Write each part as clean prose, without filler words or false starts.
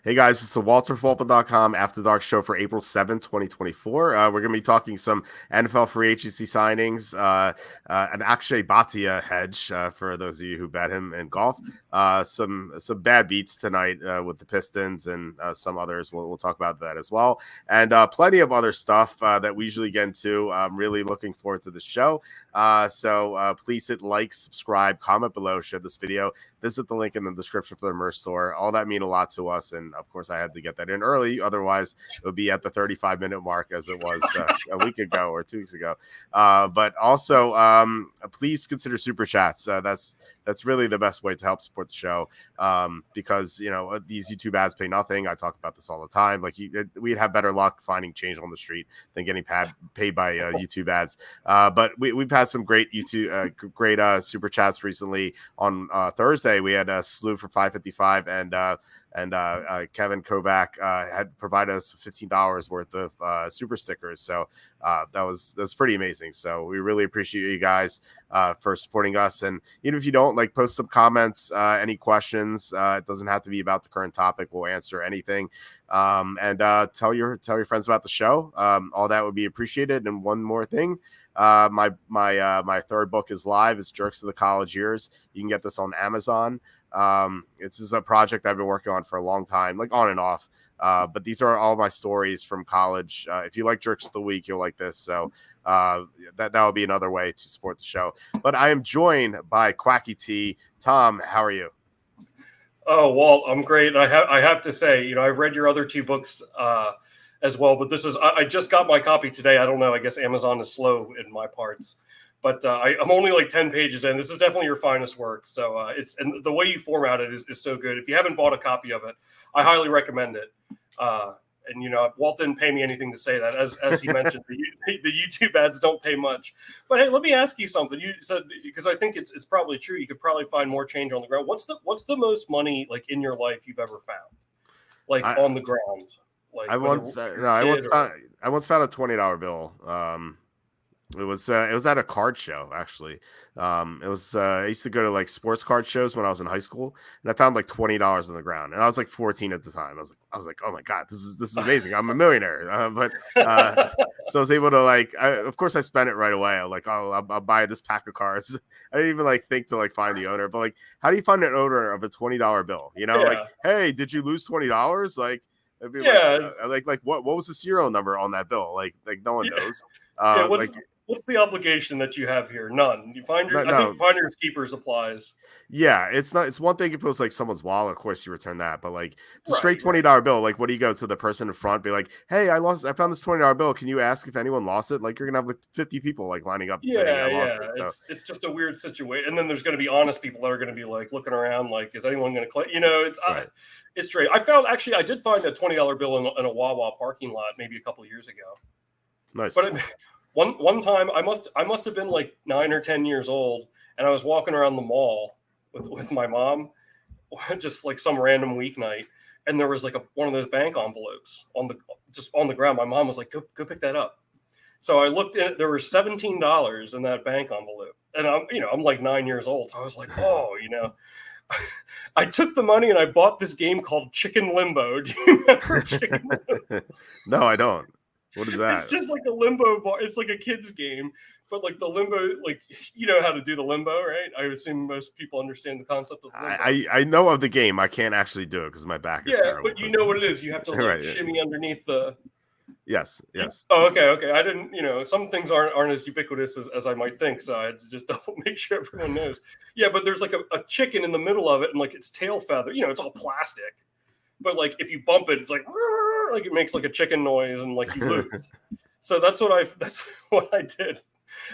Hey guys, it's the WalterFulpin.com After Dark show for April 7th, 2024. We're going to be talking some NFL free agency signings, an Akshay Bhatia hedge for those of you who bet him in golf, some bad beats tonight with the Pistons and some others. We'll talk about that as well. And plenty of other stuff that we usually get into. I'm really looking forward to the show. So please hit like, subscribe, comment below, share this video. Visit the link in the description for the merch store. All that mean a lot to us. And of course, I had to get that in early. Otherwise, it would be at the 35-minute mark as it was a week ago or 2 weeks ago. But also, please consider super chats. That's really the best way to help support the show, because these YouTube ads pay nothing. I talk about this all the time. Like we'd have better luck finding change on the street than getting paid by YouTube ads. But we've had some great YouTube, great super chats recently. On Thursday, we had a slew for 555 and Kevin Kovac had provided us $15 worth of super stickers. So that was pretty amazing. So we really appreciate you guys for supporting us. And even if you don't, post some comments, any questions. It doesn't have to be about the current topic. We'll answer anything. And tell your friends about the show. All that would be appreciated. And one more thing. My third book is live. It's Jerks of the College Years. You can get this on Amazon. This is a project I've been working on for a long time, on and off. But these are all my stories from college. If you like Jerks of the Week, you'll like this. So that will be another way to support the show. But I am joined by Quacky T. Tom, how are you? Oh, Walt, I'm great. I have to say, I've read your other two books as well, but this is I just got my copy today. I don't know. I guess Amazon is slow in my parts. But I'm only 10 pages in. This is definitely your finest work. So and the way you format it is so good. If you haven't bought a copy of it, I highly recommend it. And Walt didn't pay me anything to say that, as he mentioned. The YouTube ads don't pay much. But hey, let me ask you something. You said, because I think it's probably true. You could probably find more change on the ground. What's the most money in your life you've ever found, on the ground? I once found a $20 bill. It was at a card show, actually. I used to go to sports card shows when I was in high school, and I found $20 on the ground, and I was 14 at the time. I was like, oh my god, this is amazing. I'm a millionaire. So I was able to of course I spent it right away. I'm like, oh, I'll buy this pack of cards. I didn't even think to find the owner, but how do you find an owner of a $20 bill? Hey, did you lose $20? It'd be what was the serial number on that bill? No one knows. What's the obligation that you have here? None. I think finders keepers applies. Yeah, it's one thing if it was someone's wallet, of course you return that, but it's a straight $20 bill. What do you go to the person in front, be like, hey, I found this $20 bill. Can you ask if anyone lost it? You're gonna have 50 people lining up saying I lost it. So it's just a weird situation. And then there's gonna be honest people that are gonna be looking around is anyone gonna click? It's straight. I did find a $20 bill in a Wawa parking lot maybe a couple of years ago. Nice. But one time I must have been 9 or 10 years old, and I was walking around the mall with my mom, just some random weeknight, and there was one of those bank envelopes on the ground. My mom was like, go pick that up. So I looked in it, there were $17 in that bank envelope, and I'm 9 years old, so I was like, oh, I took the money and I bought this game called Chicken Limbo. Do you remember Chicken Limbo? No, I don't. What is that? It's just a limbo bar. It's a kid's game, but the limbo, you know how to do the limbo, right? I assume most people understand the concept of limbo. I know of the game. I can't actually do it because my back is terrible. But you know what it is. You have to shimmy underneath the. Yes. Oh, okay. I didn't. Some things aren't as ubiquitous as I might think, so I had to just double make sure everyone knows. Yeah, but there's a chicken in the middle of it, and its tail feather. It's all plastic, but if you bump it, it's it makes a chicken noise and you lose. So that's what I did.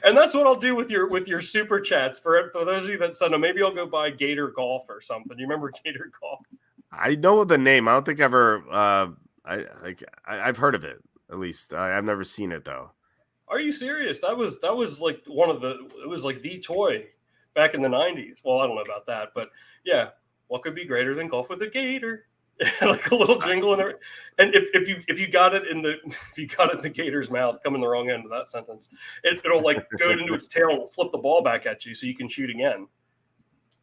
And that's what I'll do with your super chats for those of you that send them. Maybe I'll go buy Gator Golf or something. You remember Gator Golf? I know the name. I don't think I've ever I've heard of it, at least. I've never seen it though. Are you serious? That was one of it was the toy back in the 90s. Well, I don't know about that, but yeah, what could be greater than golf with a gator? A little jingle and everything. And if you got it in the gator's mouth, come in the wrong end of that sentence, it'll go into its tail and flip the ball back at you so you can shoot again.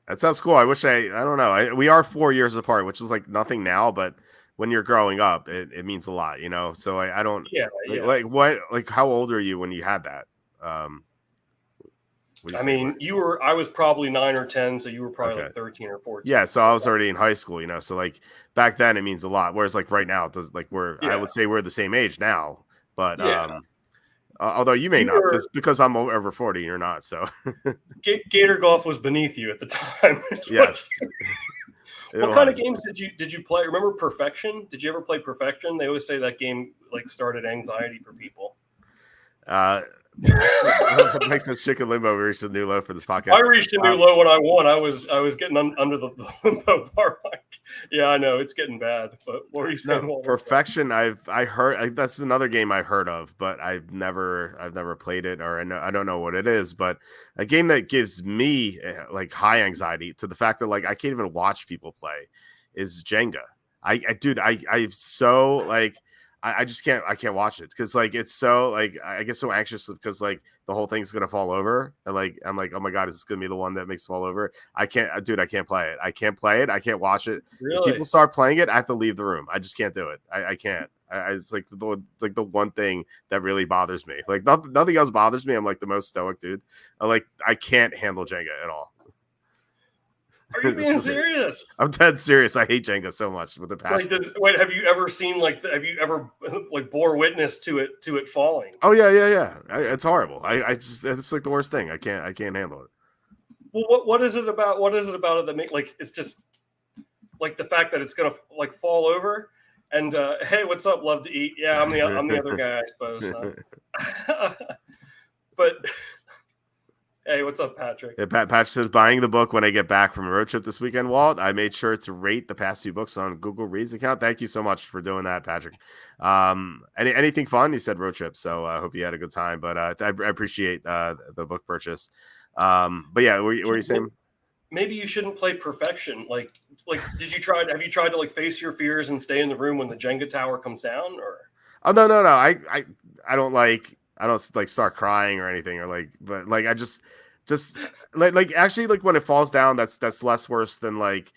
That sounds cool. I wish I don't know. We are 4 years apart, which is nothing now, but when you're growing up, it means a lot, you know. So I don't like how old are you when you had that? I mean, I was probably 9 or 10, so you were probably okay. like 13 or 14. Yeah, so I was already in high school, you know. So like back then, it means a lot. Whereas like right now, it does like I would say we're the same age now, but although you may not, because I'm over 40, you're not. So Gator golf was beneath you at the time. Yes. What kind of games did you play? Remember Perfection? Did you ever play Perfection? They always say that game like started anxiety for people. Mike says chicken limbo. We reached a new low for this podcast. I reached a new low when I won. I was getting under the limbo bar. Yeah, I know it's getting bad. But what were you saying? No, Perfection. I heard that's another game I've heard of, but I've never played it, or I don't know what it is. But a game that gives me like high anxiety to the fact that like I can't even watch people play is Jenga. I'm so like. I just can't watch it because like it's so like I get so anxious because like the whole thing's gonna fall over and like I'm like, oh my god, is this gonna be the one that makes it fall over? I can't play it. I can't watch it. Really? If people start playing it, I have to leave the room. I just can't do it. I can't. It's like the one thing that really bothers me. Like nothing else bothers me. I'm like the most stoic dude. I can't handle Jenga at all. Are you being serious? I'm dead serious. I hate Jenga so much with the passion. Wait, have you ever seen have you ever bore witness to it falling? Oh yeah. It's horrible. I just it's like the worst thing. I can't handle it. Well, what is it about it that make like it's just like the fact that it's gonna like fall over? And hey, what's up? Love to eat. Yeah, I'm the other guy, I suppose. But. Hey, what's up, Patrick? Yeah, Patrick says, buying the book when I get back from a road trip this weekend, Walt. I made sure to rate the past 2 books on Google Reads account. Thank you so much for doing that, Patrick. Anything fun? You said road trip, so I hope you had a good time. But I appreciate the book purchase. But yeah, what were you saying? Maybe you shouldn't play Perfection. Like, have you tried to like face your fears and stay in the room when the Jenga tower comes down? Or oh no, I don't like. I don't like start crying or anything or like, but like I just like actually like when it falls down, that's less worse than like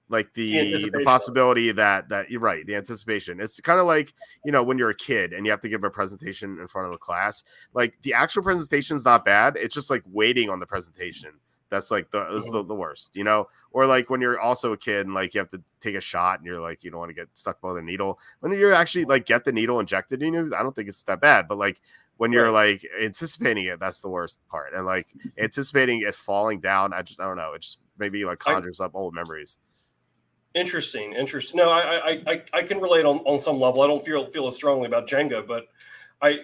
the possibility that you're right. The anticipation. It's kind of like, you know, when you're a kid and you have to give a presentation in front of the class, like the actual presentation is not bad. It's just like waiting on the presentation. That's like the worst, you know, or like when you're also a kid and like you have to take a shot and you're like, you don't want to get stuck by the needle. When you're actually like get the needle injected in you, I don't think it's that bad, but like, when you're like anticipating it, that's the worst part. And like anticipating it falling down, I don't know. It just maybe like conjures up old memories. Interesting. No, I can relate on some level. I don't feel as strongly about Jenga, but I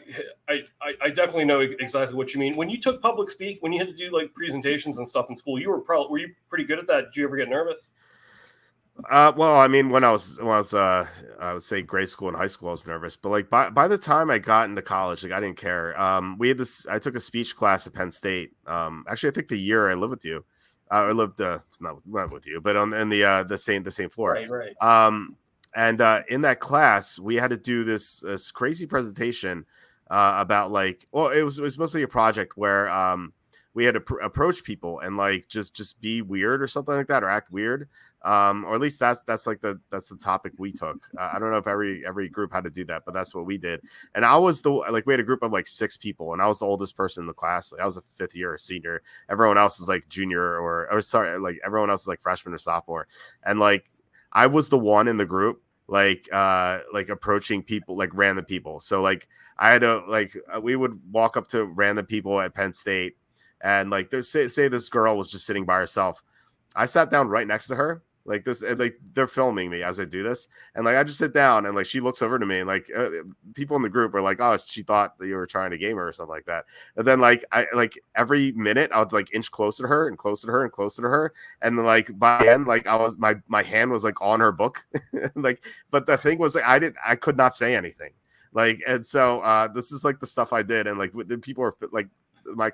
definitely know exactly what you mean. When you took public speak, when you had to do like presentations and stuff in school, were you pretty good at that? Did you ever get nervous? Well, I mean, when I was I would say grade school and high school, I was nervous, but like by the time I got into college, like I didn't care. We had this. I took a speech class at Penn State. Actually, I think the year I lived with you, I lived not with you, but in the same floor. Right. And in that class, we had to do this crazy presentation about like, well, it was mostly a project where we had to approach people and like just be weird or something like that, or act weird. Or at least that's the topic we took. I don't know if every group had to do that, but that's what we did. And I was we had a group of like 6 people, and I was the oldest person in the class. Like, I was a 5th year senior. Everyone else is like junior or sorry, like everyone else is like freshman or sophomore. And like I was the one in the group like approaching people, like random people. So like I had to we would walk up to random people at Penn State, and like say this girl was just sitting by herself. I sat down right next to her. Like this, like they're filming me as I do this, and like I just sit down, and like she looks over to me, and like people in the group are like, "Oh, she thought that you were trying to game her or something like that." And then like I every minute I would like inch closer to her and closer to her and closer to her, and then like by the end, like I was my hand was like on her book, like. But the thing was, like I could not say anything, like, and so this is like the stuff I did, and like the people were like. My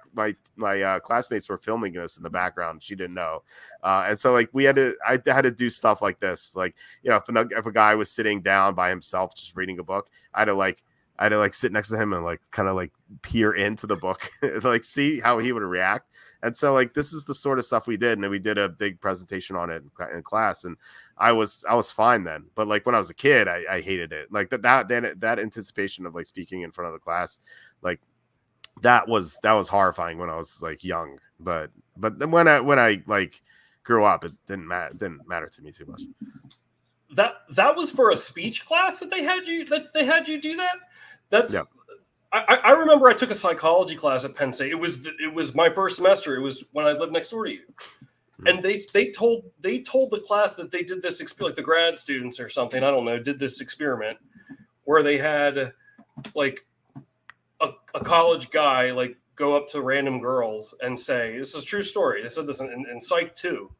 classmates were filming this in the background. She didn't know, and so like I had to do stuff like this. Like, you know, if a guy was sitting down by himself just reading a book, I had to like I had to like sit next to him and like kind of like peer into the book, like see how he would react. And so like this is the sort of stuff we did, and then we did a big presentation on it in class, and I was fine then. But like when I was a kid, I hated it. Like that anticipation of like speaking in front of the class, like that was horrifying when I was like young. But then when I like grew up, it didn't matter to me too much. That was for a speech class that they had you do that. That's yeah. I remember I took a psychology class at Penn State. It was my first semester. It was when I lived next door to you, and they told the class that they did this like the grad students or something, I don't know, did this experiment where they had like a college guy like go up to random girls and say, this is a true story. They said this in Psych 2.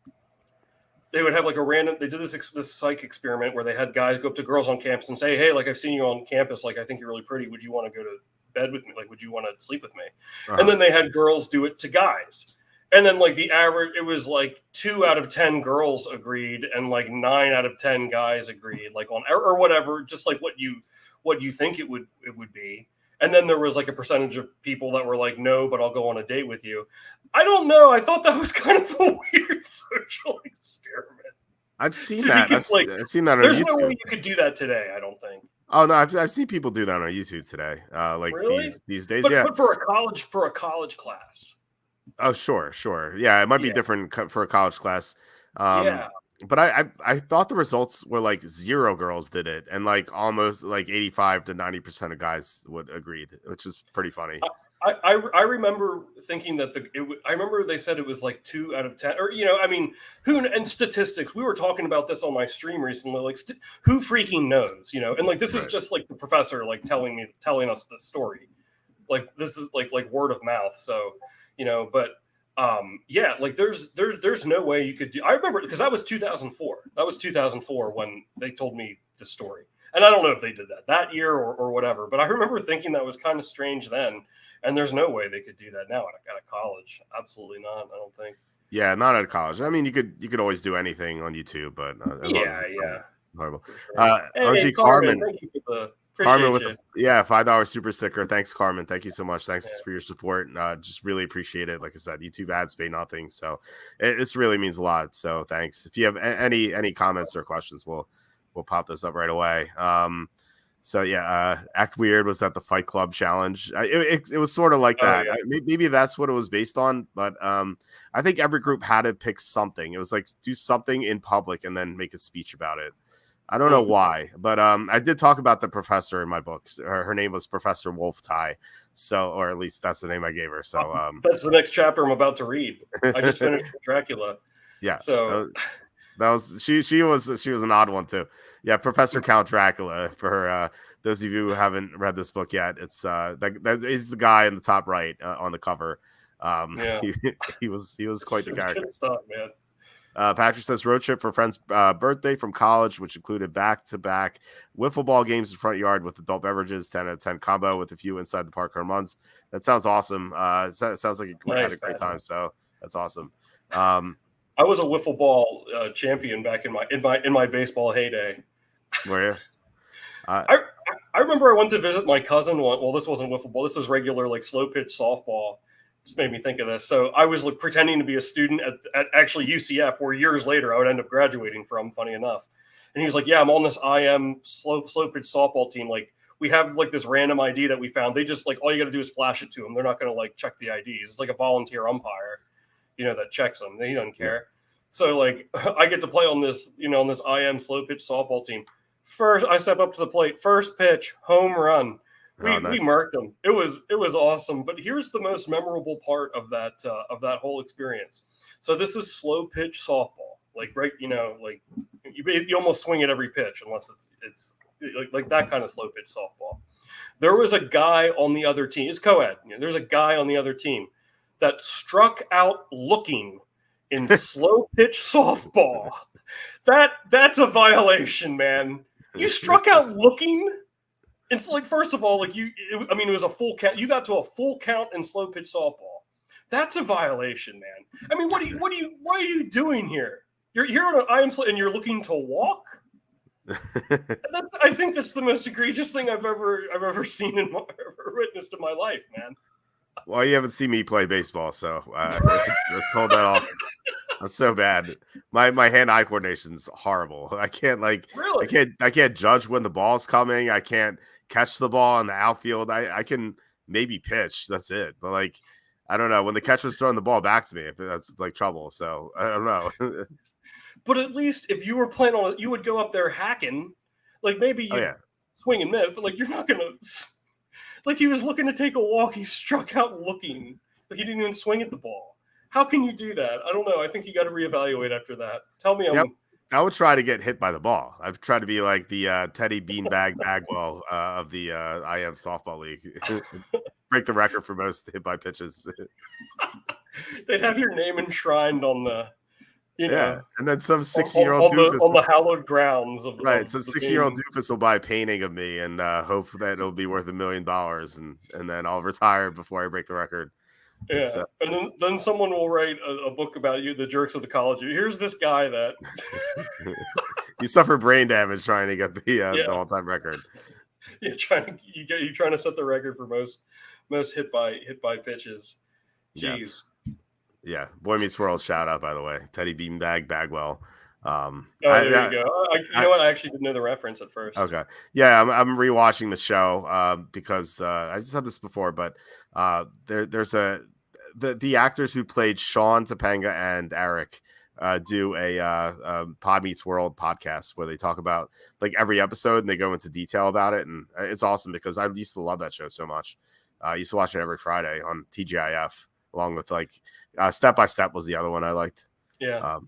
They would have like they did this psych experiment where they had guys go up to girls on campus and say, hey, like I've seen you on campus. Like, I think you're really pretty. Would you want to go to bed with me? Like, would you want to sleep with me? And then they had girls do it to guys. And then like the average, it was like 2 out of 10 girls agreed. And like 9 out of 10 guys agreed, like on, or whatever, just like what you think it would be. And then there was like a percentage of people that were like, no, but I'll go on a date with you. I don't know. I thought that was kind of a weird social experiment. I've seen that. I've seen that on There's YouTube. no way you could do that today, I don't think. Oh no, I've seen people do that on YouTube today. Like really? these days, but, yeah. But for a college class. Oh sure. Yeah, it might be different for a college class. But I thought the results were like 0 girls did it, and like almost like 85 to 90% of guys would agree, which is pretty funny. I remember thinking that I remember they said it was like 2 out of 10, or I mean, and statistics. We were talking about this on my stream recently. Like, who freaking knows, And like this is just like the professor like telling us the story. Like this is like word of mouth. So but. Like there's no way you could do. I remember because that was 2004. That was 2004 when they told me the story, and I don't know if they did that year or whatever. But I remember thinking that was kind of strange then, and there's no way they could do that now at a college. Absolutely not. I don't think. Yeah, not at college. I mean, you could always do anything on YouTube, but horrible. Sure. Hey, Carmen, thank you for the. Carmen with $5 super sticker. Thanks, Carmen. Thank you so much. Thanks for your support. Just really appreciate it. Like I said, YouTube ads pay nothing, so this really means a lot. So thanks. If you have any comments or questions, we'll pop this up right away. Act Weird was at the Fight Club challenge. It was sort of like that. Maybe that's what it was based on, but I think every group had to pick something. It was like do something in public and then make a speech about it. I don't know why, but I did talk about the professor in my books. Her name was Professor Wolf Tie, or at least that's the name I gave her. So that's the next chapter I'm about to read. I just finished Dracula. Yeah, so that was she was an odd one too. Yeah, Professor Count Dracula. For those of you who haven't read this book yet, it's that is the guy in the top right on the cover. He was quite the character. Good stuff, man. Patrick says road trip for friend's birthday from college, which included back-to-back wiffle ball games in front yard with adult beverages, 10 out of 10 combo with a few inside the park home runs. That sounds awesome. It sounds like we had a great time. So that's awesome. I was a wiffle ball champion back in my baseball heyday. Were you? I remember I went to visit my cousin. Well, this wasn't wiffle ball. This was regular like slow pitch softball. Just made me think of this. So I was like pretending to be a student at actually UCF, where years later I would end up graduating from, funny enough. And he was like, yeah, I'm on this IM slow pitch softball team. Like we have like this random ID that we found. They just like, all you got to do is flash it to them. They're not going to like check the IDs. It's like a volunteer umpire, that checks them. He doesn't care. So like I get to play on this, on this IM slow pitch softball team. First, I step up to the plate, first pitch, home run. We marked them. It was awesome. But here's the most memorable part of that whole experience. So this is slow pitch softball, like right, like you almost swing at every pitch unless it's like that kind of slow pitch softball. There was a guy on the other team. It's co-ed. There's a guy on the other team that struck out looking in slow pitch softball. That's a violation, man. You struck out looking. It's like, first of all, like it was a full count. You got to a full count in slow pitch softball. That's a violation, man. I mean, what are you doing here? You're here on an IM and you're looking to walk. I think that's the most egregious thing I've ever seen ever witnessed in my life, man. Well, you haven't seen me play baseball, so let's hold that off. That's so bad. My hand-eye coordination's horrible. I can't Really? I can't judge when the ball's coming. I can't catch the ball in the outfield. I can maybe pitch. That's it. But like, I don't know when the catcher's throwing the ball back to me. If that's like trouble. So I don't know. But at least if you were playing on it, you would go up there hacking. Like maybe Oh you yeah. swing and miss, but like you're not gonna. Like he was looking to take a walk, he struck out looking. Like he didn't even swing at the ball. How can you do that? I don't know. I think you got to reevaluate after that. Tell me See, I'm. I would try to get hit by the ball. I've tried to be like the Teddy Beanbag Bagwell of the IM softball league. Break the record for most hit by pitches. They'd have your name enshrined on the, Yeah, and then some 60-year-old doofus on the hallowed grounds of some the 60-year-old name. doofus will buy a painting of me and hope that it'll be worth $1 million, and then I'll retire before I break the record. Yeah, and then someone will write a book about you, the jerks of the college. Here's this guy that you suffer brain damage trying to get the all-time record. Yeah, trying to set the record for most hit by pitches. Jeez. Yeah. Boy Meets World shout out, by the way. Teddy Beanbag Bagwell. There you go. You know what? I actually didn't know the reference at first. Okay. Yeah, I'm rewatching the show because I just said this before, but there's the actors who played Sean, Topanga, and Eric do a Pod Meets World podcast where they talk about like every episode and they go into detail about it, and it's awesome because I used to love that show so much. I used to watch it every Friday on TGIF, along with like Step by Step was the other one I liked. Yeah.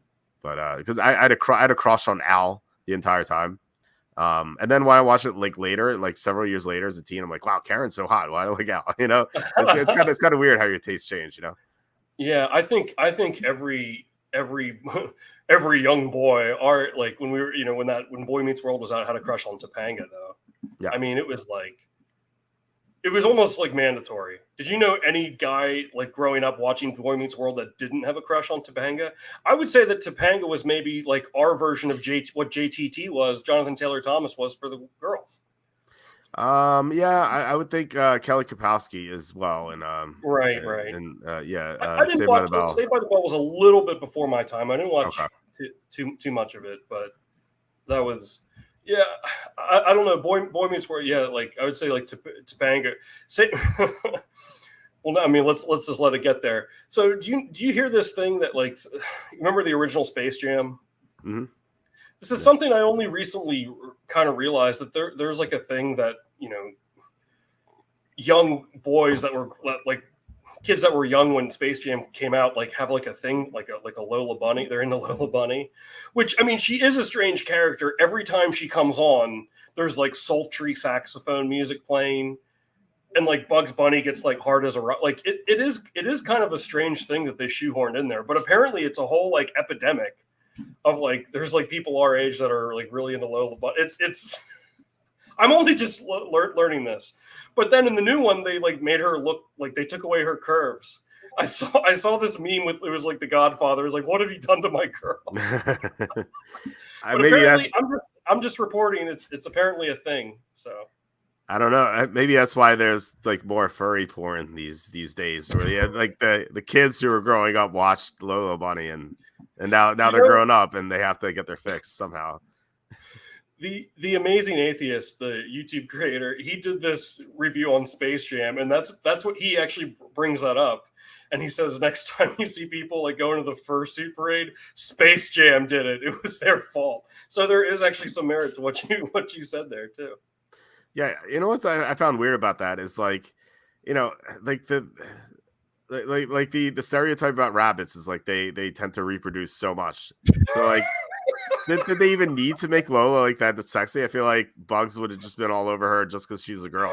But because I had a crush on Al the entire time. And then when I watched it like later, like several years later as a teen, I'm like, wow, Karen's so hot. Why do I like Al? You know, it's kind of weird how your tastes change, you know? Yeah, I think every every young boy are like when we were, when Boy Meets World was out, had a crush on Topanga though. Yeah. I mean, it was almost like mandatory. Did you know any guy like growing up watching Boy Meets World that didn't have a crush on Topanga? I would say that Topanga was maybe like our version of what JTT was, Jonathan Taylor Thomas was for the girls. Yeah, I would think Kelly Kapowski as well, and right. and I didn't Saved watch by the Bell. Saved by the Bell was a little bit before my time. I didn't watch Okay. too much of it, but that was. Yeah, I don't know. Boy Meets World. Yeah, like I would say, like Topanga. Well, no, I mean, let's just let it get there. So, do you hear this thing that like, remember the original Space Jam? Mm-hmm. This is something I only recently kind of realized that there's like a thing that young boys that were like kids that were young when Space Jam came out, like have like a thing, like a Lola Bunny. They're into Lola Bunny, which I mean, she is a strange character. Every time she comes on, there's like sultry saxophone music playing, and like Bugs Bunny gets like hard as a rock. Like it is kind of a strange thing that they shoehorned in there. But apparently, it's a whole like epidemic of like there's like people our age that are like really into Lola Bunny. It's I'm only just learning this. But then in the new one, they like made her look like they took away her curves. I saw this meme with it was like The Godfather. It was like, what have you done to my girl? But apparently, I'm just reporting it's apparently a thing. So I don't know. Maybe that's why there's like more furry porn these days. Where like the kids who are growing up watched Lola Bunny and now they're grown up and they have to get their fix somehow. The Amazing Atheist, the YouTube creator, he did this review on Space Jam, and that's what he actually brings that up. And he says next time you see people like going to the fursuit parade, Space Jam did it. It was their fault. So there is actually some merit to what you said there too. Yeah, you know what I found weird about that is like, like the stereotype about rabbits is like they tend to reproduce so much. So like. Did they even need to make Lola like that? That's sexy. I feel like Bugs would have just been all over her just because she's a girl,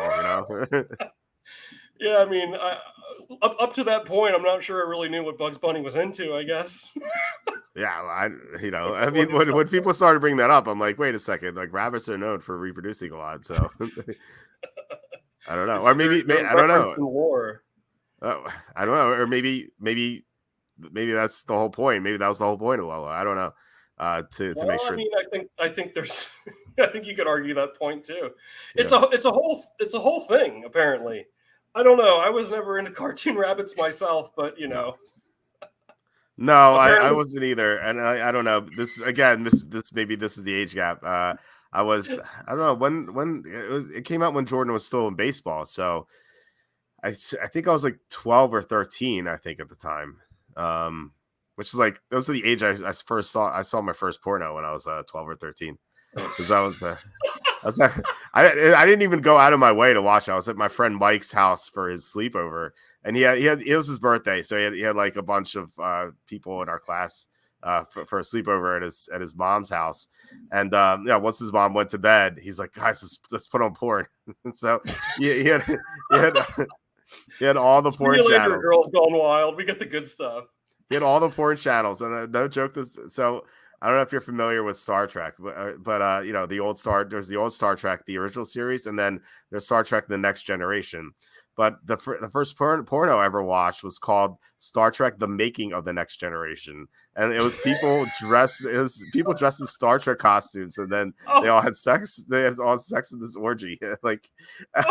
Yeah, I mean, up to that point, I'm not sure I really knew what Bugs Bunny was into. I guess. Yeah, I mean, when people started bringing that up, I'm like, wait a second, like rabbits are known for reproducing a lot, so I don't know, or maybe I don't know. I don't know, or maybe that's the whole point. Maybe that was the whole point of Lola. I don't know. To make sure. I mean, I think there's I think you could argue that point too. It's Yeah. a whole thing apparently. I don't know. I was never into cartoon rabbits myself, but No. No, I apparently wasn't either, and I don't know. This again, this maybe this is the age gap. I don't know when it came out when Jordan was still in baseball, so I think I was like 12 or 13, I think at the time. Which is like those are the age I first saw my first porno when I was 12 or 13 because I didn't even go out of my way to watch it. I was at my friend Mike's house for his sleepover, and it was his birthday, so he had like a bunch of people in our class for a sleepover at his mom's house. And once his mom went to bed, he's like, guys, let's put on porn. And so he had he had all the porn Simulator channels. Girls Gone Wild. We get the good stuff. He had all the porn channels, and no joke. So I don't know if you're familiar with Star Trek, but you know there's the old Star Trek, the original series, and then there's Star Trek: The Next Generation. But the first porno I ever watched was called Star Trek: The Making of the Next Generation, and it was people dressed as Star Trek costumes, and then they all had sex. They had all sex in this orgy. Like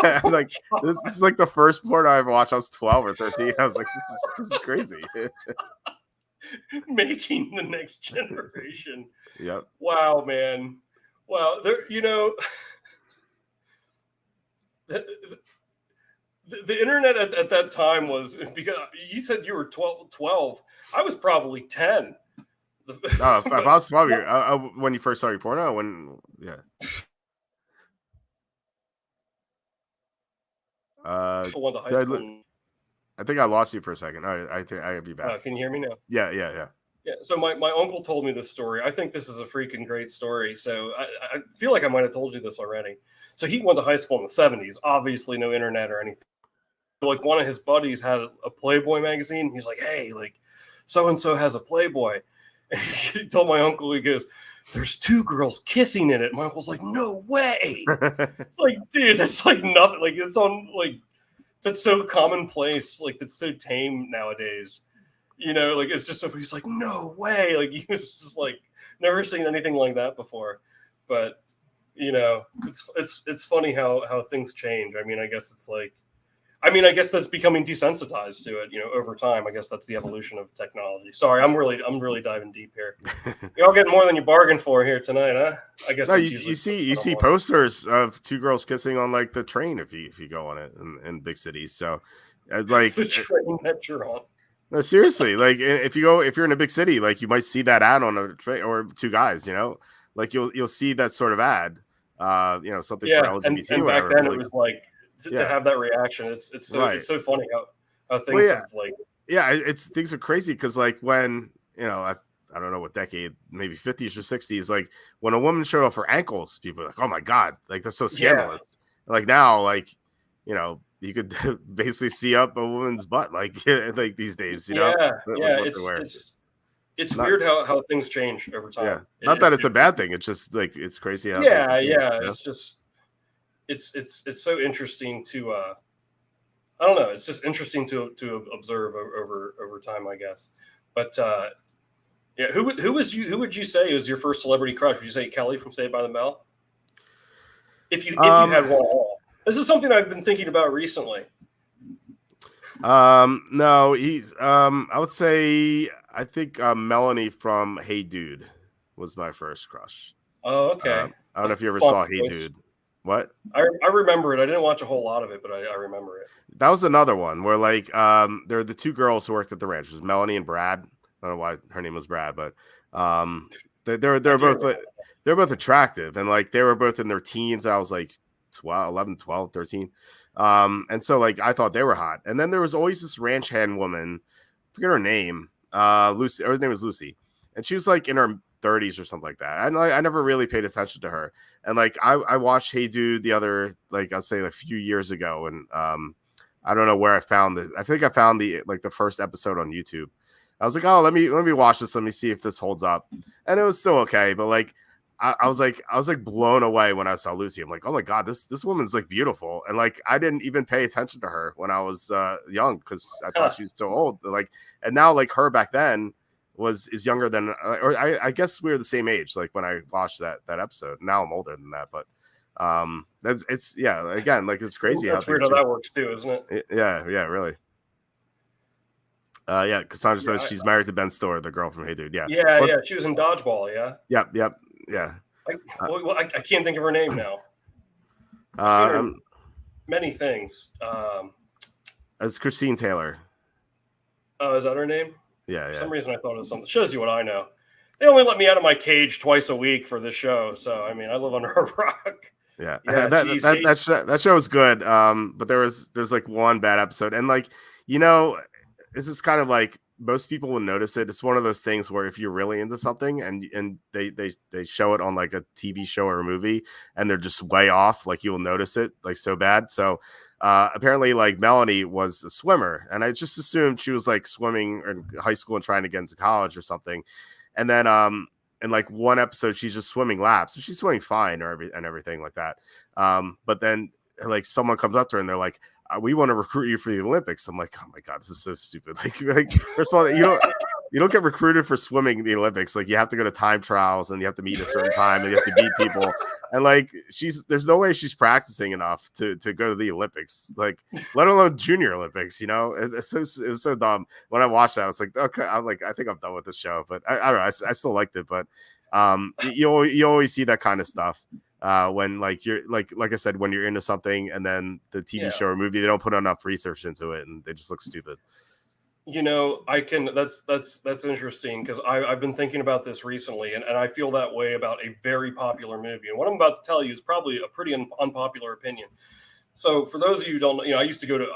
this is like the first porno I ever watched. I was 12 or 13. I was like, this is crazy. Making the Next Generation. Yep. Wow, man. Wow, there. You know. The internet at that time was, because you said you were 12. I was probably 10. If I was 12, when you first saw your porno, I went to high school. I think I lost you for a second. I think I'll be back. Can you hear me now? Yeah. Yeah. So my uncle told me this story. I think this is a freaking great story. So I feel like I might have told you this already. So he went to high school in the 70s. Obviously, no internet or anything. Like one of his buddies had a Playboy magazine. He's like, hey, like so-and-so has a Playboy. And he told my uncle, he goes, there's 2 girls kissing in it. My uncle's like, no way. It's like, dude, that's like nothing. Like it's on like, that's so commonplace. Like that's so tame nowadays. You know, like it's just so, he's like, no way. Like he was just like, never seen anything like that before. But you know, it's funny how things change. I mean, I guess that's becoming desensitized to it, you know, over time. I guess that's the evolution of technology. Sorry, I'm really diving deep here. Y'all getting more than you bargained for here tonight, huh? I guess no, you see posters of 2 girls kissing on like the train if you go on it in big cities. So like the train that you're on. No, seriously, like if you're in a big city, like you might see that ad on a train, or 2 guys, you know, like you'll see that sort of ad, you know, something for LGBT. And back then it was like to have that reaction. It's so funny how things have like things are crazy because like when you know I don't know what decade, maybe 50s or 60s, like when a woman showed off her ankles, people are like, oh my god, like that's so scandalous. Like now, like you know, you could basically see up a woman's butt like these days, you know. It's weird how things change over time. Yeah, not that it's a bad thing. It's just like it's crazy how it's just it's so interesting to I don't know, it's just interesting to observe over time, I guess. But who would you say was your first celebrity crush? Would you say Kelly from Saved by the Bell? If you had one at all. This is something I've been thinking about recently. No, he's I would say I think Melanie from Hey Dude was my first crush. Oh, okay. I don't know if you ever saw Hey Dude. What? I remember it. I didn't watch a whole lot of it, but I remember it. That was another one where like there are the 2 girls who worked at the ranch. It was Melanie and Brad. I don't know why her name was Brad, but they're both attractive, and like they were both in their teens. I was like 11, 12, 13. And so like I thought they were hot. And then there was always this ranch hand woman, forget her name, Lucy, her name was Lucy, and she was like in her 30s or something like that. And I never really paid attention to her. And like I watched Hey Dude the other, like I'll say a few years ago, and I don't know where I found it. I think I found the first episode on YouTube. I was like, oh, let me watch this. Let me see if this holds up. And it was still okay, but like I was like blown away when I saw Lucy. I'm like, oh my god, this woman's like beautiful. And like I didn't even pay attention to her when I was young because I thought she was so old. Like, and now like her back then is younger than, or I guess we were the same age, like when I watched that episode. Now I'm older than that, but it's again, like it's crazy how That's weird things how change. that works too, isn't it? Yeah, really. Cassandra says she's married to Ben Stiller, the girl from Hey Dude. Yeah, yeah. She was in Dodgeball. Yeah. Yep. Yeah. I can't think of her name now. I've seen her in many things. It's Christine Taylor. Oh, is that her name? Yeah. For some reason, I thought it was something. Shows you what I know. They only let me out of my cage twice a week for this show, so I mean, I live under a rock. Yeah, that show is good. But there's like one bad episode, and like this is kind of like most people will notice it. It's one of those things where if you're really into something and they show it on like a TV show or a movie, and they're just way off, like you'll notice it like so bad. So apparently, like Melanie was a swimmer, and I just assumed she was like swimming in high school and trying to get into college or something, and then in like one episode, she's just swimming laps. So she's swimming fine and everything like that. But then like someone comes up to her and they're like, we want to recruit you for the Olympics. I'm like, oh my God, this is so stupid. Like first of all, you don't get recruited for swimming in the Olympics. Like you have to go to time trials and you have to meet a certain time and you have to beat people. And like there's no way she's practicing enough to go to the Olympics, like let alone Junior Olympics. It was so dumb. When I watched that, I was like, okay, I think I'm done with this show. But I don't know, I still liked it. But you always see that kind of stuff when like you're like I said, when you're into something and then the TV show or movie, they don't put enough research into it and they just look stupid. That's interesting because I've been thinking about this recently, and I feel that way about a very popular movie. And what I'm about to tell you is probably a pretty unpopular opinion. So for those of you who don't know, I used to go to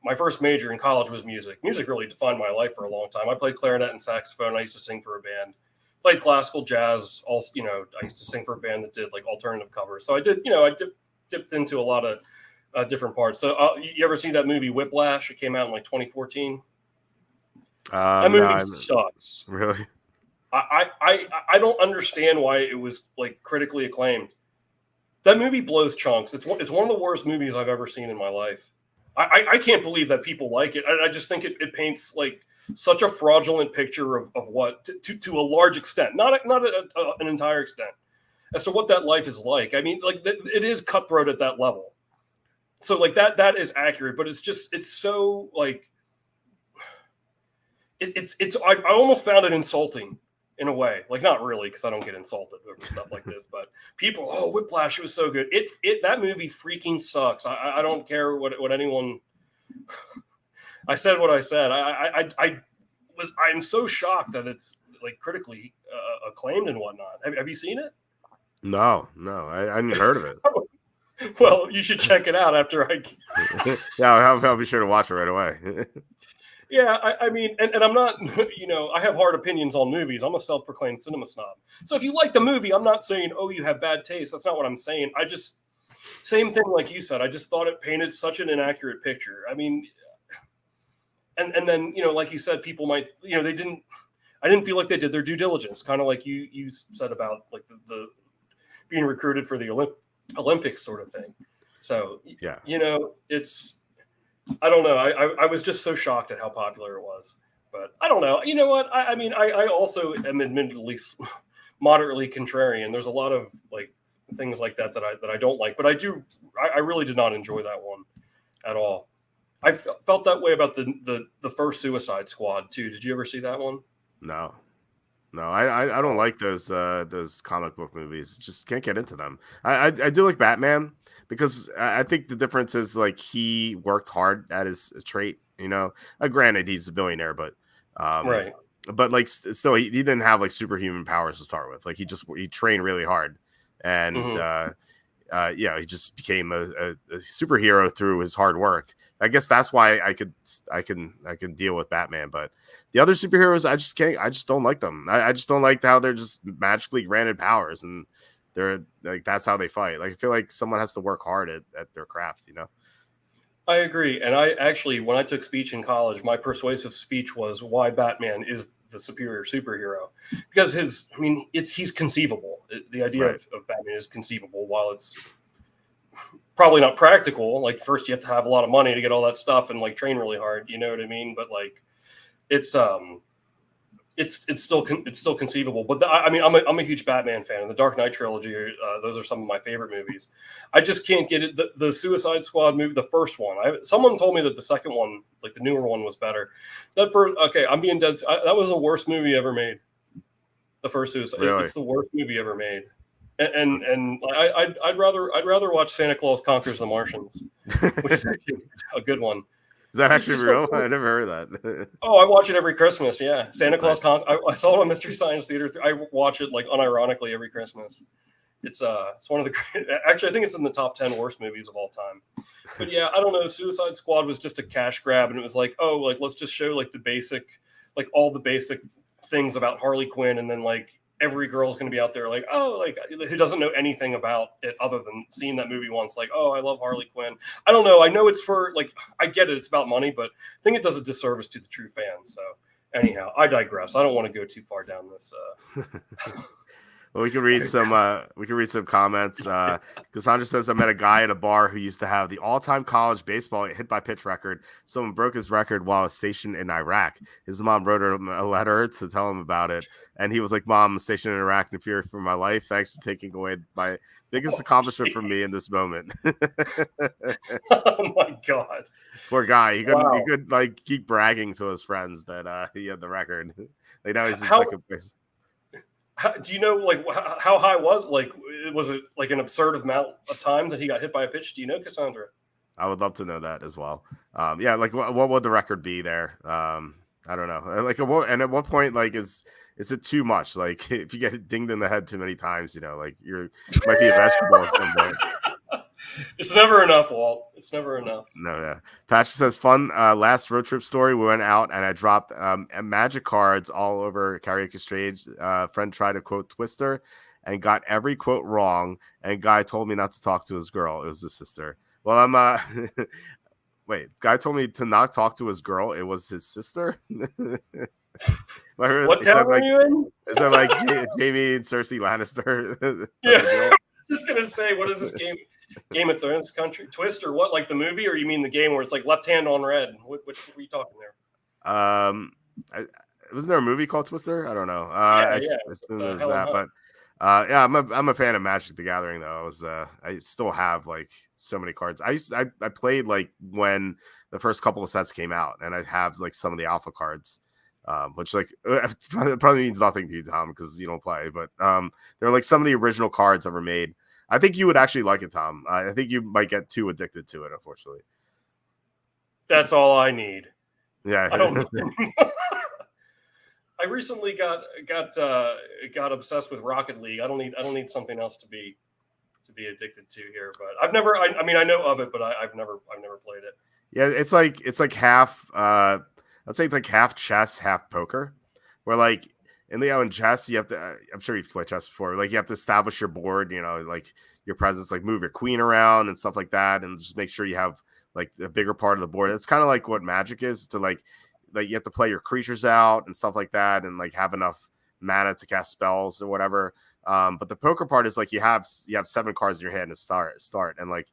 my first major in college was music. Music really defined my life for a long time. I played clarinet and saxophone. I used to sing for a band. Played classical jazz. Also, I used to sing for a band that did like alternative covers. So I did, I dipped into a lot of different parts. So you ever see that movie Whiplash? It came out in like 2014. That movie sucks. Really? I don't understand why it was like critically acclaimed. That movie blows chunks. It's one of the worst movies I've ever seen in my life. I can't believe that people like it. I just think it paints like such a fraudulent picture of what to a large extent, not an entire extent, as to what that life is like. I mean, like it is cutthroat at that level. So like that is accurate, but it's so like. I almost found it insulting in a way, like not really, because I don't get insulted over stuff like this, but people, Whiplash, it was so good. That movie freaking sucks. I don't care what anyone. I said what I said. I'm so shocked that it's like critically acclaimed and whatnot. Have you seen it? No, I hadn't heard of it. Well, you should check it out after I. Yeah, I'll be sure to watch it right away. Yeah, I mean, and I'm not, I have hard opinions on movies. I'm a self-proclaimed cinema snob. So if you like the movie, I'm not saying, you have bad taste. That's not what I'm saying. Same thing like you said. I just thought it painted such an inaccurate picture. I mean, and then, like you said, people might, I didn't feel like they did their due diligence, kind of like you said about like the being recruited for the Olympics sort of thing. So, yeah, I don't know. I was just so shocked at how popular it was, but I don't know. You know what? I mean, I also am admittedly moderately contrarian. There's a lot of like things like that I don't like, but I really did not enjoy that one at all. I felt that way about the first Suicide Squad too. Did you ever see that one? No, I don't like those comic book movies. Just can't get into them. I do like Batman. Because I think the difference is like he worked hard at his trait, granted he's a billionaire, but right. But like still he didn't have like superhuman powers to start with. Like he trained really hard, and he just became a superhero through his hard work. I guess that's why I can deal with Batman, but the other superheroes I just don't like them. I just don't like how they're just magically granted powers and they're like that's how they fight. Like I feel like someone has to work hard at their craft, I agree. And I actually, when I took speech in college, my persuasive speech was why Batman is the superior superhero. Because he's conceivable. The idea of Batman is conceivable while it's probably not practical. Like first you have to have a lot of money to get all that stuff and like train really hard. You know what I mean? But like it's it's still conceivable. But I mean, I'm a huge Batman fan, and the Dark Knight trilogy. Those are some of my favorite movies. I just can't get it. The Suicide Squad movie, the first one. Someone told me that the second one, like the newer one, was better. I'm being dead. That was the worst movie ever made. The first Suicide. Really? It's the worst movie ever made. And I'd rather watch Santa Claus Conquers the Martians, which is actually a good one. Is that actually real? I never heard that. Oh, I watch it every Christmas. Yeah, Santa Claus. I saw it on Mystery Science Theater. I watch it like unironically every Christmas. It's one of the actually I think it's in the top 10 worst movies of all time. But yeah, I don't know. Suicide Squad was just a cash grab, and it was like, oh, like let's just show like all the basic things about Harley Quinn, and then like every girl's going to be out there like, oh, like who doesn't know anything about it other than seeing that movie once, like, oh, I love Harley Quinn. I don't know. I know it's for like, I get it. It's about money, but I think it does a disservice to the true fans. So anyhow, I digress. I don't want to go too far down this. Well, we can read some comments. Cassandra says, I met a guy at a bar who used to have the all-time college baseball hit by pitch record. Someone broke his record while stationed in Iraq. His mom wrote him a letter to tell him about it. And he was like, Mom, I'm stationed in Iraq in fear for my life. Thanks for taking away my biggest accomplishment from me in this moment. Oh my God. Poor guy. He could like keep bragging to his friends that he had the record. Like now he's in second place. Do you know like how high was it like an absurd amount of times that he got hit by a pitch? Do you know, Cassandra? I would love to know that as well. Yeah, like what would the record be there? I don't know. Like at what point like is it too much? Like if you get dinged in the head too many times, you know, like you might be a vegetable at some point. It's never enough, Walt. It's never enough. No, yeah. Patrick says, fun last road trip story. We went out and I dropped magic cards all over karaoke stage. Friend tried to quote Twister and got every quote wrong. And guy told me not to talk to his girl. It was his sister. Well, I'm wait. Guy told me to not talk to his girl. It was his sister. What town are you in? Is that like Jamie and Cersei Lannister? Yeah, I was just gonna say, what is this game? Game of Thrones country Twister? What, like the movie, or you mean the game where it's like left hand on red? What were you talking there? Wasn't there a movie called Twister? I don't know. Yeah. As soon as that, but yeah, I'm a fan of Magic the Gathering though. I still have like so many cards. I played like when the first couple of sets came out, and I have like some of the alpha cards. Which like probably means nothing to you, Tom, because you don't play. But they're like some of the original cards ever made. I think you would actually like it, Tom. I think you might get too addicted to it, unfortunately. That's all I need. Yeah, I don't. I recently got obsessed with Rocket League. I don't need something else to be addicted to here. But I've never. I mean, I know of it, but I've never played it. Yeah, it's like half. I'd say it's like half chess, half poker. Where like in chess, you have to. I'm sure you've played chess before. Like you have to establish your board. You know, like your presence, like move your queen around and stuff like that, and just make sure you have like a bigger part of the board. It's kind of like what Magic is. To like you have to play your creatures out and stuff like that, and like have enough mana to cast spells or whatever. But the poker part is like you have 7 cards in your hand to start, and like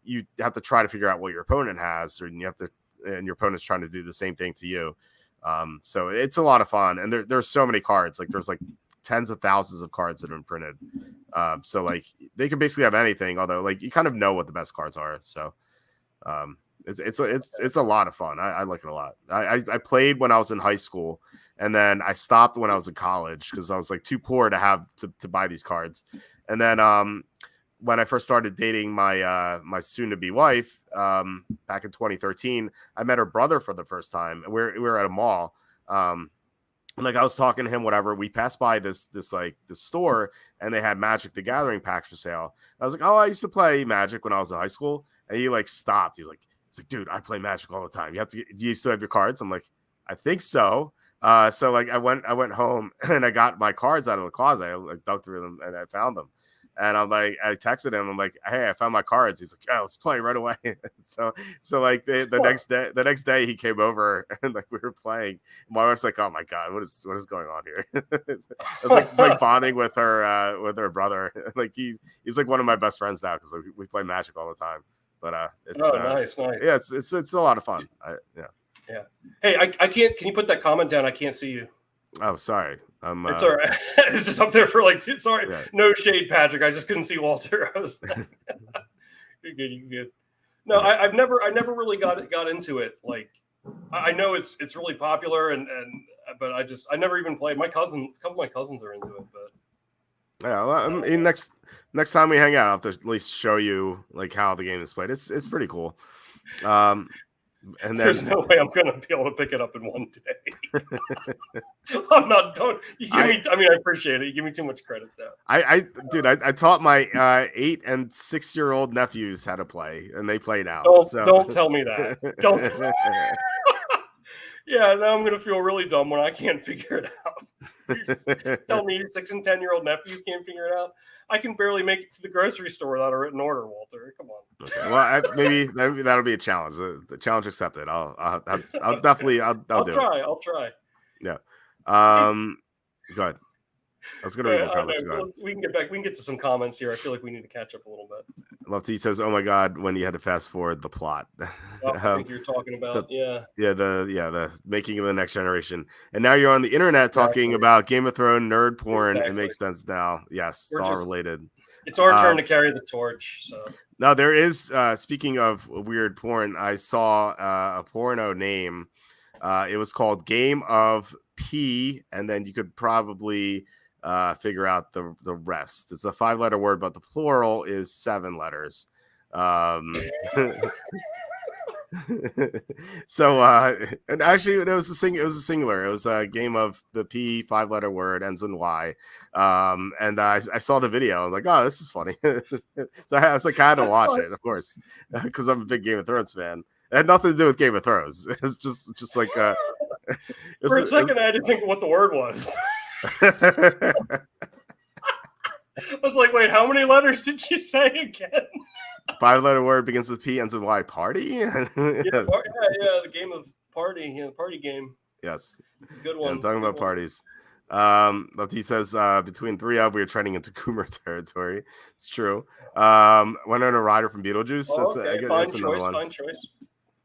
you have to try to figure out what your opponent has, and your opponent's trying to do the same thing to you. So it's a lot of fun, and there's so many cards. Like there's like tens of thousands of cards that have been printed. So like they can basically have anything, although like you kind of know what the best cards are. So it's a lot of fun. I like it a lot. I played when I was in high school, and then I stopped when I was in college because I was like too poor to have to buy these cards. And then when I first started dating my my soon-to-be wife back in 2013, I met her brother for the first time. We were at a mall, and like I was talking to him, whatever. We passed by this store, and they had Magic the Gathering packs for sale. I was like, oh, I used to play Magic when I was in high school, and he like stopped. He's like, dude, I play Magic all the time. Do you still have your cards? I'm like, I think so. So like I went home and I got my cards out of the closet. I like dug through them and I found them. And I'm like, I texted him. I'm like, hey, I found my cards. He's like, yeah, let's play right away. so like the next day he came over and like we were playing. My wife's like, oh my God, what is going on here? I was like bonding with her brother. Like he's like one of my best friends now because like, we play Magic all the time. But it's nice. Yeah, it's a lot of fun. Yeah. Hey, I can't. Can you put that comment down? I can't see you. Oh, sorry. It's all right. It's just up there for like two. Sorry, Yeah. no shade, Patrick. I just couldn't see Walter. I was. You're good. You're good. No, Okay. I never really got into it. Like, I know it's really popular, but I never even played. A couple of my cousins are into it, but Yeah, well, I mean, next time we hang out, I'll have to at least show you like how the game is played. It's pretty cool. And there's then no way I'm gonna be able to pick it up in one day. I'm not. Don't you give me? I mean, I appreciate it. You give me too much credit, though. I taught my 8 and 6-year-old nephews how to play, and they play now. Don't tell me that. Don't. Yeah, now I'm gonna feel really dumb when I can't figure it out. Tell me 6 and 10-year-old nephews can't figure it out. I can barely make it to the grocery store without a written order, Walter. Come on. Okay. Well, maybe that'll be a challenge. The challenge accepted. I'll definitely I'll do try. it. I'll try. Yeah. Go ahead. I was gonna read more comments. We can get back. We can get to some comments here. I feel like we need to catch up a little bit. Love T says, "Oh my God, when you had to fast forward the plot." I think you're talking about the making of the next generation, and now you're on the internet talking about Game of Thrones nerd porn. Exactly. It makes sense now. Yes, it's all related. It's our turn to carry the torch. So now there is. Speaking of weird porn, I saw a porno name. It was called Game of P, and then you could probably figure out the rest. It's a 5-letter word, but the plural is 7 letters. So and actually it was a singular. It was a game of the P 5-letter word ends in Y. And I saw the video. I was like, oh, this is funny. So I was like, I had to watch it, of course, because I'm a big Game of Thrones fan. It had nothing to do with Game of Thrones. It's just like for a second I didn't think what the word was. I was like, wait, how many letters did you say again? 5-letter word begins with P, ends with Y. Party? Yeah, the game of party. Yeah, the party game. Yes. It's a good one. I'm talking about parties. He says, between 3 up, we are trending into Coomer territory. It's true. Winona Ryder from Beetlejuice. That's another one. Fine choice.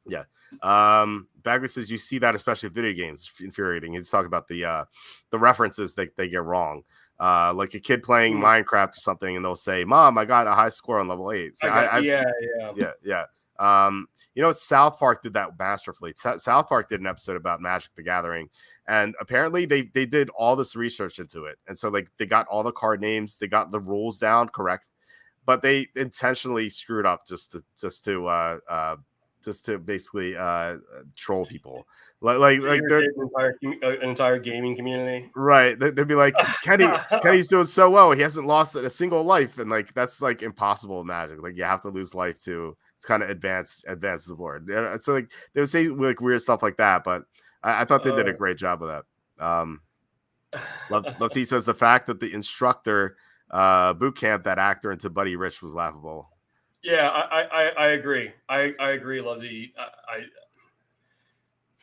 Yeah. Bagley says, you see that especially in video games. It's infuriating. He's talking about the references that they get wrong. Like a kid playing Minecraft or something, and they'll say, "Mom, I got a high score on level 8." So yeah. South Park did that masterfully. South Park did an episode about Magic the Gathering, and apparently they did all this research into it, and so like they got all the card names, they got the rules down correct, but they intentionally screwed up just to basically troll people. Like an entire gaming community, right? They'd be like, Kenny's doing so well, he hasn't lost a single life, and like that's like impossible in Magic. Like you have to lose life to kind of advance the board. So like they would say like weird stuff like that, but I thought they did a great job of that. Love T says the fact that the instructor boot camp that actor into Buddy Rich was laughable. Yeah, I agree. I agree, Lovey.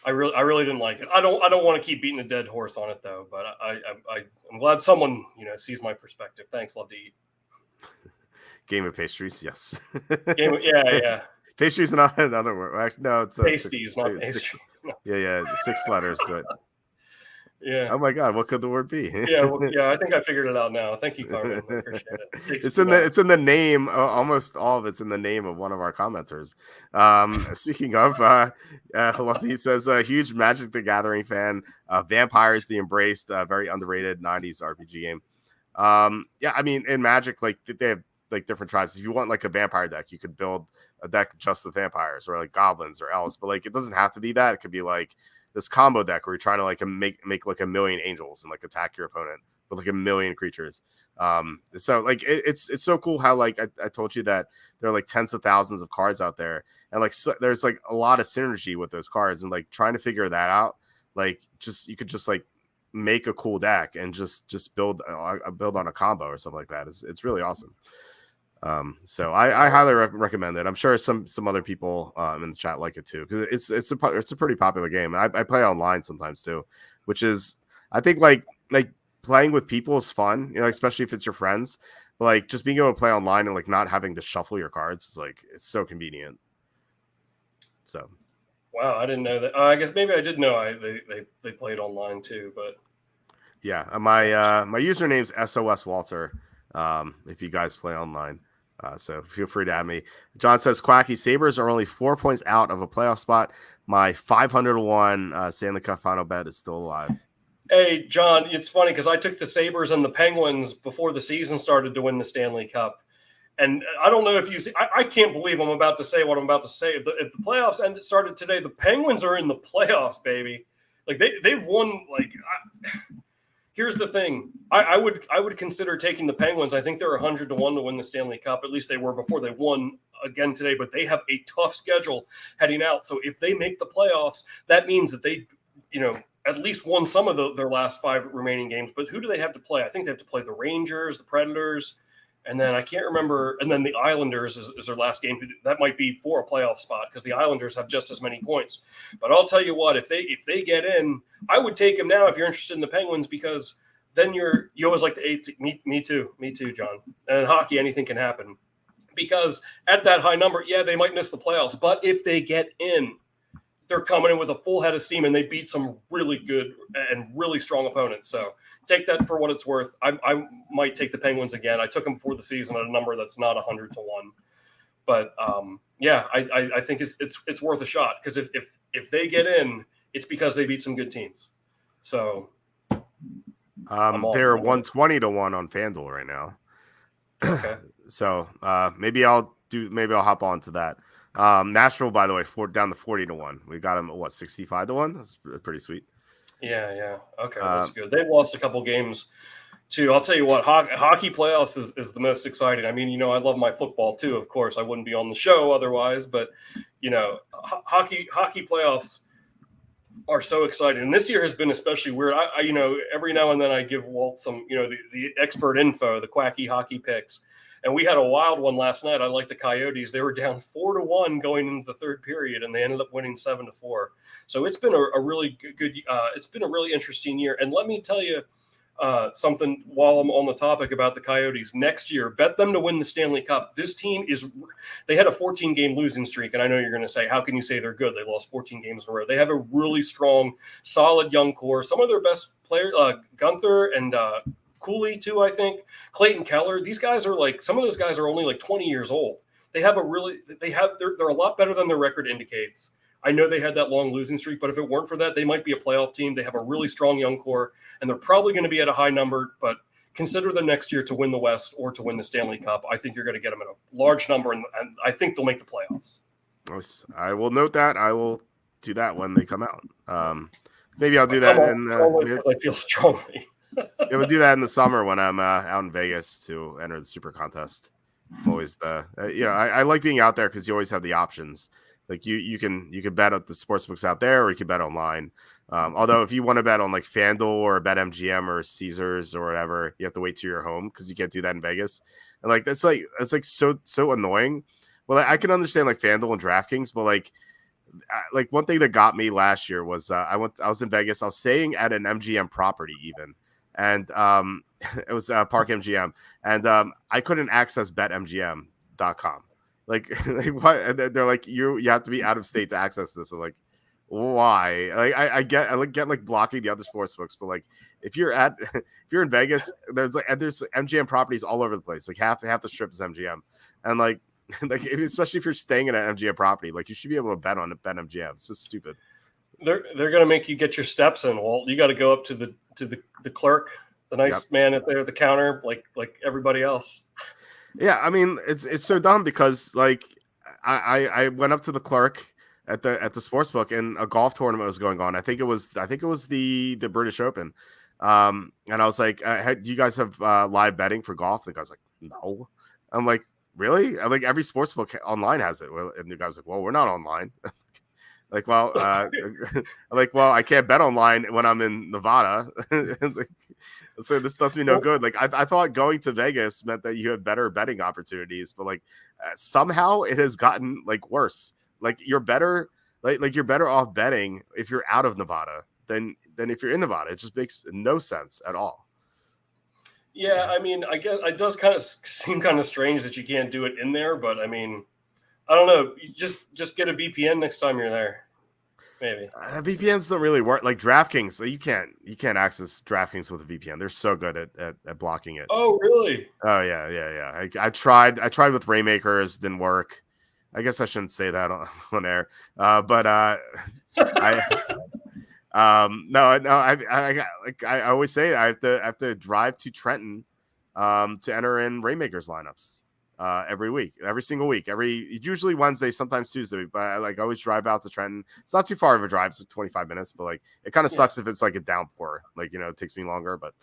I really didn't like it. I don't want to keep beating a dead horse on it though, but I'm glad someone sees my perspective. Thanks, Love to Eat. Game of pastries, yes. Yeah. Pastries not another word. Actually, no, it's pasties, not pastry. Yeah, 6 letters to it. Yeah. Oh my God, what could the word be? I think I figured it out now. Thank you, Carmen. I appreciate it. It's in the name. Almost all of it's in the name of one of our commenters. Speaking of, he says a huge Magic the Gathering fan. Vampires the Embraced, very underrated 90s RPG game. I mean in Magic, like they have like different tribes. If you want like a vampire deck, you could build a deck just with vampires or like goblins or elves. But like it doesn't have to be that. It could be like this combo deck where you're trying to like make like 1,000,000 angels and like attack your opponent with like 1,000,000 creatures. So like it's so cool how like I told you that there are like tens of thousands of cards out there, and like there's like a lot of synergy with those cards, and like trying to figure that out, like you could just like make a cool deck and just build on a combo or something like that. It's really awesome. So I highly recommend it. I'm sure some other people in the chat like it too, because it's a pretty popular game. I play online sometimes too, which is I think like playing with people is fun, especially if it's your friends. But like just being able to play online and like not having to shuffle your cards is like it's so convenient. So wow, I didn't know that. I guess maybe I did know they played online too, but Yeah, my username's SOS Walter. If you guys play online, so feel free to add me. John says Quacky Sabres are only 4 points out of a playoff spot. My 500-1 Stanley Cup final bet is still alive. Hey, John, it's funny because I took the Sabres and the Penguins before the season started to win the Stanley Cup. And I don't know if you see, I can't believe I'm about to say what I'm about to say. If the playoffs started today, the Penguins are in the playoffs, baby. Like they've won. Like, here's the thing. I would consider taking the Penguins. I think they're 100-1 to win the Stanley Cup. At least they were before they won again today. But they have a tough schedule heading out. So if they make the playoffs, that means that they, at least won some of their last 5 remaining games. But who do they have to play? I think they have to play the Rangers, the Predators, and then I can't remember. And then the Islanders is their last game. That might be for a playoff spot because the Islanders have just as many points. But I'll tell you what, if they get in, I would take them now if you're interested in the Penguins, because then you always like the 8. Me too, John. And in hockey, anything can happen. Because at that high number, yeah, they might miss the playoffs. But if they get in, they're coming in with a full head of steam, and they beat some really good and really strong opponents. So take that for what it's worth. I might take the Penguins again. I took them before the season at a number that's not 100-1, but yeah, I think it's worth a shot, because if they get in, it's because they beat some good teams. So they're 120-1 on FanDuel right now. Okay. So maybe I'll hop on to that. Nashville, by the way, down to 40-1. We got them at 65-1. That's pretty sweet. Yeah. Okay, that's good. They've lost a couple games too. I'll tell you what, hockey playoffs is the most exciting. I mean, I love my football too. Of course, I wouldn't be on the show otherwise. But hockey playoffs are so exciting, and this year has been especially weird. I every now and then I give Walt some the expert info, the Quacky hockey picks. And we had a wild one last night. I like the Coyotes. They were down 4-1 going into the third period, and they ended up winning 7-4. So it's been a really good. It's been a really interesting year. And let me tell you something while I'm on the topic about the Coyotes. Next year, bet them to win the Stanley Cup. This team they had a 14-game losing streak, and I know you're going to say, how can you say they're good? They lost 14 games in a row. They have a really strong, solid young core. Some of their best players, Gunther and Cooley too, I think. Clayton Keller. These guys are some of those guys are only 20 years old. They're a lot better than their record indicates. I know they had that long losing streak, but if it weren't for that, they might be a playoff team. They have a really strong young core, and they're probably going to be at a high number, but consider them next year to win the West or to win the Stanley Cup. I think you're going to get them at a large number, and I think they'll make the playoffs. I will note that. I will do that when they come out. Maybe I'll do that. I feel strongly. Yeah, we'll do that in the summer when I'm out in Vegas to enter the Super Contest. I'm always, I like being out there because you always have the options. Like you can bet at the sportsbooks out there, or you can bet online. Although if you want to bet on FanDuel or BetMGM or Caesars or whatever, you have to wait till you're home because you can't do that in Vegas. And that's so annoying. Well, I can understand FanDuel and DraftKings, but one thing that got me last year was I was in Vegas. I was staying at an MGM property even. And it was Park MGM, and I couldn't access BetMGM.com. What? And they're like, you have to be out of state to access this. I'm like, why? I get blocking the other sports books, but if you're in Vegas, there's MGM properties all over the place. Half the strip is MGM, and especially if you're staying in an MGM property, you should be able to bet on BetMGM. It's so stupid. They're going to make you get your steps in, Walt. You got to go up to the clerk, the nice man at the counter, like everybody else. Yeah, I mean it's so dumb because I went up to the clerk at the sportsbook, and a golf tournament was going on. I think it was the British Open, and I was like, do you guys have live betting for golf? The guy's like, no. I'm like, really? Every sportsbook online has it. Well, and the guy's like, well, we're not online. Well, I can't bet online when I'm in Nevada. So this does me no good. I thought going to Vegas meant that you had better betting opportunities, but somehow it has gotten worse. You're better, you're better off betting if you're out of Nevada than if you're in Nevada. It just makes no sense at all. Yeah, I mean, I guess it does kind of seem kind of strange that you can't do it in there, but I mean, I don't know. You just get a VPN next time you're there. maybe. VPNs don't really work. Like DraftKings, you can't access DraftKings with a VPN. They're so good at blocking it. Oh, really? Oh yeah. I tried with Rainmakers, didn't work. I guess I shouldn't say that on air. But I no, I always say I have to drive to Trenton to enter in Rainmakers lineups every single week. Usually Wednesday, sometimes Tuesday, but I always drive out to Trenton. It's not too far of a drive, it's like 25 minutes, but like it kind of sucks if it's like a downpour. Like, it takes me longer, but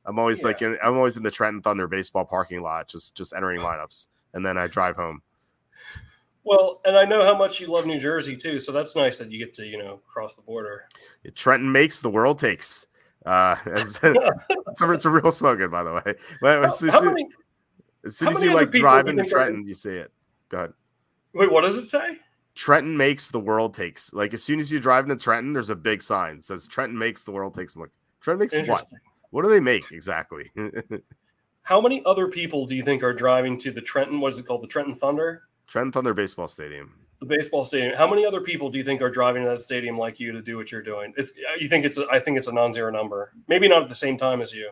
I'm always I'm always in the Trenton Thunder baseball parking lot, just entering lineups, and then I drive home. Well, and I know how much you love New Jersey too, so that's nice that you get to cross the border. Trenton makes, the world takes. It's a real slogan, by the way. But as soon as you like drive into Trenton, you see it. Go ahead. Wait, what does it say? Trenton makes, the world takes. Like, as soon as you drive into Trenton, there's a big sign that says Trenton makes, the world takes. I'm like, Trenton makes what? What do they make exactly? How many other people do you think are driving to the Trenton? What is it called? The Trenton Thunder? Trenton Thunder Baseball Stadium. The baseball stadium. How many other people do you think are driving to that stadium like you to do what you're doing? I think it's a non-zero number. Maybe not at the same time as you.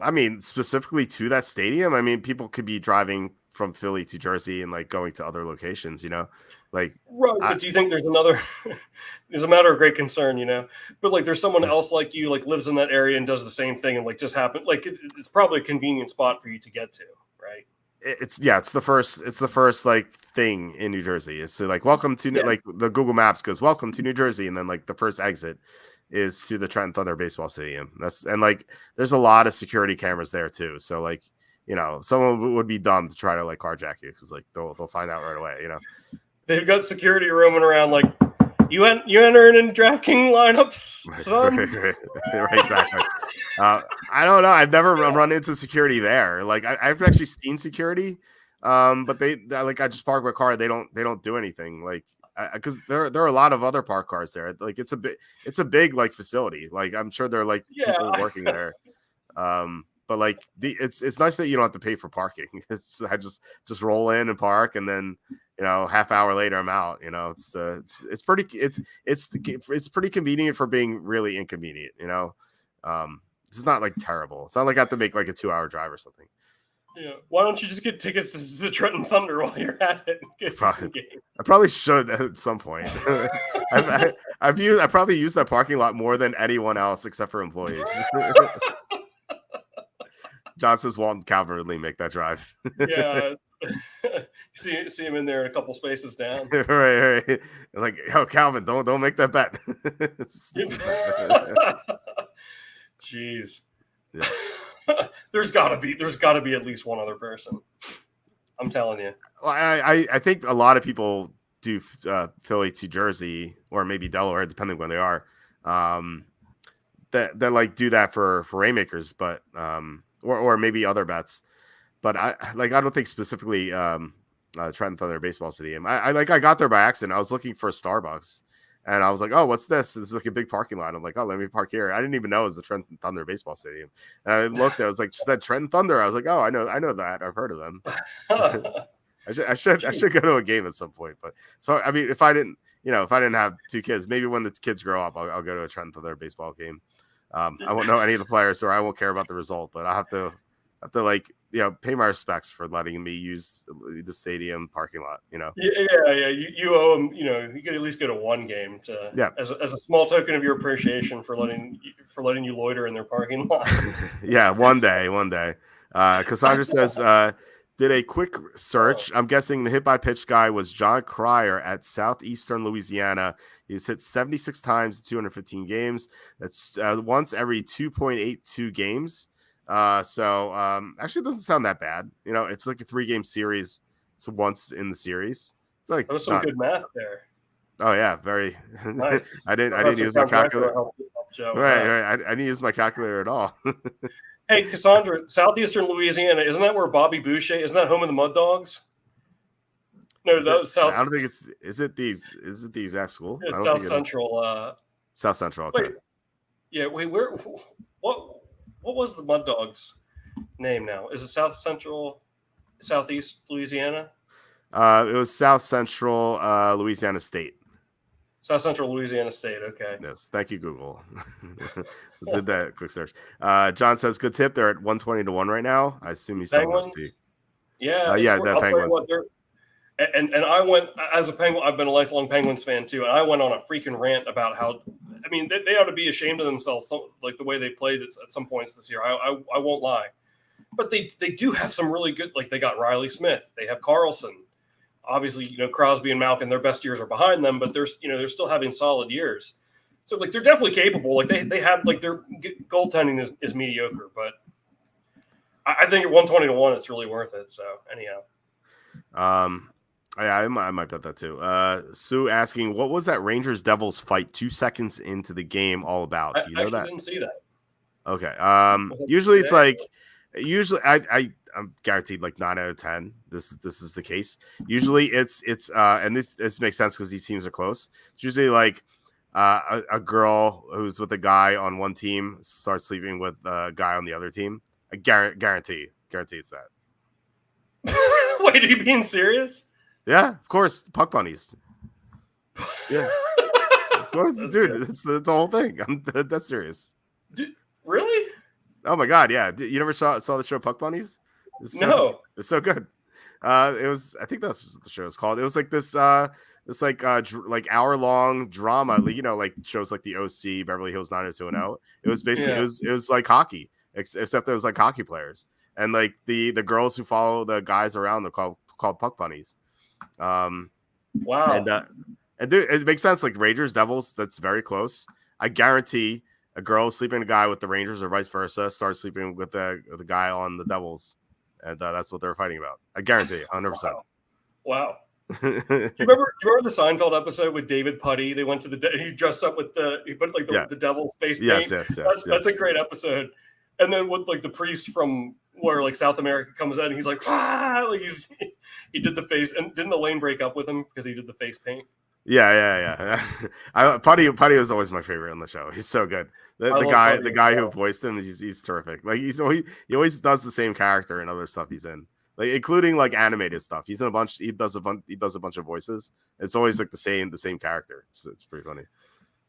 I mean, specifically to that stadium. I mean, people could be driving from Philly to Jersey and like going to other locations. Like right. But do you think there's another? It's a matter of great concern, But like, there's someone else like you, like lives in that area and does the same thing, and like just happen. Like it's probably a convenient spot for you to get to, right? It's the first like thing in New Jersey. It's like, welcome to like the Google Maps goes, welcome to New Jersey, and then like the first exit is to the Trenton Thunder Baseball Stadium. And like there's a lot of security cameras there too. So like, someone would be dumb to try to like carjack you, because like they'll find out right away. They've got security roaming around like, you entering in DraftKings lineups, son. Right, exactly. I don't know. I've never run into security there. Like I've actually seen security, but they like, I just park my car. They don't do anything. Like, because there are a lot of other park cars there. Like it's a big like facility. Like I'm sure there are like people working there. But like it's nice that you don't have to pay for parking. I just roll in and park, and then half hour later I'm out. It's pretty convenient for being really inconvenient. It's not like terrible. It's not like I have to make like a 2-hour drive or something. Yeah. Why don't you just get tickets to the Trenton Thunder while you're at it? I probably should at some point. I probably use that parking lot more than anyone else except for employees. John says Walt and Calvin Ridley make that drive. Yeah. See him in there a couple spaces down. Right. Like, oh, Calvin, don't make that bet. Jeez. Yeah. There's gotta be at least one other person. I'm telling you. Well, I think a lot of people do Philly to Jersey, or maybe Delaware, depending when they are. That like do that for Rainmakers, but or maybe other bets. But I don't think specifically Trenton Thunder Baseball Stadium. I got there by accident. I was looking for a Starbucks, and I was like, oh, what's this? This is like a big parking lot. I'm like, oh, let me park here. I didn't even know it was the Trenton Thunder Baseball Stadium. And I looked, I was like, just that Trenton Thunder. I was like, oh, I know that. I've heard of them. I should go to a game at some point. But so I mean, if I didn't have two kids, maybe when the kids grow up, I'll go to a Trenton Thunder baseball game. I won't know any of the players, or I won't care about the result, but I have to like, pay my respects for letting me use the stadium parking lot. Yeah. You owe them. You could at least go to one game as a small token of your appreciation for letting you loiter in their parking lot. Yeah, one day. Cassandra says, did a quick search. I'm guessing the hit by pitch guy was John Cryer at Southeastern Louisiana. He's hit 76 times in 215 games. That's once every 2.82 games. Actually, it doesn't sound that bad. It's like a 3-game series. So once in the series, it's like that was some good math there. Oh yeah, very nice. I didn't use my calculator. Right. I didn't use my calculator at all. Hey, Cassandra, Southeastern Louisiana, isn't that where Bobby Boucher? Isn't that home of the Mud Dogs? No, that was South. I don't think it's. Is it the exact school? It's South Central. South Central. Okay. Wait. Yeah. Wait. Where? What was the Mud Dogs' name now? Is it South Central, Southeast Louisiana? It was South Central Louisiana State. South Central Louisiana State. Okay. Yes, thank you, Google. Did that quick search. John says, good tip. They're at 120 to 1 right now. I assume you saw Penguins. that. Yeah, Yeah, I'll the tell you Penguins. what, and I went as a Penguin. I've been a lifelong Penguins fan too, and I went on a freaking rant about how, I mean, they ought to be ashamed of themselves, like the way they played at some points this year. I won't lie, but they do have some really good. Like they got Riley Smith, they have Carlson. Obviously, Crosby and Malkin, their best years are behind them, but they're still having solid years. So like they're definitely capable. Like they have like their goaltending is mediocre, but I think at 120 to 1, it's really worth it. So anyhow. Yeah, I might bet that too. Sue asking, what was that Rangers Devils fight 2 seconds into the game all about? Do you know that? I didn't see that. Okay. Usually it's like, I'm guaranteed like 9 out of 10. This is the case. Usually it's and this makes sense because these teams are close. It's usually like a girl who's with a guy on one team starts sleeping with a guy on the other team. I guarantee it's that. Wait, are you being serious? Yeah, of course. Puck bunnies. Yeah. Of course, dude, that's the whole thing. That's serious. Really? Oh my god, yeah. You never saw the show Puck Bunnies? No. It's so good. It was, I think that's what the show is called. It was like this like hour-long drama, like shows like the OC, Beverly Hills 90210. It was basically it was like hockey, except it was like hockey players. And like the girls who follow the guys around, they're called Puck Bunnies. Wow. And dude, it makes sense. Like Rangers, Devils, that's very close. I guarantee a girl sleeping with a guy with the Rangers or vice versa starts sleeping with the guy on the Devils, and that's what they're fighting about. I guarantee you, 100%. Wow. Do you remember the Seinfeld episode with David Putty? They went to he dressed up with he put like the Devil's face paint. Yes. That's a great episode. And then with like the priest from where like South America comes in, and he's like, like he did the face, and didn't Elaine break up with him because he did the face paint? Yeah. Putty was always my favorite on the show. He's so good. The guy who voiced him, he's terrific. Like he always does the same character in other stuff he's in, like including like animated stuff. He's in a bunch. He does a bunch of voices. It's always like the same character. It's pretty funny.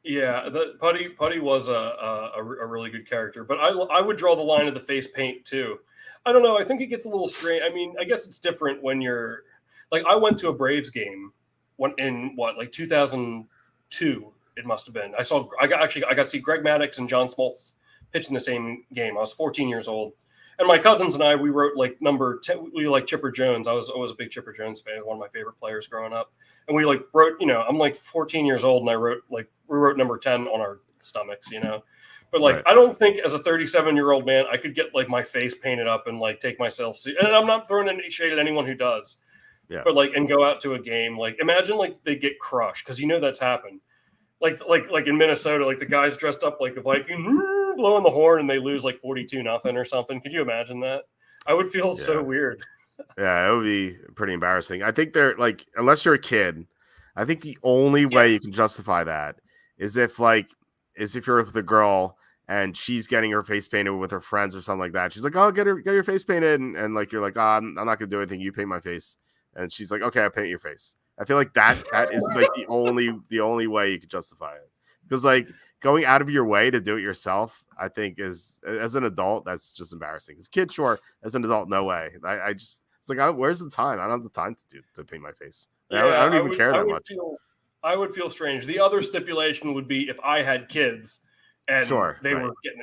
Yeah, the Putty was a really good character, but I would draw the line of the face paint too. I don't know. I think it gets a little strange. I mean, I guess it's different when you're like, I went to a Braves game in 2002. It must have been. I got to see Greg Maddux and John Smoltz pitch in the same game. I was 14 years old, and my cousins and I, we wrote like number 10. We like Chipper Jones. I was always a big Chipper Jones fan, one of my favorite players growing up. And we like wrote, I'm like 14 years old, and we wrote number 10 on our stomachs, But like, right. I don't think as a 37-year-old man, I could get like my face painted up and like take myself. And I'm not throwing any shade at anyone who does. Yeah. But like, and go out to a game, like imagine like they get crushed because that's happened. Like in Minnesota, like the guys dressed up like a Viking, blowing the horn, and they lose like 42-0 or something. Could you imagine that? I would feel so weird. Yeah, it would be pretty embarrassing. I think they're like, unless you're a kid, I think the only way you can justify that is if you're with a girl and she's getting her face painted with her friends or something like that. She's like, "Oh, get your face painted," and like you're like, "Oh, I'm not gonna do anything. You paint my face." And she's like, "Okay, I'll paint your face." I feel like that is like the only way you could justify it, because like going out of your way to do it yourself, I think is, as an adult, that's just embarrassing. As a kid, sure. As an adult, no way. I just, it's like, where's the time? I don't have the time to paint my face. Yeah, I don't even care that much. I would feel strange. The other stipulation would be if I had kids and they were getting,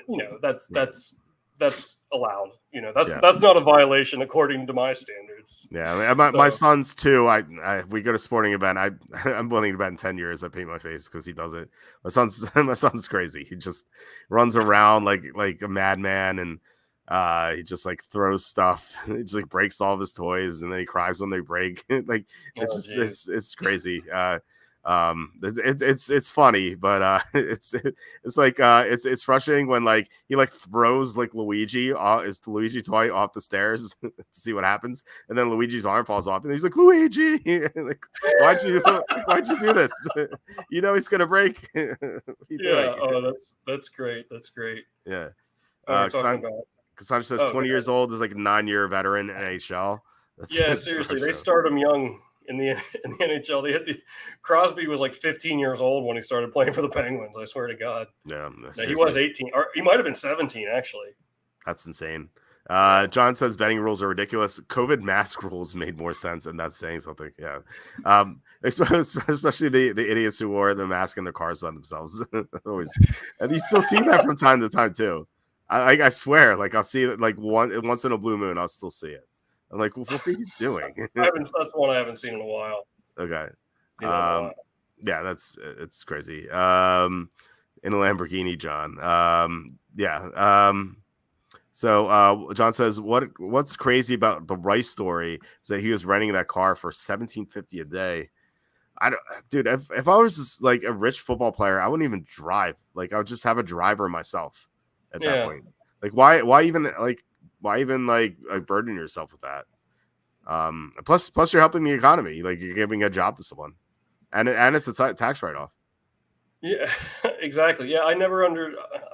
that's allowed. That's not a violation according to my standards. Yeah, my son's too. We go to a sporting event. I'm willing to bet in 10 years I paint my face because he does it. My son's crazy. He just runs around like a madman, and he just like throws stuff. He just like breaks all of his toys, and then he cries when they break. Like it's crazy. It's funny, but it's like it's frustrating when like he like throws like his Luigi toy off the stairs to see what happens, and then Luigi's arm falls off, and he's like, "Luigi, like why'd you do this? He's gonna break." That's great. Yeah. Cassandra says 20 years old is like a 9-year veteran in NHL. Seriously, they start them young. in the NHL. They had Crosby was like 15 years old when he started playing for the Penguins. I swear to God. Yeah, no, he was 18, or he might have been 17 actually. That's insane. John says betting rules are ridiculous. COVID mask rules made more sense, and that's saying something. Yeah, especially the idiots who wore the mask in their cars by themselves. Always, and you still see that from time to time too. I swear, like I'll see it like once in a blue moon. I'll still see it. I'm like, what are you doing? That's one I haven't seen in a while. Okay. Yeah, it's crazy. In a Lamborghini, John. Yeah. So John says, what's crazy about the Rice story is that he was renting that car for $17.50 a day. Dude, if I was just like a rich football player, I wouldn't even drive. Like I would just have a driver myself at that point. Like why even burden yourself with that? Plus you're helping the economy. Like you're giving a job to someone, and it's a tax write-off. Yeah, exactly. Yeah, I never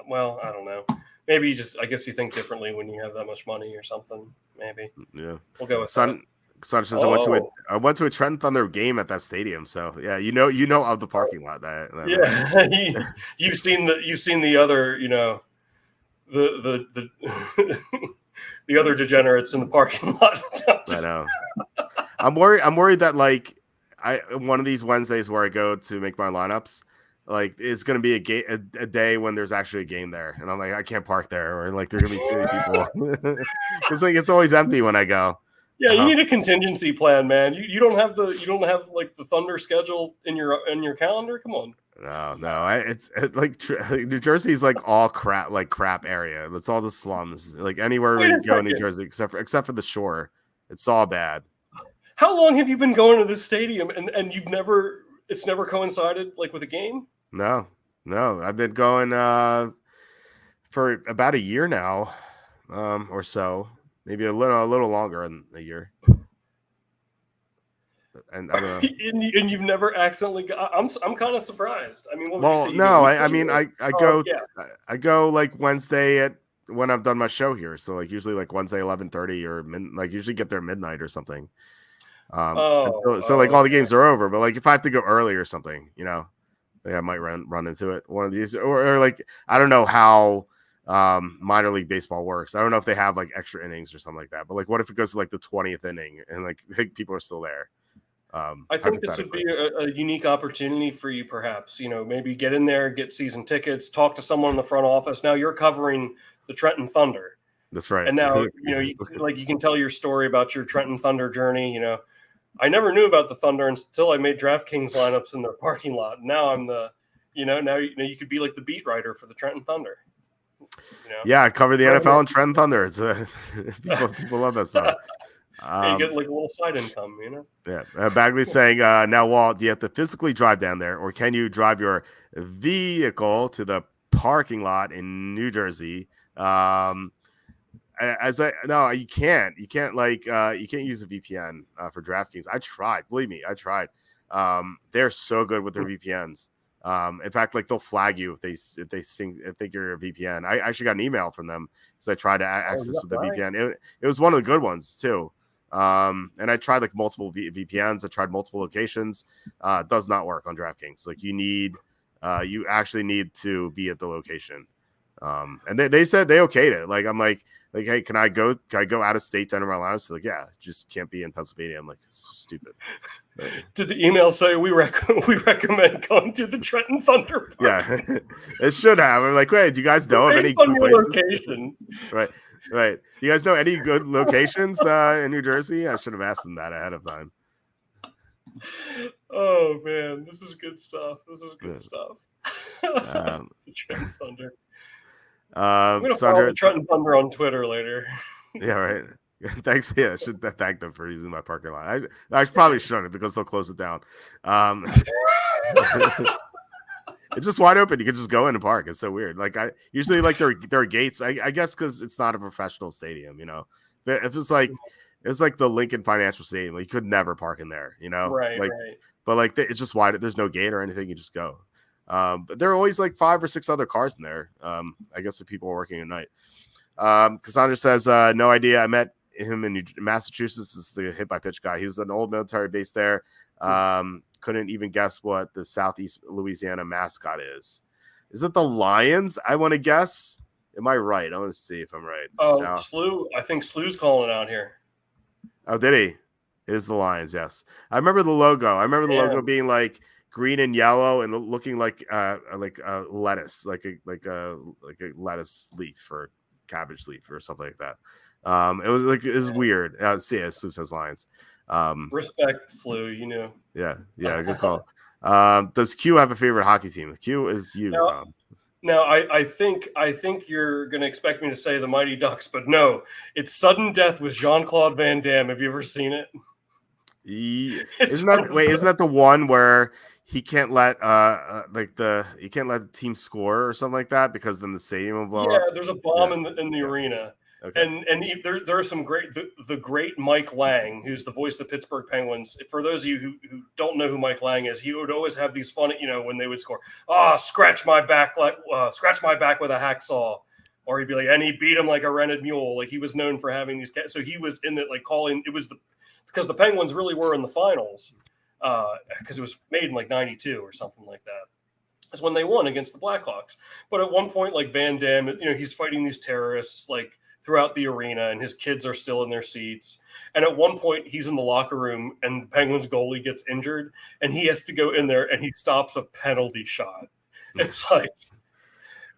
well, I don't know. Maybe I guess you think differently when you have that much money or something. Maybe. Yeah. We'll go with Son says I went to a Trenton Thunder game at that stadium. So yeah, you know of the parking lot that yeah. You've seen the other, the the other degenerates in the parking lot. I know. I'm worried that like one of these Wednesdays where I go to make my lineups, like it's going to be a day when there's actually a game there, and I'm like I can't park there, or like there's going to be too many people. It's like it's always empty when I go. Yeah, you need a contingency plan, man. You don't have like the Thunder schedule in your calendar. Come on. No. It's like New Jersey is like all crap area. It's all the slums. Like anywhere we go in New Jersey, except for the shore, it's all bad. How long have you been going to this stadium and it's never coincided like with a game? No. I've been going for about a year now, or so. Maybe a little longer than a year. And I don't know. and you've never accidentally I'm kind of surprised. I mean, what would you say? No, I go like Wednesday when I've done my show here. So like usually like Wednesday 11:30 or like usually get there midnight or something. So like all the games are over, but like if I have to go early or something, like I might run into it one of these, or like I don't know how minor league baseball works. I don't know if they have like extra innings or something like that, but like what if it goes to like the 20th inning and like people are still there? I think this would be a unique opportunity for you, perhaps. Maybe get in there, get season tickets, talk to someone in the front office. Now you're covering the Trenton Thunder. That's right. And now you can tell your story about your Trenton Thunder journey. I never knew about the Thunder until I made DraftKings lineups in their parking lot. Now I'm you could be like the beat writer for the Trenton Thunder. Yeah, I cover the NFL and Trenton Thunder. It's people love that stuff. You get like a little side income, Yeah. Bagley's saying, now, Walt, do you have to physically drive down there, or can you drive your vehicle to the parking lot in New Jersey? No, you can't. You can't you can't use a VPN for DraftKings. I tried. Believe me, I tried. They're so good with their VPNs. In fact, like they'll flag you if they think you're a VPN. I actually got an email from them because I tried to access with the VPN. It was one of the good ones too. And I tried like multiple VPNs. I tried multiple locations. It does not work on DraftKings. Like you actually need to be at the location. And they said they okayed it. Like I'm like, hey, can I go out of state to enter my lineups? Like, yeah, just can't be in Pennsylvania. I'm like, it's so stupid. Did the email say we recommend going to the Trenton Thunder Park? Yeah, it should have. I'm like, wait, do you guys know of any good places? Location. Right. Do you guys know any good locations in New Jersey? I should have asked them that ahead of time. Oh man, this is good stuff. Stuff. The Trenton Thunder. I'm gonna follow the Trenton Thunder on Twitter later. Yeah, right. Thanks. Yeah, I should thank them for using my parking lot. I probably shouldn't because they'll close it down. It's just wide open. You can just go in and park. It's so weird. Like I usually like there are gates. I guess because it's not a professional stadium, But if it's like the Lincoln Financial Stadium, like, you could never park in there, Right. Like, right. But like it's just wide. There's no gate or anything. You just go. But there are always like 5 or 6 other cars in there. I guess if people are working at night. Cassandra says, no idea. I met him in Massachusetts is the hit by pitch guy. He was an old military base there. Couldn't even guess what the Southeast Louisiana mascot is. Is it the Lions? I want to guess. Am I right? I want to see if I'm right. Oh, Slew. I think Slew's calling out here. Oh, did he? It is the Lions. Yes, I remember the logo. I remember the logo being like green and yellow and looking like lettuce, like a lettuce leaf or cabbage leaf or something like that. It was weird. See, it says Lions. Respect, Slew. You know. Yeah, good call. Does Q have a favorite hockey team? Q is you, Tom. Now, I think you're going to expect me to say the Mighty Ducks, but no, it's Sudden Death with Jean-Claude Van Damme. Have you ever seen it? Isn't that the one where he can't let the team score or something like that because then the stadium will blow up? Yeah, there's a bomb in the arena. Okay. And there are some the great Mike Lang, who's the voice of the Pittsburgh Penguins. For those of you who don't know who Mike Lang is, he would always have these fun, when they would score, scratch my back with a hacksaw, or he'd be like, and he beat him like a rented mule. Like, he was known for having these. So he was in it, like calling. It was because the Penguins really were in the finals, because it was made in like '92 or something like that. That's when they won against the Blackhawks. But at one point, like Van Damme, he's fighting these terrorists like throughout the arena, and his kids are still in their seats. And at one point, he's in the locker room, and the Penguins goalie gets injured, and he has to go in there, and he stops a penalty shot. It's like,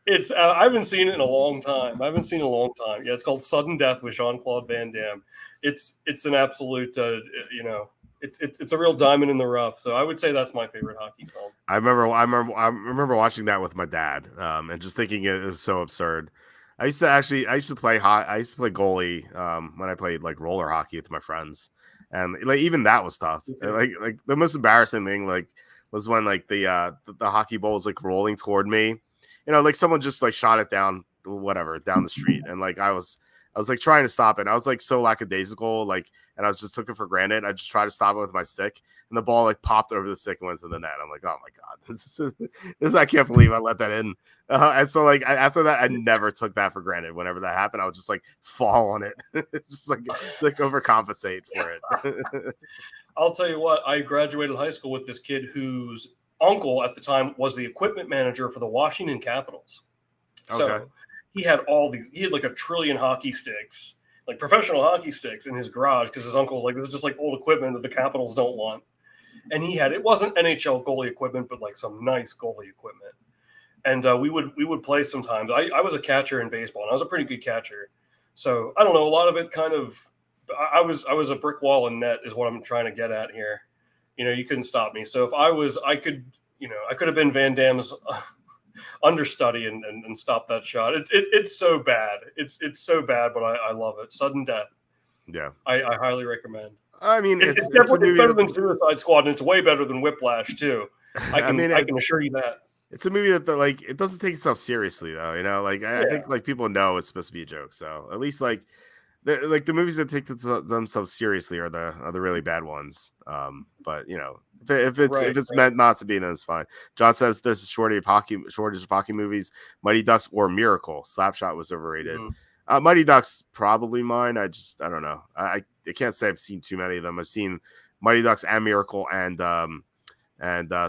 I haven't seen it in a long time. Yeah, it's called Sudden Death with Jean-Claude Van Damme. It's an absolute, it's a real diamond in the rough. So I would say that's my favorite hockey film. I remember watching that with my dad, and just thinking it was so absurd. I used to play goalie when I played like roller hockey with my friends, and like even that was tough. Like the most embarrassing thing was when like the hockey ball was like rolling toward me, like someone just like shot it down the street, and like I was like trying to stop it. I was like so lackadaisical, and I just took it for granted. I just tried to stop it with my stick, and the ball like popped over the stick and went to the net. I'm like, oh my god, this I can't believe I let that in. And so like after that, I never took that for granted. Whenever that happened, I would just like fall on it, just like overcompensate for it. I'll tell you what, I graduated high school with this kid whose uncle at the time was the equipment manager for the Washington Capitals. So. Okay. He had like a trillion hockey sticks, like professional hockey sticks in his garage, because his uncle was like, this is just like old equipment that the Capitals don't want. And it wasn't NHL goalie equipment, but like some nice goalie equipment. And we would play sometimes. I was a catcher in baseball, and I was a pretty good catcher. So I don't know, a lot of it kind of, I was a brick wall and net is what I'm trying to get at here. You couldn't stop me. So if I could have been Van Damme's understudy and stop that shot. It's so bad. It's so bad, but I love it. Sudden Death. Yeah, I highly recommend. I mean, it's definitely better than Suicide Squad, and it's way better than Whiplash too. I can assure you that. It's a movie that like it doesn't take itself seriously though. I think like people know it's supposed to be a joke. So at least like the movies that take themselves seriously are the really bad ones. But if it's meant not to be, then it's fine. John says there's a shortage of hockey movies. Mighty Ducks or Miracle. Slapshot was overrated. Mighty Ducks probably mine. I don't know. I can't say I've seen too many of them. I've seen Mighty Ducks and Miracle and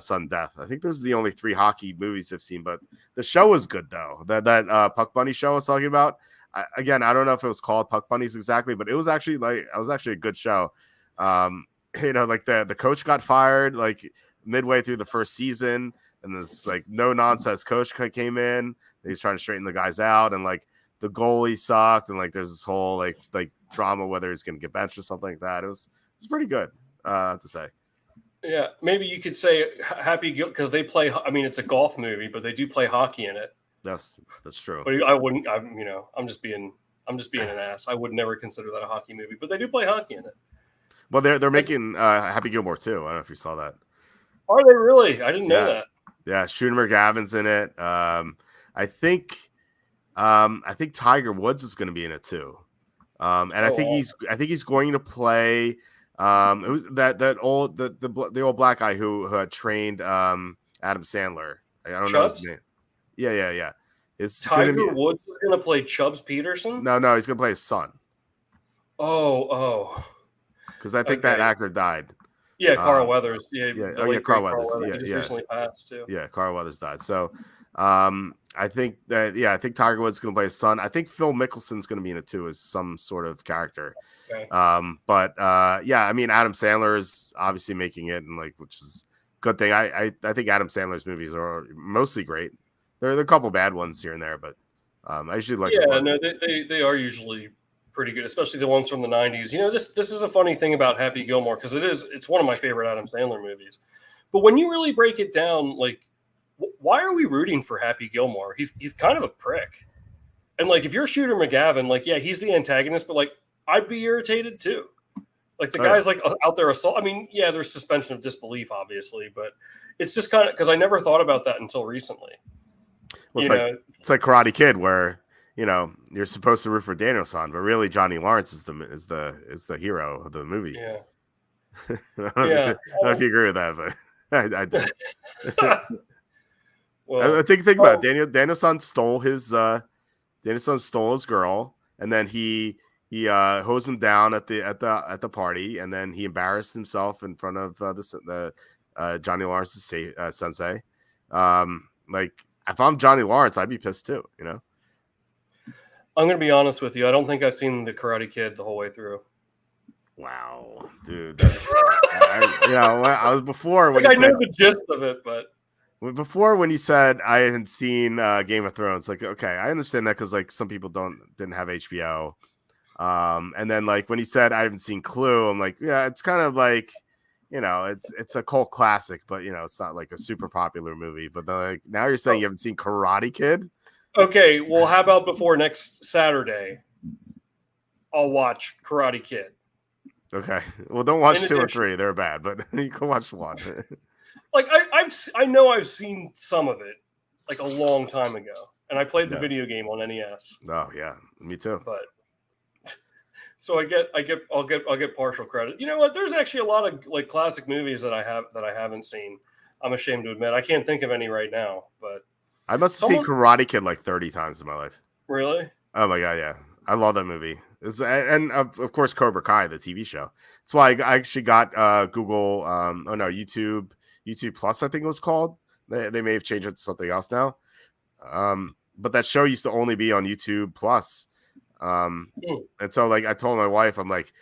Sudden Death. I think those are the only 3 hockey movies I've seen. But the show was good though. That Puck Bunny show I was talking about. I don't know if it was called Puck Bunnies exactly, but it was actually a good show. Like the coach got fired like midway through the first season, and this like no nonsense coach came in. He's trying to straighten the guys out, and like the goalie sucked, and like there's this whole like drama whether he's going to get benched or something like that. It's pretty good to say. Yeah, maybe you could say Happy Guilt because they play. I mean, it's a golf movie, but they do play hockey in it. Yes, that's true. But I wouldn't. I'm just being an ass. I would never consider that a hockey movie, but they do play hockey in it. Well, they're making Happy Gilmore too. I don't know if you saw that. Are they really? I didn't know that. Yeah, Shooter McGavin's in it. I think Tiger Woods is going to be in it too. And I think he's going to play. It was that old the old black guy who had trained Adam Sandler. I don't know his name. Yeah. Tiger Woods is going to play Chubbs Peterson? No, he's going to play his son. Oh. Because I think that actor died. Yeah, Carl Weathers. Yeah, Yeah. the late Carl great Carl Weathers. Weathers. Yeah, He just yeah, recently passed too. yeah. Carl Weathers died. So, I think that I think Tiger Woods is going to play his son. I think Phil Mickelson's going to be in it too as some sort of character. Okay. But yeah, I mean, Adam Sandler is obviously making it, and like, which is a good thing. I think Adam Sandler's movies are mostly great. There are a couple bad ones here and there, but I usually like. Yeah, no, they are usually pretty good, especially the ones from the '90s. This is a funny thing about Happy Gilmore because it's one of my favorite Adam Sandler movies. But when you really break it down, like, why are we rooting for Happy Gilmore? He's kind of a prick, and like if you're Shooter McGavin, like yeah, he's the antagonist, but like I'd be irritated too. Like the guy's like out there assault. I mean, yeah, there's suspension of disbelief, obviously, but it's just kind of because I never thought about that until recently. Well, it's like Karate Kid, where you're supposed to root for Daniel-san, but really Johnny Lawrence is the hero of the movie. Yeah. I don't know if you agree with that, but I do. Well, I think about it. Daniel-san stole his girl, and then he hosed him down at the party, and then he embarrassed himself in front of the Johnny Lawrence's sensei. Like if I'm Johnny Lawrence, I'd be pissed too. I'm going to be honest with you. I don't think I've seen the Karate Kid the whole way through. Wow, dude. I was before when I know the gist of it, but before when you said I hadn't seen Game of Thrones, like, okay, I understand that because like some people didn't have HBO. And then like when you said I haven't seen Clue, I'm like, yeah, it's kind of like, it's a cult classic, but it's not like a super popular movie. But then, like now you're saying you haven't seen Karate Kid. Okay, well, how about before next Saturday? I'll watch Karate Kid. Okay, well, don't watch 2 or 3; they're bad. But you can watch 1. Like I know I've seen some of it, like a long time ago, and I played the video game on NES. Oh yeah, me too. But so I'll get partial credit. You know what? There's actually a lot of like classic movies that I haven't seen. I'm ashamed to admit I can't think of any right now, but. I must have seen Karate Kid like 30 times in my life. Really? Oh my god, yeah. I love that movie. And of course Cobra Kai, the TV show. That's why I actually got Google YouTube Plus, I think it was called. They may have changed it to something else now. But that show used to only be on YouTube Plus. And so like I told my wife, I'm like,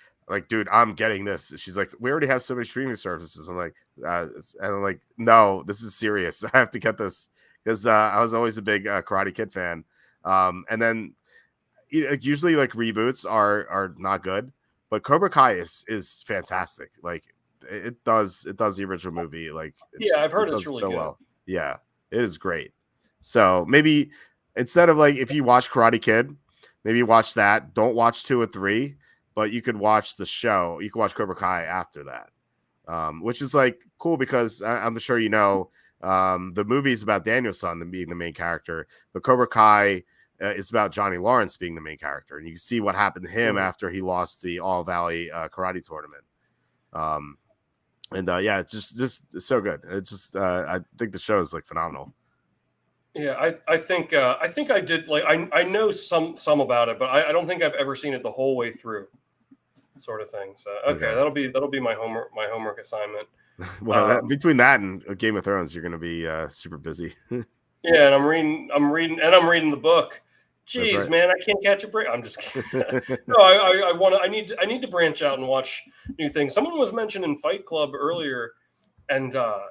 dude, I'm getting this. She's like, we already have so many streaming services. I'm like, and I'm like, no, this is serious. I have to get this. Because I was always a big Karate Kid fan, and then usually like reboots are not good, but Cobra Kai is fantastic. Like it does the original movie. Like I've heard it's really good. Well. Yeah, it is great. So maybe instead of like if you watch Karate Kid, maybe watch that. Don't watch 2 or 3, but you could watch the show. You can watch Cobra Kai after that, which is like cool because I'm sure the movie is about Daniel-san being the main character, but Cobra Kai is about Johnny Lawrence being the main character, and you can see what happened to him after he lost the All Valley karate tournament. Yeah, it's just so good. It's just I think the show is like phenomenal. Yeah, I think I did like I know some about it, but I don't think I've ever seen it the whole way through, sort of thing. So okay. that'll be my homework assignment. Well, between that and Game of Thrones, you're going to be super busy. Yeah, and I'm reading the book. Jeez, right. Man, I can't catch a break. I'm just kidding. No, I need to branch out and watch new things. Someone was mentioning Fight Club earlier, and Fight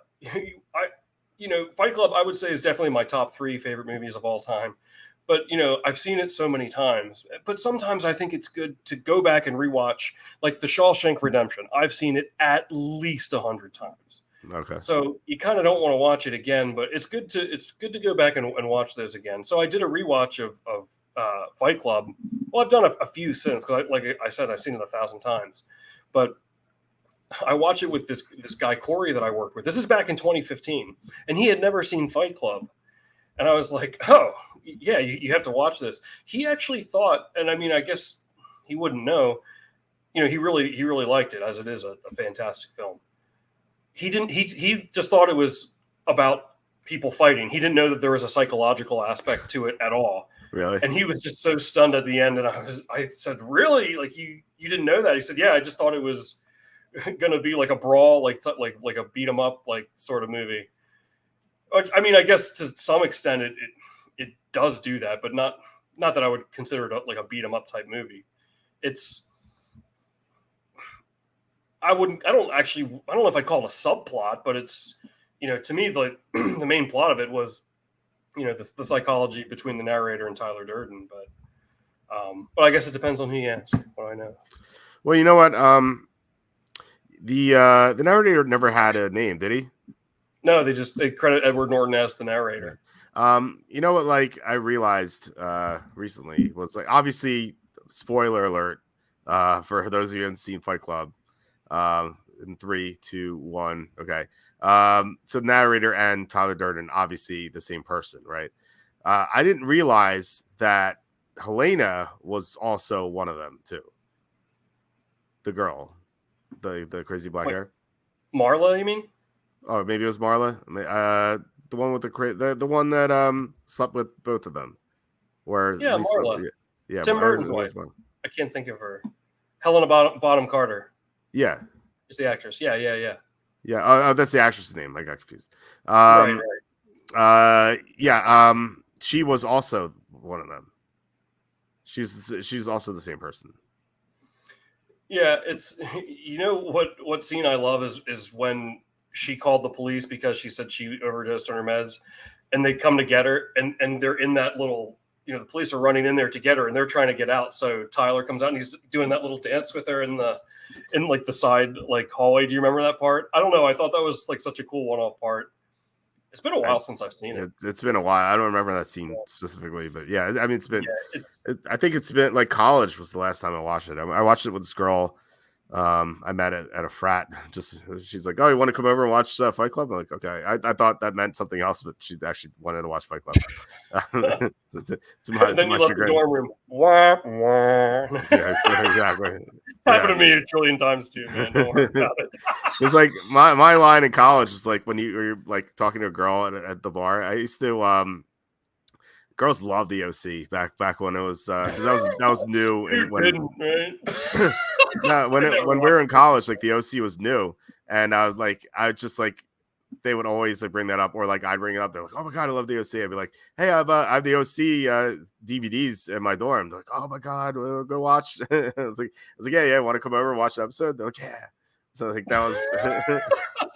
Club I would say is definitely my top 3 favorite movies of all time. But, I've seen it so many times. But sometimes I think it's good to go back and rewatch, like The Shawshank Redemption. I've seen it at least 100 times. Okay. So you kind of don't want to watch it again, but it's good to go back and watch those again. So I did a rewatch of Fight Club. Well, I've done a few since, because like I said, I've seen it 1,000 times. But I watched it with this guy, Corey, that I worked with. This is back in 2015. And he had never seen Fight Club. And I was like, oh, yeah, you have to watch this. He actually thought, and I mean, I guess he wouldn't know, he really liked it, as it is a fantastic film. He just thought it was about people fighting. He didn't know that there was a psychological aspect to it at all. Really? And he was just so stunned at the end. And I said, really? Like you didn't know that? He said, yeah, I just thought it was going to be like a brawl, like a beat 'em up, like sort of movie. I mean, I guess to some extent it does do that, but not that I would consider it like a beat 'em up type movie. I don't know if I'd call it a subplot, but it's, to me, like the main plot of it was, the psychology between the narrator and Tyler Durden. But I guess it depends on who you ask. What I know. Well, you know what? The narrator never had a name, did he? No, they credit Edward Norton as the narrator. You know what? Like I realized recently was like, obviously, spoiler alert for those of you who haven't seen Fight Club. In 3, 2, 1. Okay. So narrator and Tyler Durden, obviously the same person, right? I didn't realize that Helena was also one of them too. The girl, the crazy black hair. Marla, you mean? Oh, maybe it was Marla. The one with the one that slept with both of them. Yeah, Marla. Yeah, Tim Burton's wife. I can't think of her. Helena Bonham Carter. Yeah, is the actress. Yeah. Yeah. Oh, that's the actress's name. I got confused. Right. Yeah. She was also one of them. She's also the same person. Yeah, it's what scene I love is when she called the police because she said she overdosed on her meds, and they come to get her, and they're in that little, the police are running in there to get her, and they're trying to get out. So Tyler comes out and he's doing that little dance with her in like the side like hallway. Do you remember that part? I don't know. I thought that was like such a cool one-off part. It's been a while since I've seen it. It's been a while. I don't remember that scene specifically, but yeah, I mean, it's been. I think it's been like college was the last time I watched it. I watched it with this girl I met at a frat. Just she's like, "Oh, you want to come over and watch Fight Club?" I'm like, "Okay." I thought that meant something else, but she actually wanted to watch Fight Club. Then you left the dorm room. Wah, wah. Yeah, exactly. It's happened to me a trillion times too, man. Don't worry about it. It's like my line in college is like when you're like talking to a girl at the bar. I used to girls love the OC back when it was because that was new. Right? No, when we were in college, like the OC was new, and I just like they would always like bring that up, or like I'd bring it up. They're like, "Oh my god, I love the OC." I'd be like, "Hey, I have the OC DVDs in my dorm." They're like, "Oh my god, we'll go watch." I was like, "Yeah, want to come over and watch the episode?" They're like, "Yeah." So like that was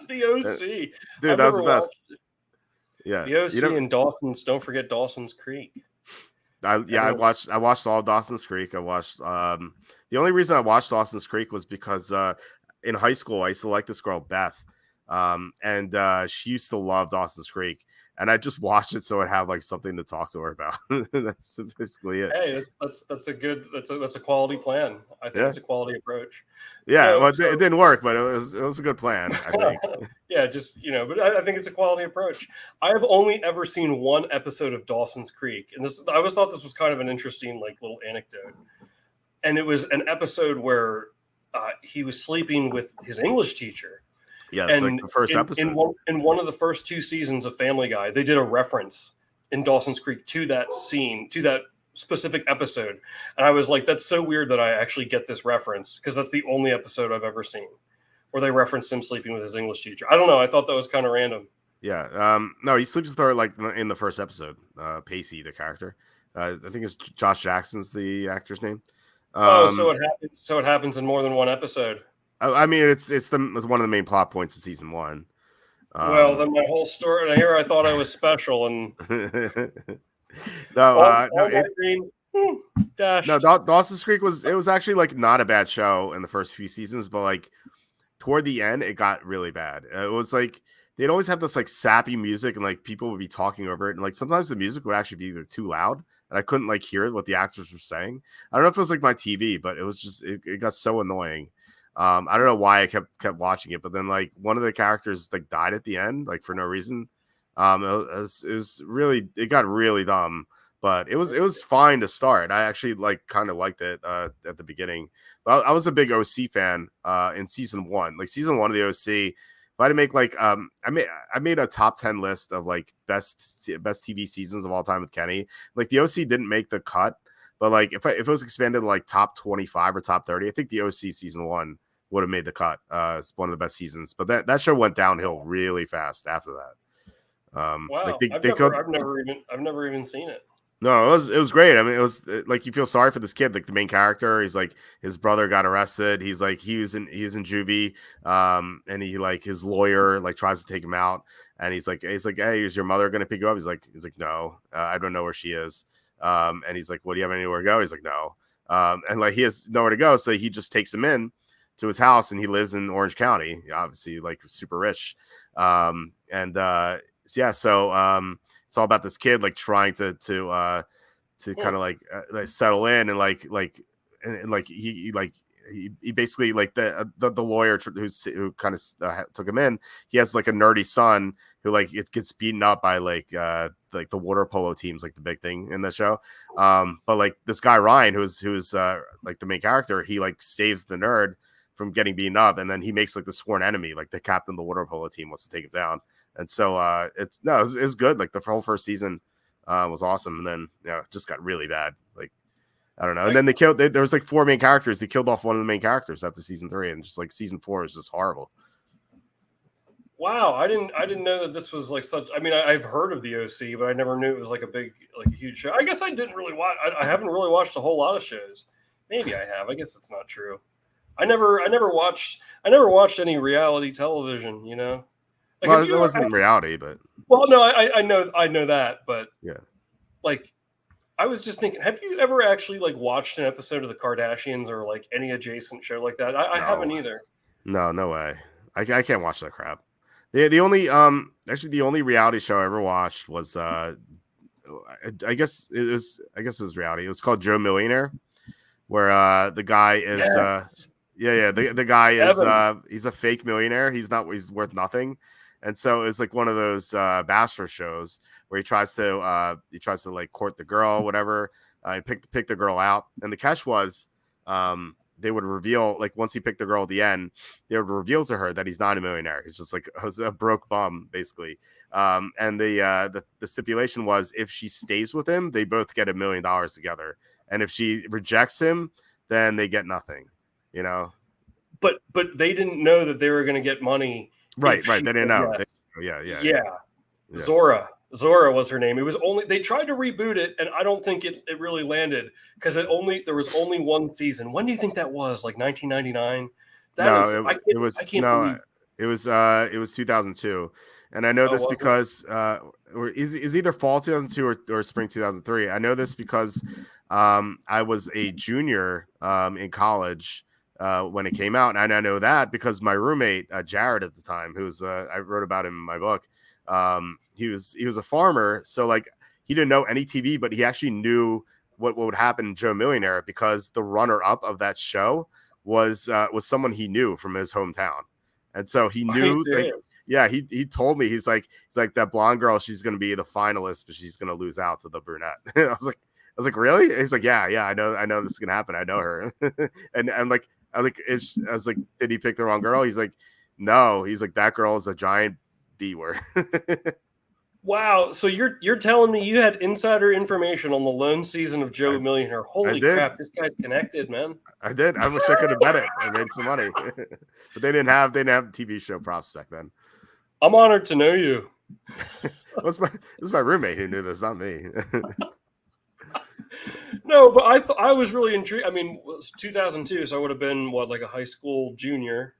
the OC, dude. That was the best. Yeah, the OC and Dawson's. Don't forget Dawson's Creek. I watched all of Dawson's Creek. I watched the only reason I watched Dawson's Creek was because in high school I used to like this girl Beth, and she used to love Dawson's Creek, and I just watched it so I'd have like something to talk to her about. That's basically it. Hey, that's a quality plan. I think it's a quality approach. Yeah, well, it didn't work, but it was a good plan, I think. Yeah, but I think it's a quality approach. I have only ever seen one episode of Dawson's Creek, and I always thought this was kind of an interesting like little anecdote. And it was an episode where he was sleeping with his English teacher. Yeah, and like the first episode. In one of the first 2 seasons of Family Guy, they did a reference in Dawson's Creek to that scene, to that specific episode. And I was like, that's so weird that I actually get this reference, because that's the only episode I've ever seen where they referenced him sleeping with his English teacher. I don't know. I thought that was kind of random. Yeah. No, he sleeps with her like in the first episode. Pacey, the character. I think it's Josh Jackson's the actor's name. So it happens in more than one episode. I mean, it's one of the main plot points of season 1. Well, then my whole story. And here I thought I was special, and Dawson's Creek was actually like not a bad show in the first few seasons, but like toward the end, it got really bad. It was like they'd always have this like sappy music, and like people would be talking over it, and like sometimes the music would actually be either too loud, and I couldn't like hear what the actors were saying. I don't know if it was like my TV, but it was just it got so annoying. I don't know why I kept watching it, but then like one of the characters like died at the end, like for no reason. It got really dumb, but it was fine to start. I actually like kind of liked it at the beginning. But I was a big OC fan in season 1. Like season 1 of the OC, if I had to make like I made a top 10 list of like best TV seasons of all time with Kenny. Like the OC didn't make the cut, but like if it was expanded to like top 25 or top 30, I think the OC season 1 would have made the cut. It's one of the best seasons, but that show went downhill really fast after that. Wow, like I've never even seen it. No, it was great. I mean, it was like you feel sorry for this kid, like the main character. He's like his brother got arrested. He's like he was in juvie, and he like his lawyer like tries to take him out, and he's like, hey, is your mother gonna pick you up? He's like, no, I don't know where she is. And he's like, well, do you have anywhere to go? He's like, no. And like he has nowhere to go, so he just takes him in to his house, and he lives in Orange County, obviously like super rich. It's all about this kid like trying to kind of like settle in and he basically like the lawyer who kind of took him in. He has like a nerdy son who like it gets beaten up by like the water polo teams, like the big thing in the show. But like this guy Ryan, who's like the main character, he like saves the nerd from getting beaten up, and then he makes like the sworn enemy, like the captain of the water polo team wants to take him down. And so it was good. Like the whole first season was awesome, and then it just got really bad. Like I don't know. And then there was like 4 main characters. They killed off one of the main characters after season 3, and just like season 4 is just horrible. Wow, I didn't know that this was like such. I mean, I've heard of the OC, but I never knew it was like a huge show. I guess I didn't really watch. I haven't really watched a whole lot of shows. Maybe I have. I guess it's not true. I never watched any reality television. You know. Like, well, it wasn't reality, but no, I know that, but yeah, like I was just thinking, have you ever actually like watched an episode of the Kardashians or like any adjacent show like that? I haven't either. No way. I can't watch that crap. The only reality show I ever watched was I guess it was reality. It was called Joe Millionaire, where the guy is the guy is he's a fake millionaire. He's worth nothing. And so it's like one of those bachelor shows where he tries to like court the girl, whatever. Pick the girl out, and the catch was they would reveal, like once he picked the girl at the end, they would reveal to her that he's not a millionaire. He's just like a broke bum, basically. And the stipulation was if she stays with him, they both get $1 million together, and if she rejects him, then they get nothing. You know. But they didn't know that they were going to get money. Right. They didn't know. Yes. Yeah. Zora was her name. It was they tried to reboot it, and I don't think it really landed because there was only one season. When do you think that was? Like 1999? It was 2002, and I know this because it was either fall 2002 or spring 2003. I know this because I was a junior in college when it came out, and I know that because my roommate Jared at the time, who was I wrote about him in my book, he was a farmer, so like he didn't know any TV, but he actually knew what would happen in Joe Millionaire because the runner up of that show was someone he knew from his hometown, and so he knew. He told me he's like that blonde girl, she's going to be the finalist, but she's going to lose out to the brunette. I was like, really? He's like, yeah, I know this is going to happen. I know her, and I was like, did he pick the wrong girl? He's like, no. He's like, that girl is a giant B word. Wow. So you're telling me you had insider information on the lone season of Joe Millionaire? Holy crap! This guy's connected, man. I did. I wish I could have bet it. I made some money, but they didn't have TV show props back then. I'm honored to know you. This is my roommate who knew this, not me. No, but I was really intrigued. I mean, it was 2002, so I would have been like a high school junior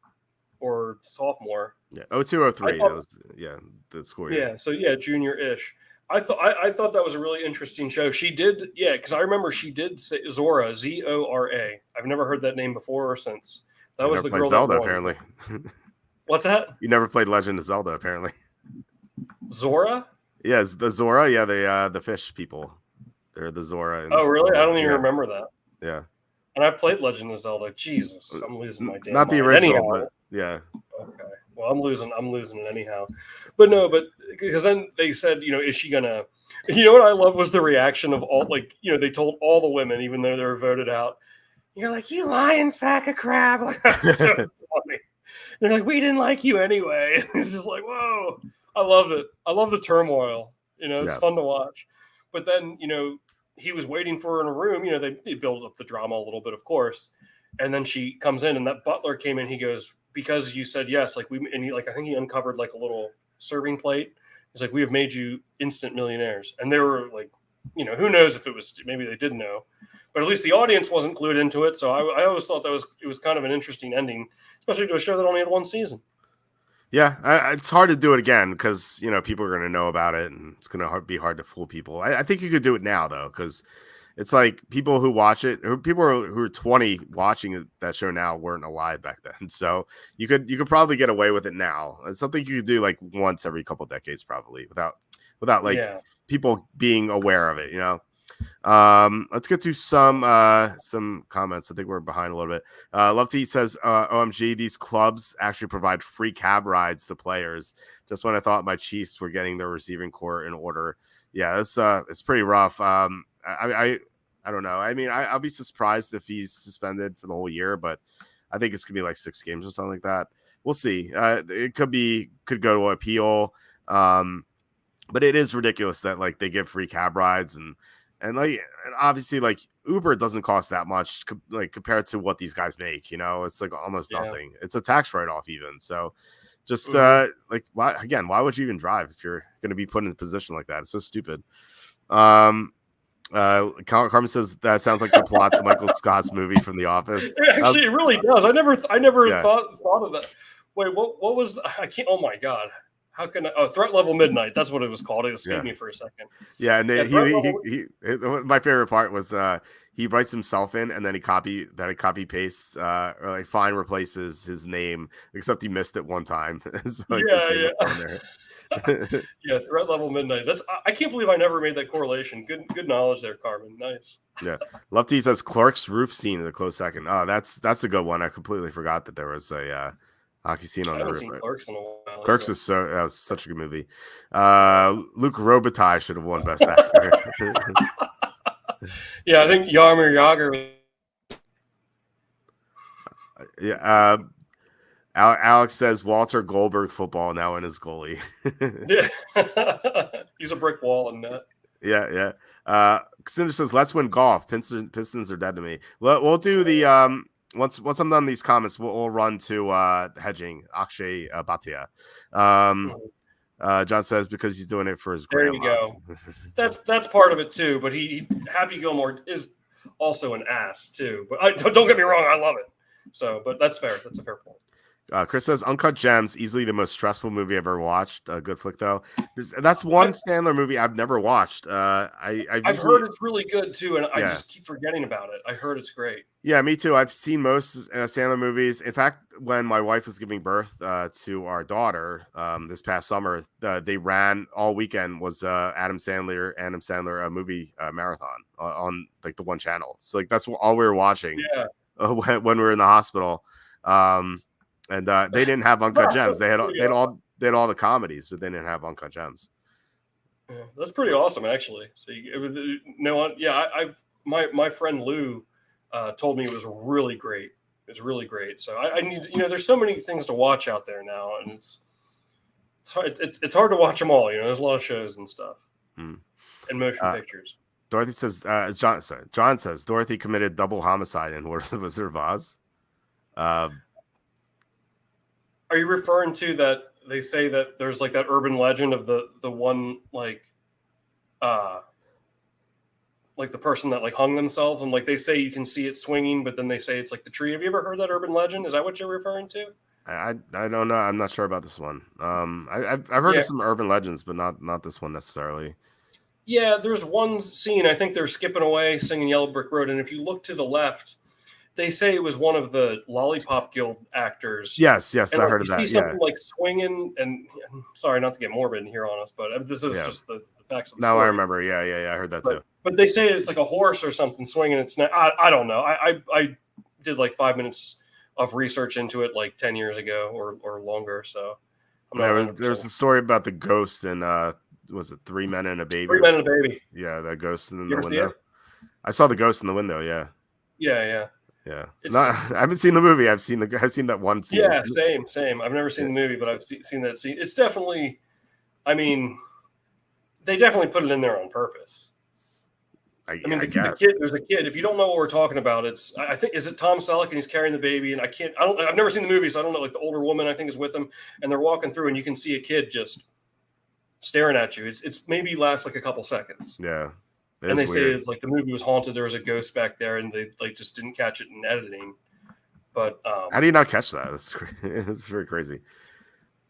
or sophomore. Yeah, 0203. That was the score. Yeah, so junior-ish. I thought that was a really interesting show. She did, because I remember she did say Zora, Zora. I've never heard that name before or since. That was the girl. Zelda, apparently. What's that? You never played Legend of Zelda, apparently. Zora? Yes, the Zora. Yeah, the fish people. They're the Zora. Oh, really? I don't even remember that. Yeah. And I played Legend of Zelda. Jesus, I'm losing my damn Not the mind. original, Anyhow, but yeah. Okay. Well, I'm losing it anyhow. But because then they said, is she gonna? What I love was the reaction of all, they told all the women, even though they were voted out. You're like, you lying sack of crap. Like, that's so funny. They're like, we didn't like you anyway. It's just like, whoa, I loved it. I love the turmoil. It's fun to watch. But then, he was waiting for her in a room. They build up the drama a little bit, of course. And then she comes in, and that butler came in. He goes, because you said yes, I think he uncovered like a little serving plate. He's like, we have made you instant millionaires. And they were like, who knows if it was, maybe they didn't know, but at least the audience wasn't clued into it. So I always thought it was kind of an interesting ending, especially to a show that only had one season. Yeah, it's hard to do it again because people are going to know about it, and it's going to be hard to fool people. I think you could do it now though, because it's like people who watch it, or people who are 20 watching that show now weren't alive back then, so you could probably get away with it now. It's something you could do like once every couple decades, probably without like people being aware of it. Let's get to some comments. I think we're behind a little bit. Love to Eat says, OMG, these clubs actually provide free cab rides to players. Just when I thought my Chiefs were getting their receiving core in order. Yeah, it's pretty rough. I don't know. I mean, I'll be surprised if he's suspended for the whole year, but I think it's gonna be like 6 games or something like that. We'll see. It could go to appeal. But it is ridiculous that like they give free cab rides and obviously like Uber doesn't cost that much like compared to what these guys make. It's like almost nothing. It's a tax write-off even. So just like why would you even drive if you're going to be put in a position like that? It's so stupid. Carmen says that sounds like the plot to Michael Scott's movie from The Office. Actually, it really does. I never thought of that. Wait, what was I can't? Oh my god. How can Threat Level Midnight? That's what it was called. It escaped me for a second. Yeah, and my favorite part was he writes himself in, and then he copy pastes or like find replaces his name, except he missed it one time. So, like, yeah. Yeah, Threat Level Midnight. I can't believe I never made that correlation. Good knowledge there, Carmen. Nice. Yeah, Love T says Clark's roof scene in a close second. Oh, that's a good one. I completely forgot that there was a hockey scene on the roof. Clerks in a while. Clerks is that was such a good movie. Luke Robitaille should have won Best Actor. Yeah, I think Jaromir Jagr. Yeah. Alex says Walter Goldberg football now in his goalie. Yeah, he's a brick wall in that. Yeah. Cinder says let's win golf. Pistons are dead to me. We'll do the Once I'm done these comments, we'll run to hedging. Akshay Bhatia. John says because he's doing it for his grandma. There you go. That's part of it too. But Happy Gilmore is also an ass too. But don't get me wrong, I love it. So, but that's fair. That's a fair point. Chris says Uncut Gems, easily the most stressful movie I've ever watched. Good flick though. That's one Sandler movie I've never watched. I've heard it's really good too, and I just keep forgetting about it. I heard it's great. Yeah, me too. I've seen most Sandler movies. In fact, when my wife was giving birth to our daughter this past summer, they ran all weekend was Adam Sandler movie marathon on like the one channel. So like that's all we were watching. Yeah. When we were in the hospital. And they didn't have Uncut Gems. They had all the comedies, but they didn't have Uncut Gems. Yeah, that's pretty awesome, actually. So my friend Lou told me it was really great. It's really great. So I need there's so many things to watch out there now, and it's hard to watch them all. There's a lot of shows and stuff, and motion pictures. Dorothy says, John says Dorothy committed double homicide in Wizard of Oz. Are you referring to that? They say that there's like that urban legend of the one like the person that like hung themselves, and like they say you can see it swinging, but then they say it's like the tree. Have you ever heard that urban legend? Is that what you're referring to? I don't know. I'm not sure about this one. I've heard of some urban legends, but not this one necessarily. Yeah, there's one scene. I think they're skipping away singing Yellow Brick Road, and if you look to the left, they say it was one of the Lollipop Guild actors. Yes, I heard of that. You see something like swinging, and sorry not to get morbid here on us, but this is just the facts of the story. I remember. Yeah, I heard that too. But they say it's like a horse or something swinging. It's not. I don't know. I did like 5 minutes of research into it like 10 years ago or longer. So there's a story about the ghost and was it 3 Men and a Baby? 3 Men and a Baby. Yeah, that ghost in the window. I saw the ghost in the window. Yeah. Yeah. Yeah. It's I haven't seen the movie. I've seen that one scene. yeah, same. I've never seen the movie, but I've seen that scene. It's definitely, I mean, they definitely put it in there on purpose. I mean, the guess. kid. There's a kid. If you don't know what we're talking about, it's I think is it Tom Selleck and he's carrying the baby, and I've never seen the movie, so I don't know. Like the older woman, I think, is with him, and they're walking through, and you can see a kid just staring at you. It's maybe lasts like a couple seconds. Yeah. And they say it's like the movie was haunted. There was a ghost back there, and they like just didn't catch it in editing. But how do you not catch that? It's very crazy.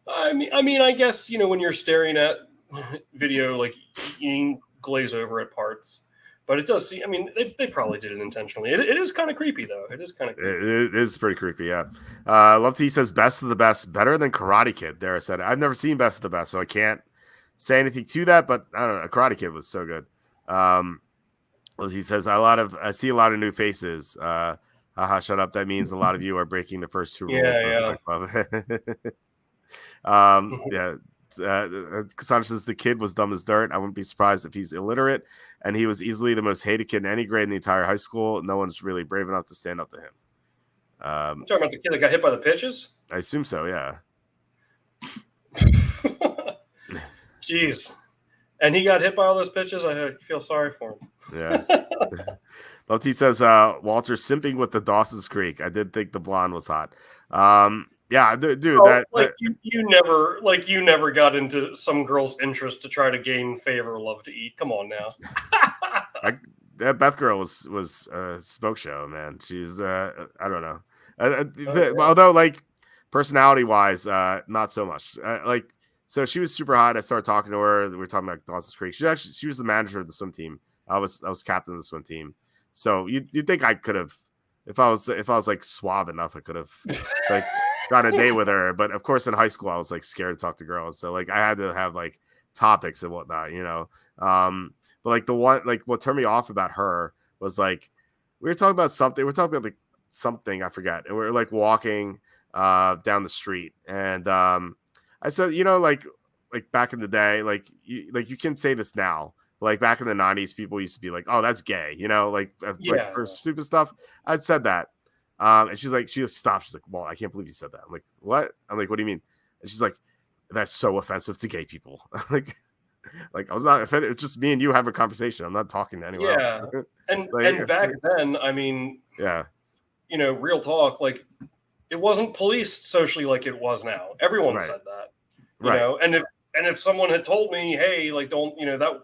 I mean, I guess when you're staring at video, like you glaze over at parts. But it does seem. I mean, they probably did it intentionally. It is kind of creepy, though. It is kind of creepy. It is pretty creepy, yeah. Love T says best of the best, better than Karate Kid. There, I said I've never seen Best of the Best, so I can't say anything to that. But I don't know. Karate Kid was so good. He says I see a lot of new faces. Haha, shut up. That means a lot of you are breaking the first two rules. Yeah. Cassandra says the kid was dumb as dirt. I wouldn't be surprised if he's illiterate, and he was easily the most hated kid in any grade in the entire high school. No one's really brave enough to stand up to him. I'm talking about the kid that got hit by the pitches? I assume so, yeah. Jeez. And he got hit by all those pitches? I feel sorry for him. Yeah. Love T says Walter simping with the Dawson's Creek. I did think the blonde was hot. Yeah, dude. You never got into some girl's interest to try to gain favor or love to eat. Come on now. That Beth girl was a smoke show, man. She's I don't know. Although like personality wise, not so much. So she was super hot. I started talking to her. We were talking about Dawson's Creek. She was the manager of the swim team. I was captain of the swim team. So you'd think I could have, if I was like suave enough, I could have like got a date with her. But of course, in high school, I was like scared to talk to girls. So like I had to have like topics and whatnot, But like what turned me off about her was like we were talking about something. We're talking about like something I forget, and we were like walking down the street, and I said, like back in the day, like you can say this now. Like back in the 90s, people used to be like, "Oh, that's gay," like for stupid stuff. I'd said that, and she just stopped. She's like, "Well, I can't believe you said that." I'm like, "What?" I'm like, "What do you mean?" And she's like, "That's so offensive to gay people." like I was not offended. It's just me and you having a conversation. I'm not talking to anyone else. and back then, I mean, yeah, real talk, like it wasn't policed socially like it was now. Everyone said that, you know, and if someone had told me, hey, like, don't,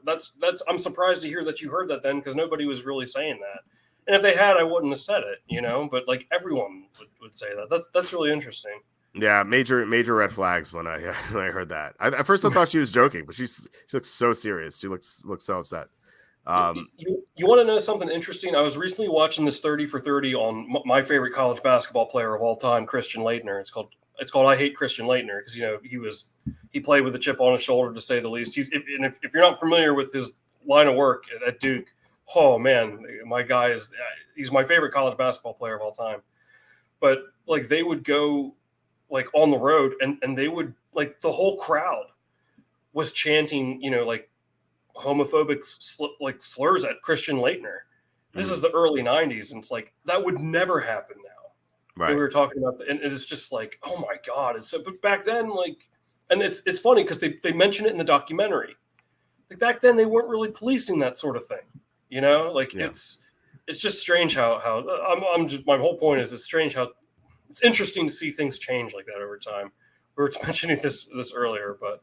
that's, I'm surprised to hear that you heard that then, because nobody was really saying that. And if they had, I wouldn't have said it, but like everyone would say that. That's really interesting. Yeah. Major red flags when I heard that. At first I thought she was joking, but she looks so serious. She looks so upset. You want to know something interesting? I was recently watching this 30 for 30 on my favorite college basketball player of all time, Christian Laettner. It's called I Hate Christian Laettner, because he played with a chip on his shoulder, to say the least. If you're not familiar with his line of work at Duke, oh man, my guy he's my favorite college basketball player of all time. But like they would go like on the road and they would like the whole crowd was chanting, like homophobic slurs at Christian Laettner. This is the early 90s, and it's like that would never happen now. Right. We were talking about and it's just like, oh my God. But back then, like, and it's funny because they mention it in the documentary. Like back then they weren't really policing that sort of thing. It's just strange how I'm just, my whole point is it's strange how it's interesting to see things change like that over time. We were mentioning this earlier, but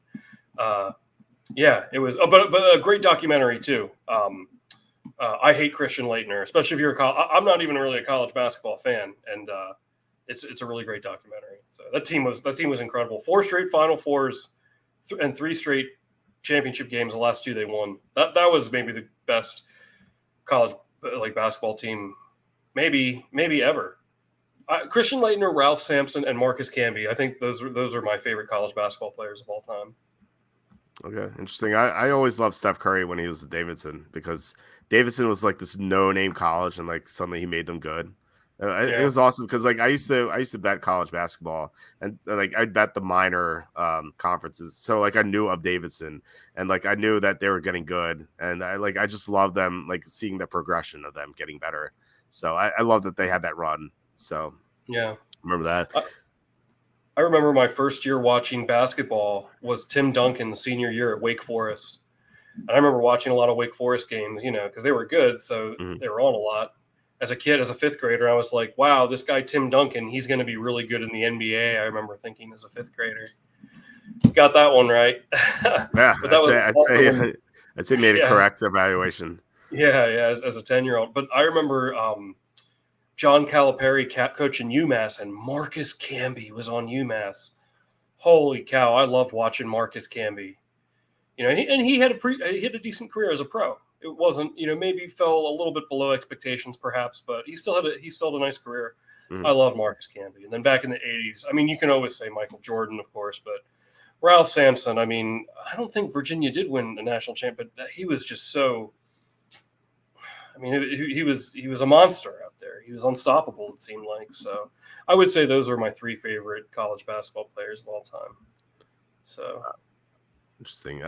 it was but a great documentary too. I Hate Christian Laettner, especially if you're I'm not even really a college basketball fan, and it's a really great documentary. So that team was incredible. 4 straight Final Fours and 3 straight championship games. The last 2 they won. That was maybe the best college basketball team, maybe ever. Christian Laettner, Ralph Sampson, and Marcus Camby. I think those are my favorite college basketball players of all time. Okay, interesting. I always loved Steph Curry when he was at Davidson, because Davidson was like this no-name college, and like suddenly he made them good. It was awesome because like I used to bet college basketball, and like I'd bet the minor conferences, so like I knew of Davidson, and like I knew that they were getting good, and I just love them, like seeing the progression of them getting better. So I love that they had that run. So yeah, remember that. I remember my first year watching basketball was Tim Duncan's senior year at Wake Forest. And I remember watching a lot of Wake Forest games, because they were good, so they were on a lot. As a kid, as a fifth grader, I was like, wow, this guy Tim Duncan, he's going to be really good in the NBA. I remember thinking as a fifth grader. Got that one right. Yeah, but that was I'd say made a correct evaluation. Yeah, as a 10-year-old. But I remember John Calipari coaching UMass, and Marcus Camby was on UMass. Holy cow, I loved watching Marcus Camby. He had a decent career as a pro. It wasn't, maybe fell a little bit below expectations, perhaps, but he still had a nice career. I love Marcus Camby. And then back in the 80s, I mean, you can always say Michael Jordan, of course, but Ralph Sampson. I mean, I don't think Virginia did win a national champ, but he was just so. I mean, he was a monster out there. He was unstoppable, it seemed like. So I would say those are my three favorite college basketball players of all time. So interesting.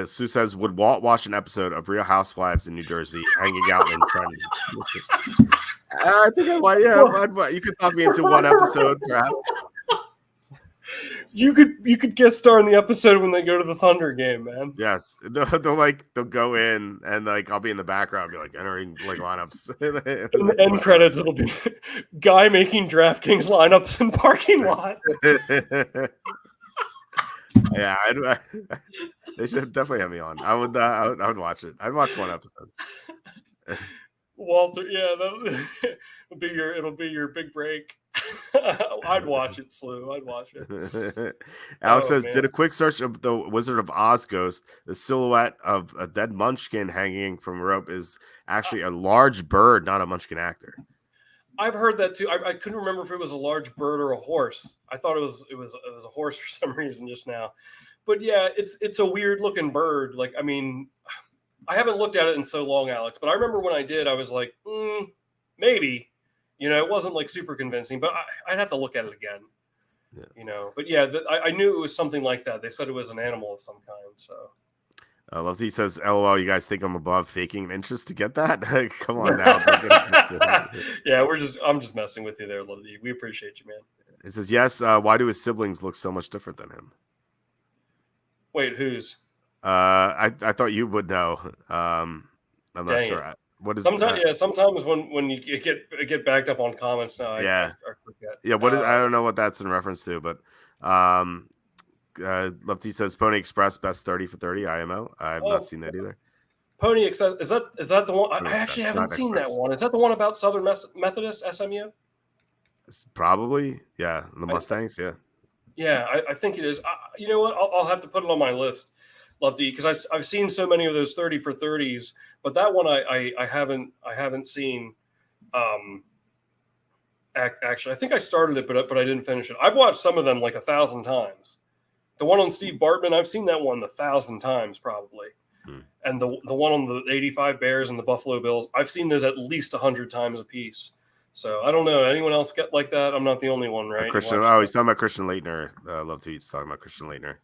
Sue says, would Walt watch an episode of Real Housewives in New Jersey, hanging out in Trenton? I think I might. Yeah, you could talk me into one episode, perhaps. You could guest star in the episode when they go to the Thunder game, man. Yes, they'll go in and I'll be in the background, be entering lineups. In the end credits, it'll be guy making DraftKings lineups in parking lot. Yeah, they should definitely have me on. I would watch it. I'd watch one episode. Walter, yeah, it'll be your big break. I'd watch it, Slew. I'd watch it. Alex says, did a quick search of the Wizard of Oz ghost. The silhouette of a dead munchkin hanging from a rope is actually a large bird, not a munchkin actor. I've heard that too. I couldn't remember if it was a large bird or a horse. I thought it was a horse for some reason just now. But yeah, it's a weird looking bird. I mean, I haven't looked at it in so long, Alex, but I remember when I did, I was like, maybe. It wasn't super convincing, but I'd have to look at it again. Yeah. But yeah, I knew it was something like that. They said it was an animal of some kind. So, Lovesy says, "LOL, you guys think I'm above faking an interest to get that? Come on now." Yeah, I'm just messing with you there, Lovesy. We appreciate you, man. It says, "Yes. Why do his siblings look so much different than him?" Wait, whose? I thought you would know. I'm not sure. What is sometimes? Yeah, sometimes when you get backed up on comments now, I forget. Yeah, what is? I don't know what that's in reference to, but Lefty says Pony Express best 30 for 30 IMO. I've not seen that either. Pony Express, is that the one? I actually haven't seen that one. Is that the one about Southern Methodist SMU? Probably, yeah. The Mustangs, yeah. Yeah, I think it is. You know what? I'll have to put it on my list, Lefty, because I've seen so many of those 30 for 30s. But that one I haven't seen. Actually, I think I started it, but I didn't finish it. I've watched some of them 1,000 times. The one on Steve Bartman, I've seen that one 1,000 times probably. And the one on the 85 Bears and the Buffalo Bills, I've seen those at least 100 times a piece. So I don't know. Anyone else get like that? I'm not the only one, right? He's talking about Christian Leitner. Love tweets talking about Christian Leitner.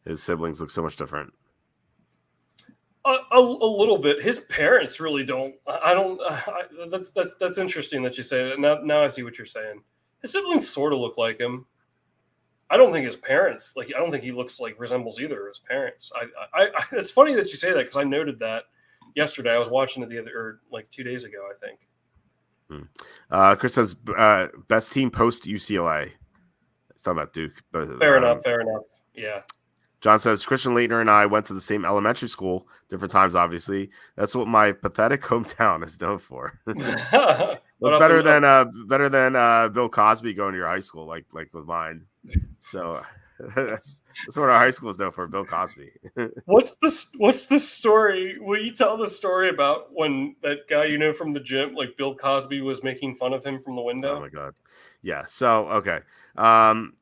His siblings look so much different. A little bit. His parents really don't. That's interesting that you say that. Now I see what you're saying. His siblings sort of look like him. I don't think his parents I don't think he resembles either of his parents. It's funny that you say that because I noted that yesterday. I was watching it 2 days ago, I think. Chris says best team post UCLA. It's talking about Duke, but fair enough. Yeah. John says, Christian Leitner and I went to the same elementary school, different times, obviously. That's what my pathetic hometown is known for. It's better than Bill Cosby going to your high school, like with mine. So that's what our high school is known for, Bill Cosby. What's the story? Will you tell the story about when that guy from the gym, Bill Cosby, was making fun of him from the window? Oh my God. Yeah. So, okay.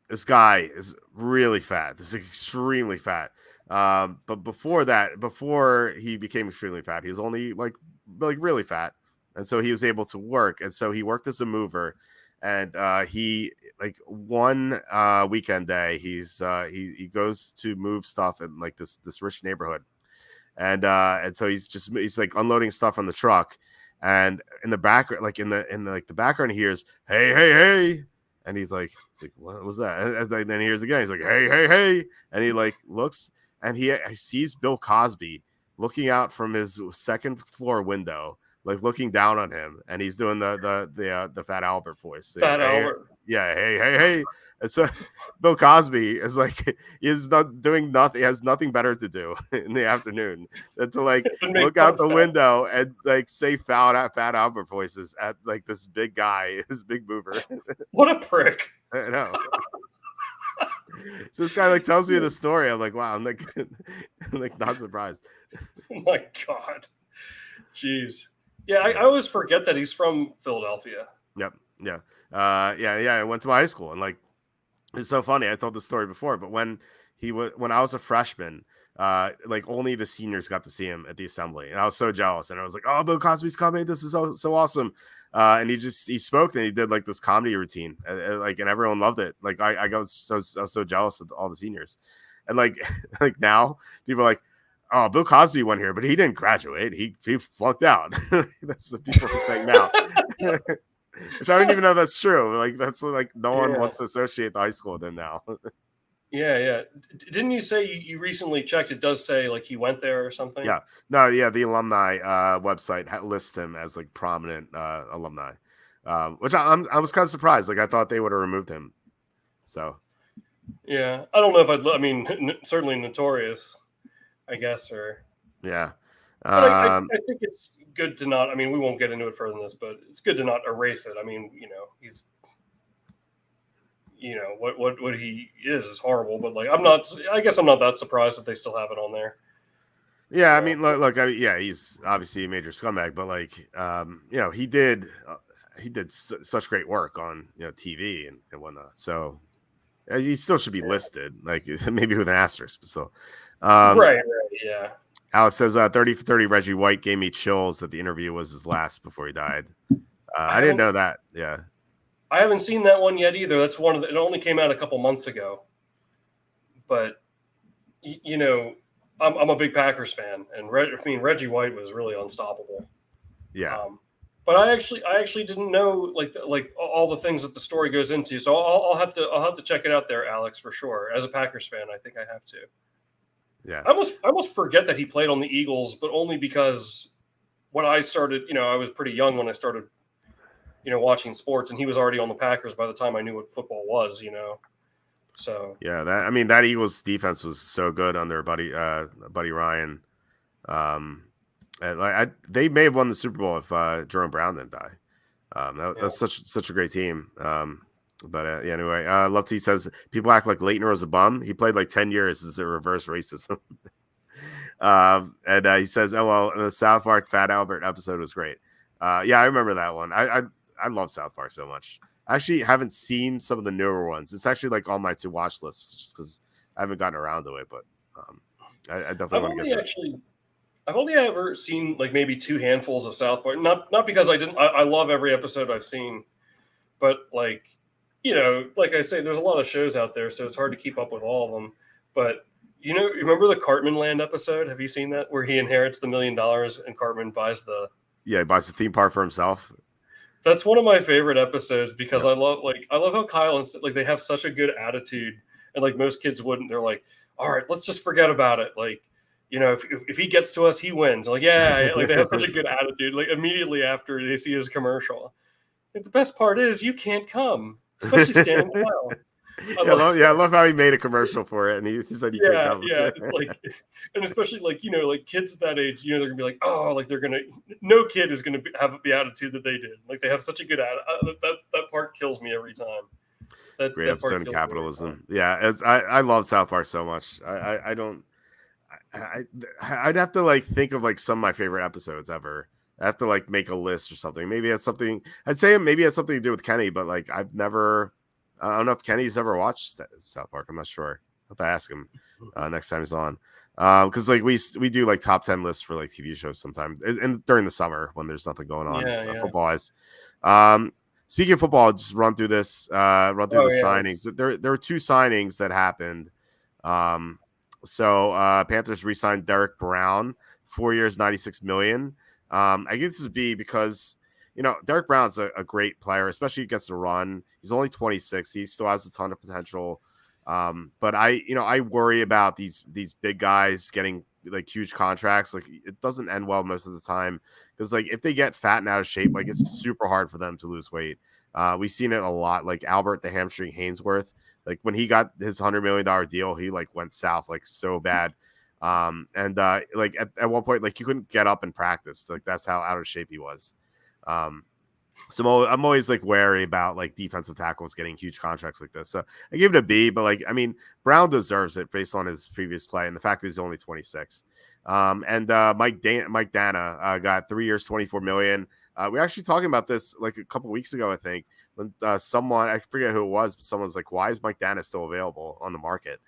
This guy is really fat. This is extremely fat. But before he became extremely fat, he was only really fat. And so he was able to work. And so he worked as a mover. And he one weekend day, he goes to move stuff in this rich neighborhood. And so he's unloading stuff on the truck. and in the background, like in the background, he hears hey, and he's like, it's like, what was that? And then he hears again, he's like, hey, and he like looks, and he sees Bill Cosby looking out from his second floor window, like looking down on him, and he's doing the Fat Albert voice. Fat Albert. Yeah, hey. And so Bill Cosby is like, he's not doing nothing. He has nothing better to do in the afternoon than to like look out the window and like say Fat Albert voices at like this big guy, this big mover. What a prick! I know. So this guy like tells me the story. I'm like, wow. I'm like not surprised. Oh my God. Jeez. Yeah, I always forget that he's from Philadelphia. Yep. Yeah. I went to my high school, and like it's so funny. I told the story before, but when I was a freshman, like only the seniors got to see him at the assembly, and I was so jealous. And I was like, "Oh, Bill Cosby's coming! This is so awesome!" And he spoke, and he did like this comedy routine, like, and everyone loved it. Like I was so jealous of all the seniors, and like like now people are like, "Oh, Bill Cosby went here, but he didn't graduate. He flunked out." That's what people are saying now. Which I don't even know if that's true. Like that's like no one wants to associate the high school with him now. Yeah. Didn't you say you recently checked? It does say like he went there or something. Yeah. No. Yeah. The alumni website lists him as like prominent alumni, which I was kind of surprised. Like I thought they would have removed him. So. Yeah, I don't know if I mean, certainly notorious, I guess, or yeah. But I think it's good to not. I mean, we won't get into it further than this, but it's good to not erase it. I mean, he's, what he is horrible. But like, I guess I'm not that surprised that they still have it on there. Yeah, I mean, look, he's obviously a major scumbag, but like, he did such great work on TV and whatnot. So he still should be listed, like maybe with an asterisk, but still. Right, yeah. Alex says 30 for 30 Reggie White gave me chills that the interview was his last before he died. I didn't know that. Yeah. I haven't seen that one yet either. That's one of it only came out a couple months ago. But I'm a big Packers fan, and Reggie White was really unstoppable. Yeah. But I actually didn't know like all the things that the story goes into. So I'll have to check it out there, Alex, for sure. As a Packers fan, I think I have to. Yeah. I almost forget that he played on the Eagles, but only because when I started, I was pretty young when I started, watching sports, and he was already on the Packers by the time I knew what football was, So yeah, that Eagles defense was so good under Buddy Ryan. They may have won the Super Bowl if Jerome Brown didn't die. That's such a great team. But anyway, Love T says people act like Leighton was a bum. He played like 10 years as a reverse racism. And he says, "Oh well, the South Park Fat Albert episode was great." Yeah, I remember that one. I love South Park so much. I actually haven't seen some of the newer ones. It's actually like on my to watch list just because I haven't gotten around to it. But I definitely want to get to it. I've only ever seen like maybe 2 handfuls of South Park. Not because I didn't. I love every episode I've seen, but like. Like I say, there's a lot of shows out there, so it's hard to keep up with all of them. But remember the Cartman Land episode? Have you seen that where he inherits the $1 million and Cartman buys the theme park for himself? That's one of my favorite episodes because I love how Kyle and like they have such a good attitude, and like most kids wouldn't. They're like, all right, let's just forget about it. Like, if he gets to us, he wins. Like, yeah, like they have such a good attitude. Like immediately after they see his commercial, like, the best part is you can't come. Especially standing Kyle. I love how he made a commercial for it, and he said you can't come. Yeah, it's like, and especially like like kids at that age, they're gonna be like, oh, like no kid is gonna have the attitude that they did. Like they have such a good attitude. That part kills me every time. Great episode of Capitalism. Yeah, I love South Park so much. I'd have to like think of like some of my favorite episodes ever. I have to like make a list or something. Maybe it's something. I'd say maybe it has something to do with Kenny, but like I don't know if Kenny's ever watched South Park. I'm not sure. I'll have to ask him next time he's on. Because like we do like top 10 lists for like TV shows sometimes, and during the summer when there's nothing going on football wise. Speaking of football, I'll just run through this. The signings. There were 2 signings that happened. So Panthers re-signed Derrick Brown, 4 years, $96 million. I give this a B because Derrick Brown's a great player, especially against the run. He's only 26. He still has a ton of potential. But I worry about these big guys getting like huge contracts. Like it doesn't end well most of the time because like if they get fat and out of shape, like it's super hard for them to lose weight. We've seen it a lot. Like Albert, the hamstring Hainsworth, like when he got his $100 million deal, he like went south like so bad. Like at one point, like you couldn't get up and practice. Like that's how out of shape he was. So I'm always like wary about like defensive tackles getting huge contracts like this. So I give it a B, but like, I mean, Brown deserves it based on his previous play and the fact that he's only 26. Mike Danna got 3 years, 24 million. We were actually talking about this like a couple weeks ago, I think, when someone, I forget who it was, but someone's like, why is Mike Danna still available on the market?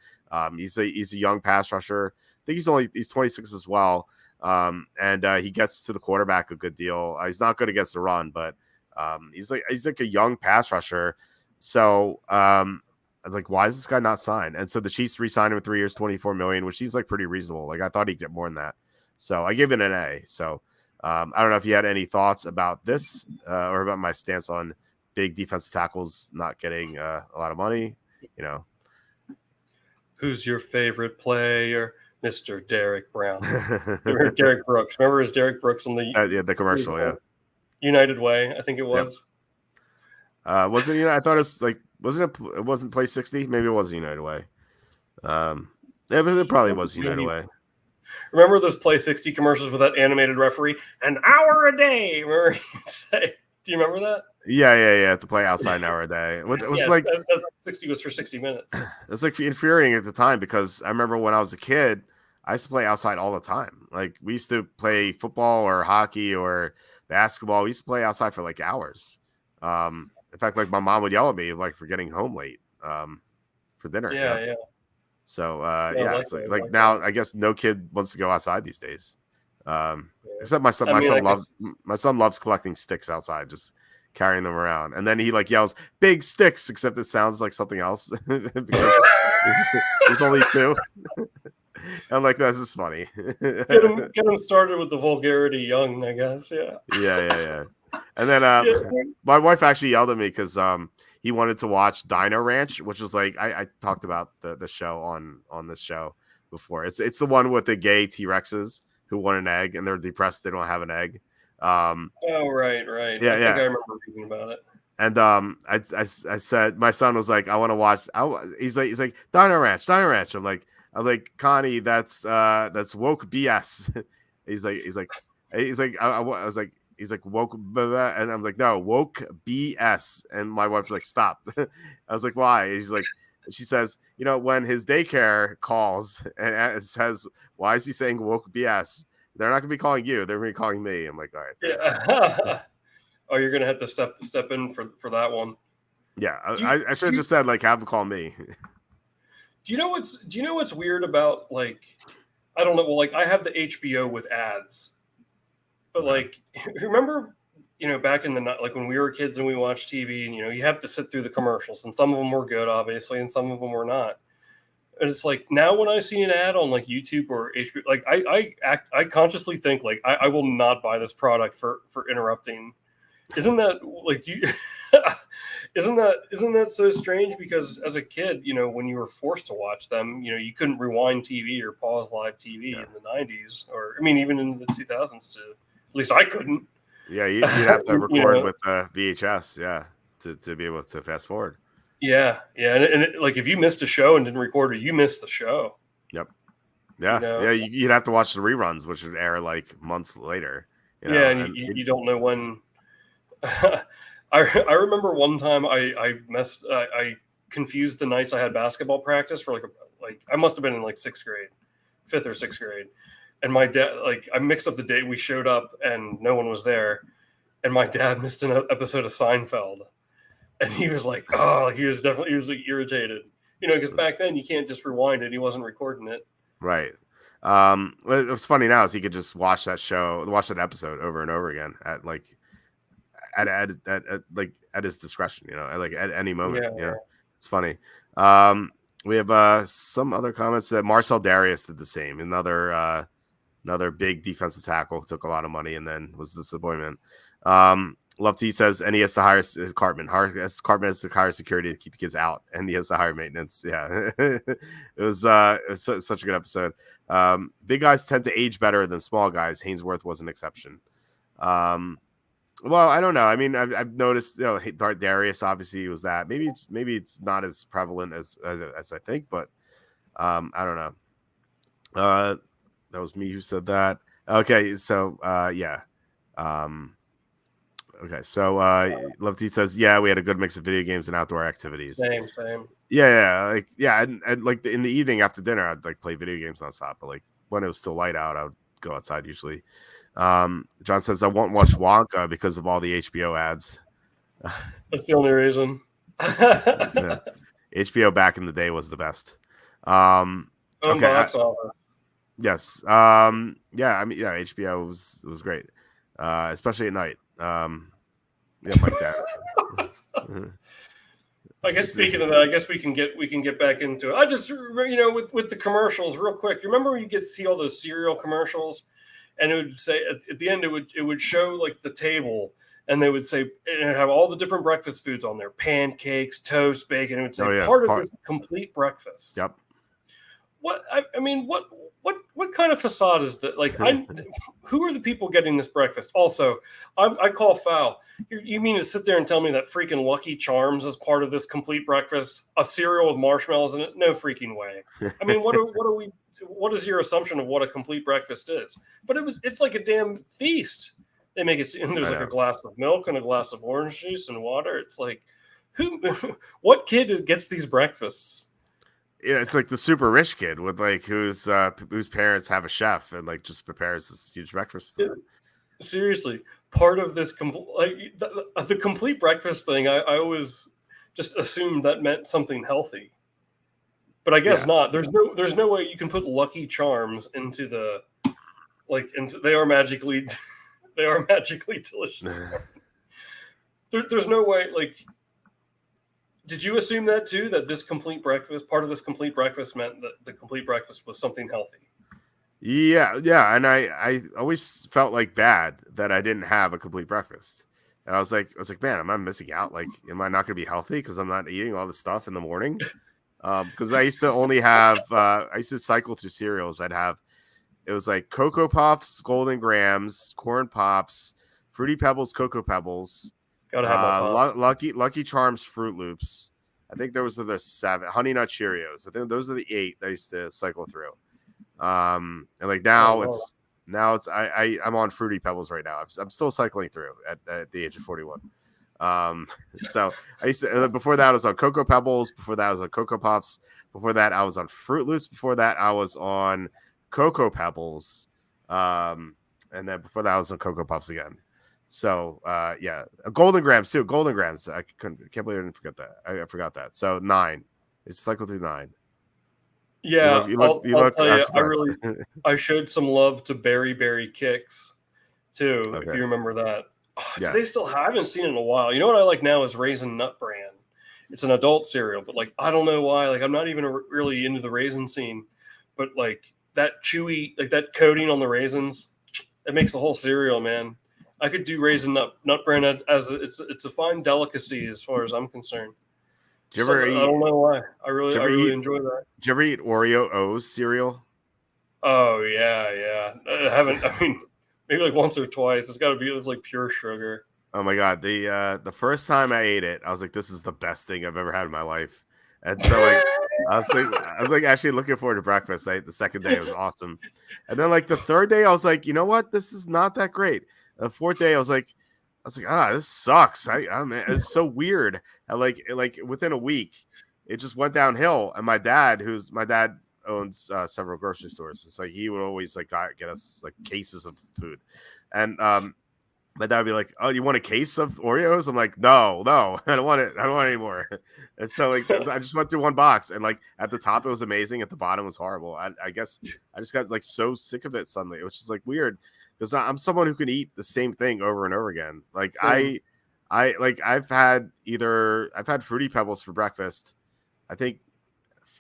He's a young pass rusher. I think he's 26 as well. He gets to the quarterback a good deal. He's not good against the run, but he's like a young pass rusher. So like, why is this guy not signed? And so the Chiefs re-signed him with 3 years, 24 million, which seems like pretty reasonable. Like I thought he'd get more than that. So I give it an A. So I don't know if you had any thoughts about this or about my stance on big defensive tackles not getting a lot of money. Who's your favorite player? Mr. Derrick Brown. Derrick Brooks. Remember his Derrick Brooks on the commercial, yeah. United Way, I think it was. Yep. Wasn't I thought it was like it wasn't Play 60? Maybe it was United Way. Yeah, but it probably was United Way. Remember those Play 60 commercials with that animated referee? An hour a day. Remember he'd say, do you remember that? Yeah. To play outside an hour a day. It was like 60 was for 60 minutes. It was like infuriating at the time because I remember when I was a kid, I used to play outside all the time. Like we used to play football or hockey or basketball. We used to play outside for like hours. In fact, like my mom would yell at me like for getting home late for dinner. Yeah. So like now I guess no kid wants to go outside these days. Except my son. My son loves collecting sticks outside, just carrying them around, and then he like yells "big sticks," except it sounds like something else because there's only 2. I'm like, this is funny. Get him started with the vulgarity young, I guess. Yeah. And then my wife actually yelled at me because he wanted to watch Dino Ranch, which was like I talked about the show on this show before. It's the one with the gay T-Rexes who want an egg and they're depressed they don't have an egg. Right. Yeah, I think I remember reading about it. And I said my son was like, I want to watch. He's like Dino Ranch. I'm like Connie, that's woke BS. he's like I was like he's like woke, and I'm like no, woke BS. And my wife's like stop. I was like why? And she says, when his daycare calls and it says, why is he saying woke BS? They're not gonna be calling you. They're gonna be calling me. I'm like, all right. Yeah. Oh, you're gonna have to step in for that one. Yeah, I should have just said like have them call me. Do you know what's weird about like I don't know, well like I have the HBO with ads. But like remember, back in the like when we were kids and we watched TV and you have to sit through the commercials and some of them were good obviously and some of them were not. And it's like now when I see an ad on like YouTube or HBO, like I consciously think like I will not buy this product for interrupting. Isn't that like isn't that so strange? Because as a kid, when you were forced to watch them, you couldn't rewind TV or pause live TV in the 90s, or I mean even in the 2000s too. At least I couldn't. Yeah, you'd have to record with VHS, to be able to fast forward. Yeah, and like if you missed a show and didn't record it, you missed the show. Yep. Yeah, you'd have to watch the reruns, which would air like months later. And you don't know when. I remember one time I confused the nights I had basketball practice for like I must have been in like 6th grade, 5th or 6th grade, and my dad I mixed up the date we showed up and no one was there, and my dad missed an episode of Seinfeld. And he was like, he was like irritated, because back then you can't just rewind it. He wasn't recording it. Right. What's funny now is he could just watch that episode over and over again at his discretion, at any moment. Yeah. It's funny. We have some other comments that Marcel Darius did the same. Another Another big defensive tackle, took a lot of money and then was a disappointment. Love T says, and he has to hire Cartman. Cartman has to hire security to keep the kids out, and he has to hire maintenance. Yeah, it was such a good episode. Big guys tend to age better than small guys. Hainsworth was an exception. Well, I don't know. I mean, I've noticed, Darius obviously was that. Maybe it's not as prevalent as I think, but I don't know. That was me who said that. Okay, so yeah. Okay, so Love T says, yeah, we had a good mix of video games and outdoor activities. Same. Yeah, and like in the evening after dinner, I'd like play video games nonstop. But like when it was still light out, I would go outside usually. John says, I won't watch Wonka because of all the HBO ads. That's the only reason. Yeah. HBO back in the day was the best. Okay. Box office. Yes. Yeah. I mean, yeah. HBO was great, especially at night. Yeah, like that. I guess speaking of that, I guess we can get back into it. I just remember, with the commercials real quick. You remember when you get to see all those cereal commercials, and it would say at the end it would show like the table, and they would say, and it have all the different breakfast foods on there: pancakes, toast, bacon. It would say part of this complete breakfast. Yep. What kind of facade is that? Like, who are the people getting this breakfast? Also, I call foul. You mean to sit there and tell me that freaking Lucky Charms is part of this complete breakfast? A cereal with marshmallows in it? No freaking way. I mean, what is your assumption of what a complete breakfast is? But it's like a damn feast. They make it seem there's like a glass of milk and a glass of orange juice and water. It's like, what kid gets these breakfasts? Yeah, it's like the super rich kid with like whose parents have a chef and like just prepares this huge breakfast for them. Seriously, part of this the complete breakfast thing, I always just assumed that meant something healthy, but I guess not. There's no way you can put Lucky Charms into the they are magically delicious. There's no way. Like, did you assume that too? That this complete breakfast, part of this complete breakfast, meant that the complete breakfast was something healthy? Yeah, and I always felt like bad that I didn't have a complete breakfast, and I was like, man, am I missing out? Like, am I not going to be healthy because I'm not eating all this stuff in the morning? Because I used to only have, I used to cycle through cereals. It was like Cocoa Puffs, Golden Grams, Corn Pops, Fruity Pebbles, Cocoa Pebbles. Gotta have my Lucky Charms, Fruit Loops. I think those are the 7. Honey Nut Cheerios. I think those are the 8 that I used to cycle through. And like now I'm on Fruity Pebbles right now. I'm still cycling through at the age of 41. So I used to, before that I was on Cocoa Pebbles. Before that I was on Cocoa Puffs. Before that I was on Fruit Loops. Before that I was on Cocoa Pebbles. And then before that I was on Cocoa Puffs again. So yeah, Golden Grams too. Golden Grams. Can't believe I didn't forget that. I forgot that. So 9. It's cycle through 9. Yeah, I'll tell you, I showed some love to Berry Kicks too. Okay. If you remember that. Yeah. They still haven't seen it in a while. You know what I like now is Raisin Nut Bran. It's an adult cereal, but like I don't know why. Like I'm not even really into the raisin scene, but like that chewy, like that coating on the raisins, it makes the whole cereal, man. I could do Raisin Nut Bran as it's a fine delicacy as far as I'm concerned. I don't know why. I really enjoy that. Did you ever eat Oreo O's cereal? Oh yeah. I haven't. I mean, maybe like once or twice. It's got to be. It was like pure sugar. Oh my god! The first time I ate it, I was like, "This is the best thing I've ever had in my life." And so like, I was like actually looking forward to breakfast. The second day it was awesome, and then like the third day, I was like, you know what? This is not that great. The fourth day, I was like, this sucks. It's so weird. Like within a week, it just went downhill. And my dad owns several grocery stores. It's like he would always like get us like cases of food, and my dad would be like, "Oh, you want a case of Oreos?" I'm like, "No, I don't want it. I don't want it anymore." And so like I just went through one box, and like at the top it was amazing, at the bottom it was horrible. I guess I just got like so sick of it suddenly, which is like weird. Because I'm someone who can eat the same thing over and over again. Like I've had Fruity Pebbles for breakfast. I think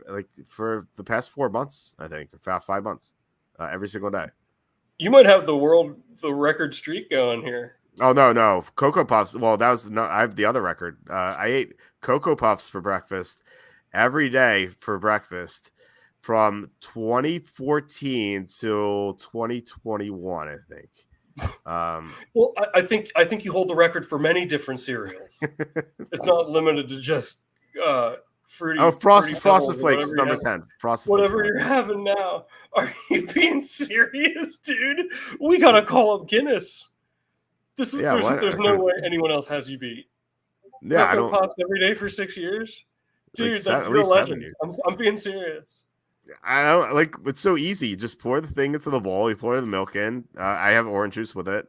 like for the past 4 months. I think about 5 months, every single day. You might have the record streak going here. Oh no, Cocoa Puffs. Well, that was I have the other record. I ate Cocoa Puffs for breakfast every day for breakfast from 2014 till 2021, I think. Well, I think you hold the record for many different cereals. It's not limited to just fruity. Oh, Fruity Frosted Flakes number 10. Frosted whatever Flakes you're having now. Are you being serious, dude? We gotta call up Guinness. There's no way anyone else has you beat. Yeah, Cocoa Puffs every day for 6 years, dude. Like You're a legend. I'm being serious. I don't like. It's so easy. You just pour the thing into the bowl. You pour the milk in. I have orange juice with it.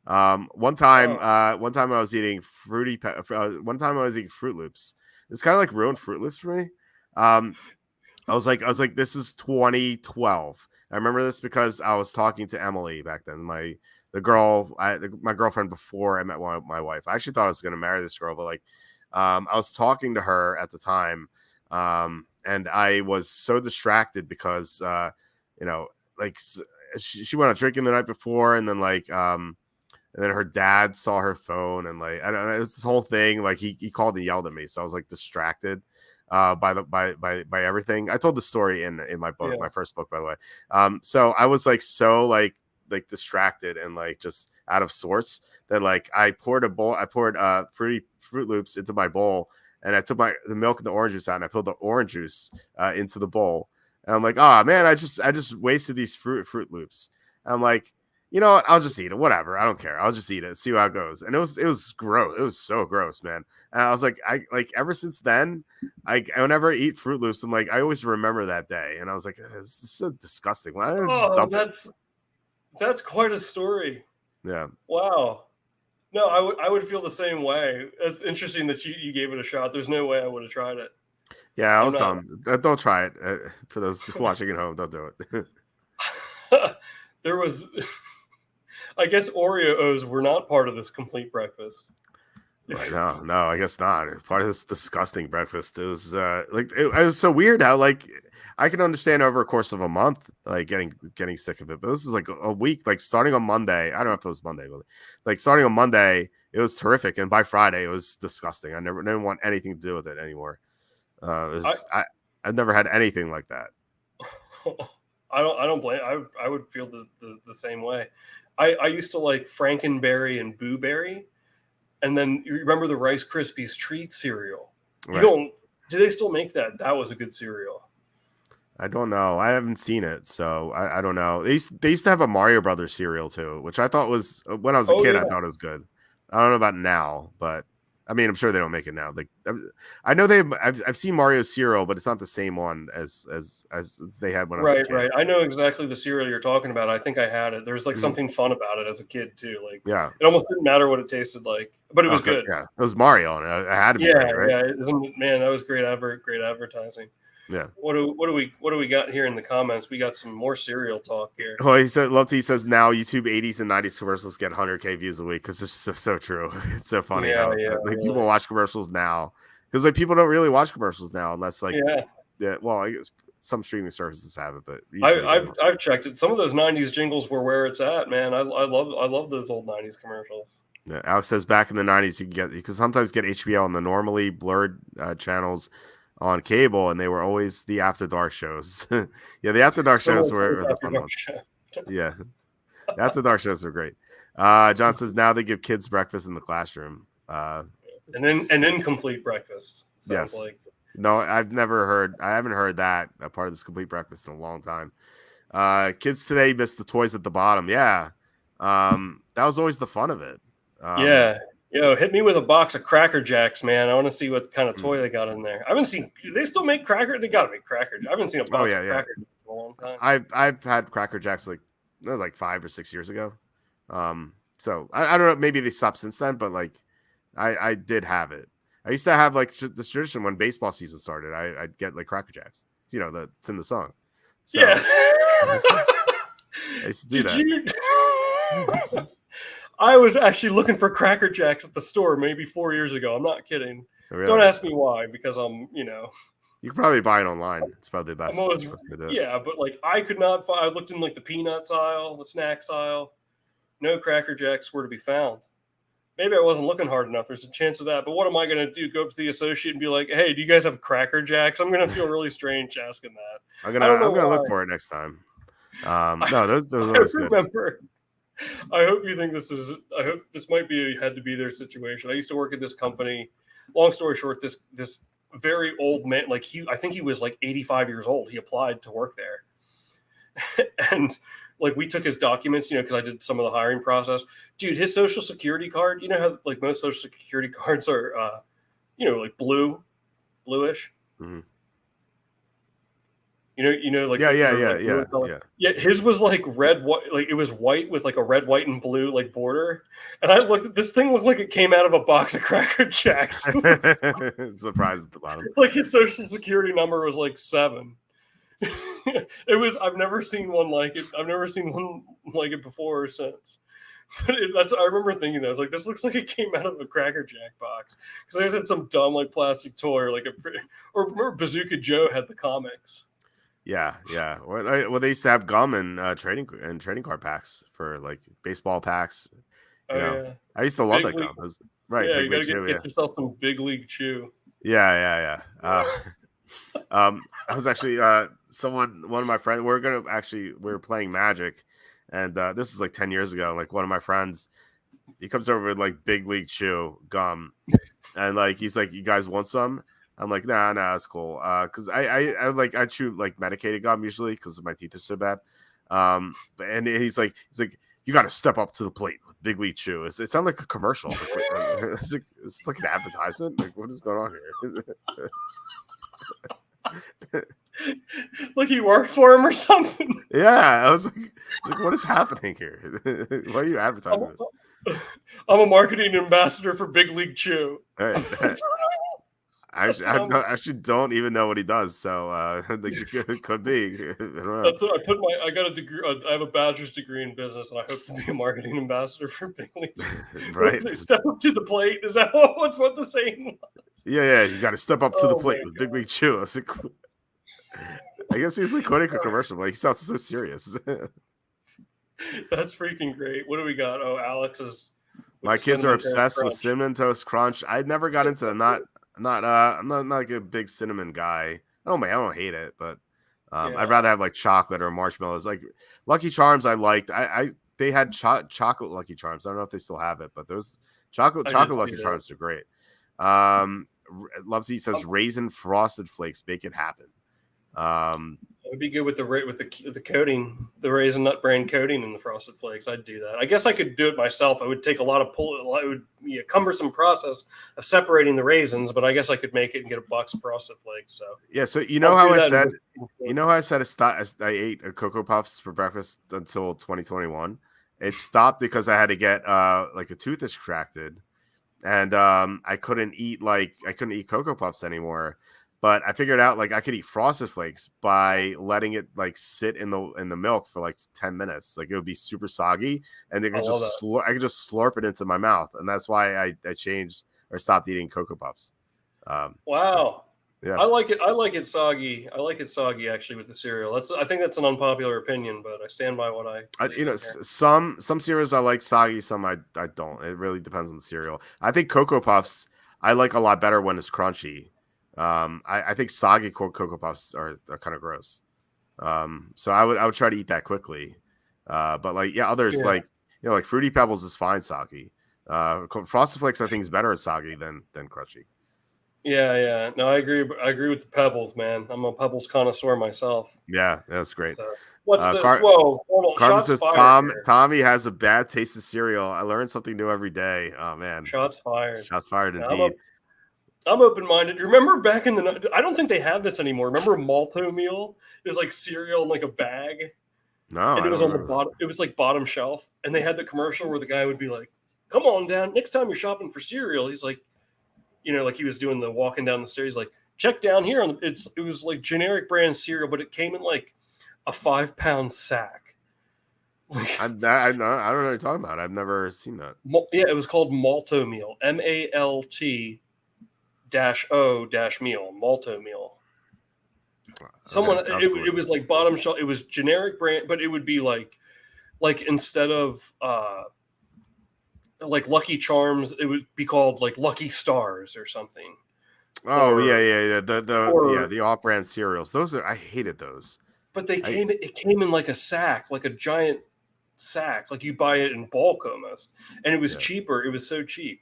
One time I was eating one time I was eating Fruit Loops. It's kind of like ruined Fruit Loops for me. I was like, this is 2012. I remember this because I was talking to Emily back then. My girlfriend before I met my wife. I actually thought I was going to marry this girl, but like, I was talking to her at the time. And I was so distracted because, like she went out drinking the night before, and then and then her dad saw her phone, and like, I don't know, it's this whole thing. Like he called and yelled at me. So I was like distracted, by everything. I told the story in my book, my first book, by the way. So I was like, like distracted and like just out of sorts that like I poured Fruit Loops into my bowl. And I took the milk and the orange juice out, and I put the orange juice into the bowl. And I'm like, oh man, I just wasted these Fruit Loops. And I'm like, you know what? I'll just eat it. Whatever. I don't care. I'll just eat it. See how it goes. And it was gross. It was so gross, man. And I was like, ever since then, whenever I eat Fruit Loops, I'm like, I always remember that day. And I was like, this is so disgusting. Why don't I just dump it? That's quite a story. Yeah. Wow. No, I would feel the same way. It's interesting that you gave it a shot. There's no way I would have tried it. Yeah, I was dumb. Don't try it. For those watching at home, don't do it. There was, I guess Oreos were not part of this complete breakfast. Right, no, I guess not. Part of this disgusting breakfast. It was it was so weird how like I can understand over a course of a month like getting sick of it, but this is like a week. Like starting on Monday, I don't know if it was Monday, but like starting on Monday, it was terrific, and by Friday, it was disgusting. I didn't want anything to do with it anymore. I've never had anything like that. I don't blame. I would feel the same way. I used to like Frankenberry and Boo Berry. And then you remember the Rice Krispies treat cereal. Right. Do they still make that? That was a good cereal. I don't know. I haven't seen it, so I don't know. They used to have a Mario Brothers cereal too, which I thought was when I was a kid. Yeah. I thought it was good. I don't know about now, but I mean, I'm sure they don't make it now. Like I know I've seen Mario cereal, but it's not the same one as they had when I was a kid. Right. I know exactly the cereal you're talking about. I think I had it. There's like something fun about it as a kid too. Like it almost didn't matter what it tasted like, but it was good. Yeah, it was Mario, and it had to be great, right? Yeah. Man, that was great advertising. Yeah. What do we got here in the comments? We got some more cereal talk here. Well, he says now YouTube 80s and 90s commercials get 100K views a week because it's so true. It's so funny how people watch commercials now because like people don't really watch commercials now unless like well, I guess some streaming services have it, but I've checked it. Some of those 90s jingles were where it's at, man. I love those old 90s commercials. Yeah, Alex says back in the 90s you can sometimes get HBO on the normally blurred channels on cable, and they were always the After Dark shows. Yeah, the After Dark shows were the fun ones. Yeah, the After Dark shows are great. John says now they give kids breakfast in the classroom. An incomplete breakfast. Yes. Like. No, I haven't heard that a part of this complete breakfast in a long time. Kids today miss the toys at the bottom. Yeah, that was always the fun of it. Hit me with a box of Cracker Jacks, man. I want to see what kind of toy they got in there. I haven't seen. Do they still make Cracker? They got to make Cracker. I haven't seen a box of Cracker Jacks in a long time. I've had Cracker Jacks like 5 or 6 years ago. So I don't know. Maybe they stopped since then, but like I did have it. I used to have like this tradition when baseball season started. I'd get like Cracker Jacks. You know, that's in the song. So, yeah. I used to do that. I was actually looking for Cracker Jacks at the store maybe 4 years ago. I'm not kidding. Really? Don't ask me why, because I'm, You can probably buy it online. It's probably the best. Always, best way to do it. yeah, but like I could not find. I looked in like the peanuts aisle, the snacks aisle. No Cracker Jacks were to be found. Maybe I wasn't looking hard enough. There's a chance of that. But what am I going to do? Go up to the associate and be like, "Hey, do you guys have Cracker Jacks?" I'm going to feel really strange asking that. I'm gonna look for it next time. No, those are always good. I hope you think this is. I hope this might be had to be their situation. I used to work at this company. Long story short, this very old man, like I think he was like 85 years old. He applied to work there, and like we took his documents, because I did some of the hiring process. Dude, his social security card. You know how like most social security cards are, like bluish. Mm-hmm. Like yeah. His was like red, white, like it was white with like a red, white, and blue like border. And I looked at this thing, looked like it came out of a box of Cracker Jacks. Surprise at the bottom. Like his social security number was like 7. It was. I've never seen one like it. I've never seen one like it before or since. But I remember thinking that I was like, this looks like it came out of a Cracker Jack box because I just had some dumb like plastic toy or remember Bazooka Joe had the comics. Yeah. Well, they used to have gum and trading card packs for like baseball packs. Yeah. I used to love that gum. Right. Yeah, you gotta get yourself some Big League Chew. Yeah. I was actually one of my friends. We were playing Magic, and this is like 10 years ago. Like one of my friends, he comes over with like Big League Chew gum, and like he's like, "You guys want some?" I'm like, nah, it's cool. Because I chew like medicated gum usually because my teeth are so bad. And he's like, you got to step up to the plate with Big League Chew. It sounds like a commercial. It's like an advertisement. Like, what is going on here? Like you work for him or something. Yeah, I was like, what is happening here? Why are you advertising this? I'm a marketing ambassador for Big League Chew. Right. I actually don't even know what he does, so it could be. I don't know. That's what I got a degree. I have a bachelor's degree in business, and I hope to be a marketing ambassador for Big League. Right. Step up to the plate. Is that what the saying was? Yeah. You got to step up to the plate with Big League Chew. I guess he's like quoting a commercial, but he sounds so serious. That's freaking great. What do we got? Oh, Alex is. My kids are obsessed with Cinnamon Toast Crunch. I never got into them. I'm not like a big cinnamon guy. Oh man, I don't hate it, but I'd rather have like chocolate or marshmallows. Like Lucky Charms, I liked. They had chocolate Lucky Charms. I don't know if they still have it, but those chocolate Lucky Charms are great. Lovesy says raisin frosted flakes, make it happen. It would be good with the coating, the raisin nut brand coating in the frosted flakes. I'd do that. I guess I could do it myself. I would take it would be a cumbersome process of separating the raisins, but I guess I could make it and get a box of frosted flakes. So yeah, so I said I ate Cocoa Puffs for breakfast until 2021. It stopped because I had to get like a tooth extracted, and I couldn't eat Cocoa Puffs anymore. But I figured out like I could eat Frosted Flakes by letting it like sit in the milk for like 10 minutes. Like it would be super soggy, and I could just slurp it into my mouth, and that's why I changed or stopped eating Cocoa Puffs. Wow, so, yeah, I like it soggy. I like it soggy actually with the cereal. I think that's an unpopular opinion, but I stand by what some cereals I like soggy, some I don't. It really depends on the cereal. I think Cocoa Puffs I like a lot better when it's crunchy. I think soggy Cocoa Puffs are kind of gross. So I would try to eat that quickly. But like, others like Fruity Pebbles is fine soggy. Frosted Flakes I think is better soggy than crunchy. Yeah. No, I agree. I agree with the Pebbles, man. I'm a Pebbles connoisseur myself. Yeah, that's great. So, what's this? Whoa, hold on. Carmen says Tommy has a bad taste of cereal. I learn something new every day. Oh man. Shots fired. Shots fired indeed. I'm open-minded. Remember back in I don't think they have this anymore. Remember Malto Meal? It was like cereal in like a bag. No, and it was on the bottom. It was like bottom shelf, and they had the commercial where the guy would be like, "Come on down. Next time you're shopping for cereal," he's like, like he was doing the walking down the stairs. Like, check down here. It was like generic brand cereal, but it came in like a 5-pound sack. I don't know what you're talking about. I've never seen that. Yeah, it was called Malto Meal. MALT-O-meal, Malto Meal. Someone Okay, it was like bottom shelf. It was generic brand, but it would be like instead of like Lucky Charms, it would be called like Lucky Stars or something. Oh Or yeah. The off-brand cereals. I hated those. But it came in like a sack, like a giant sack, like you buy it in bulk almost, and it was cheaper. It was so cheap.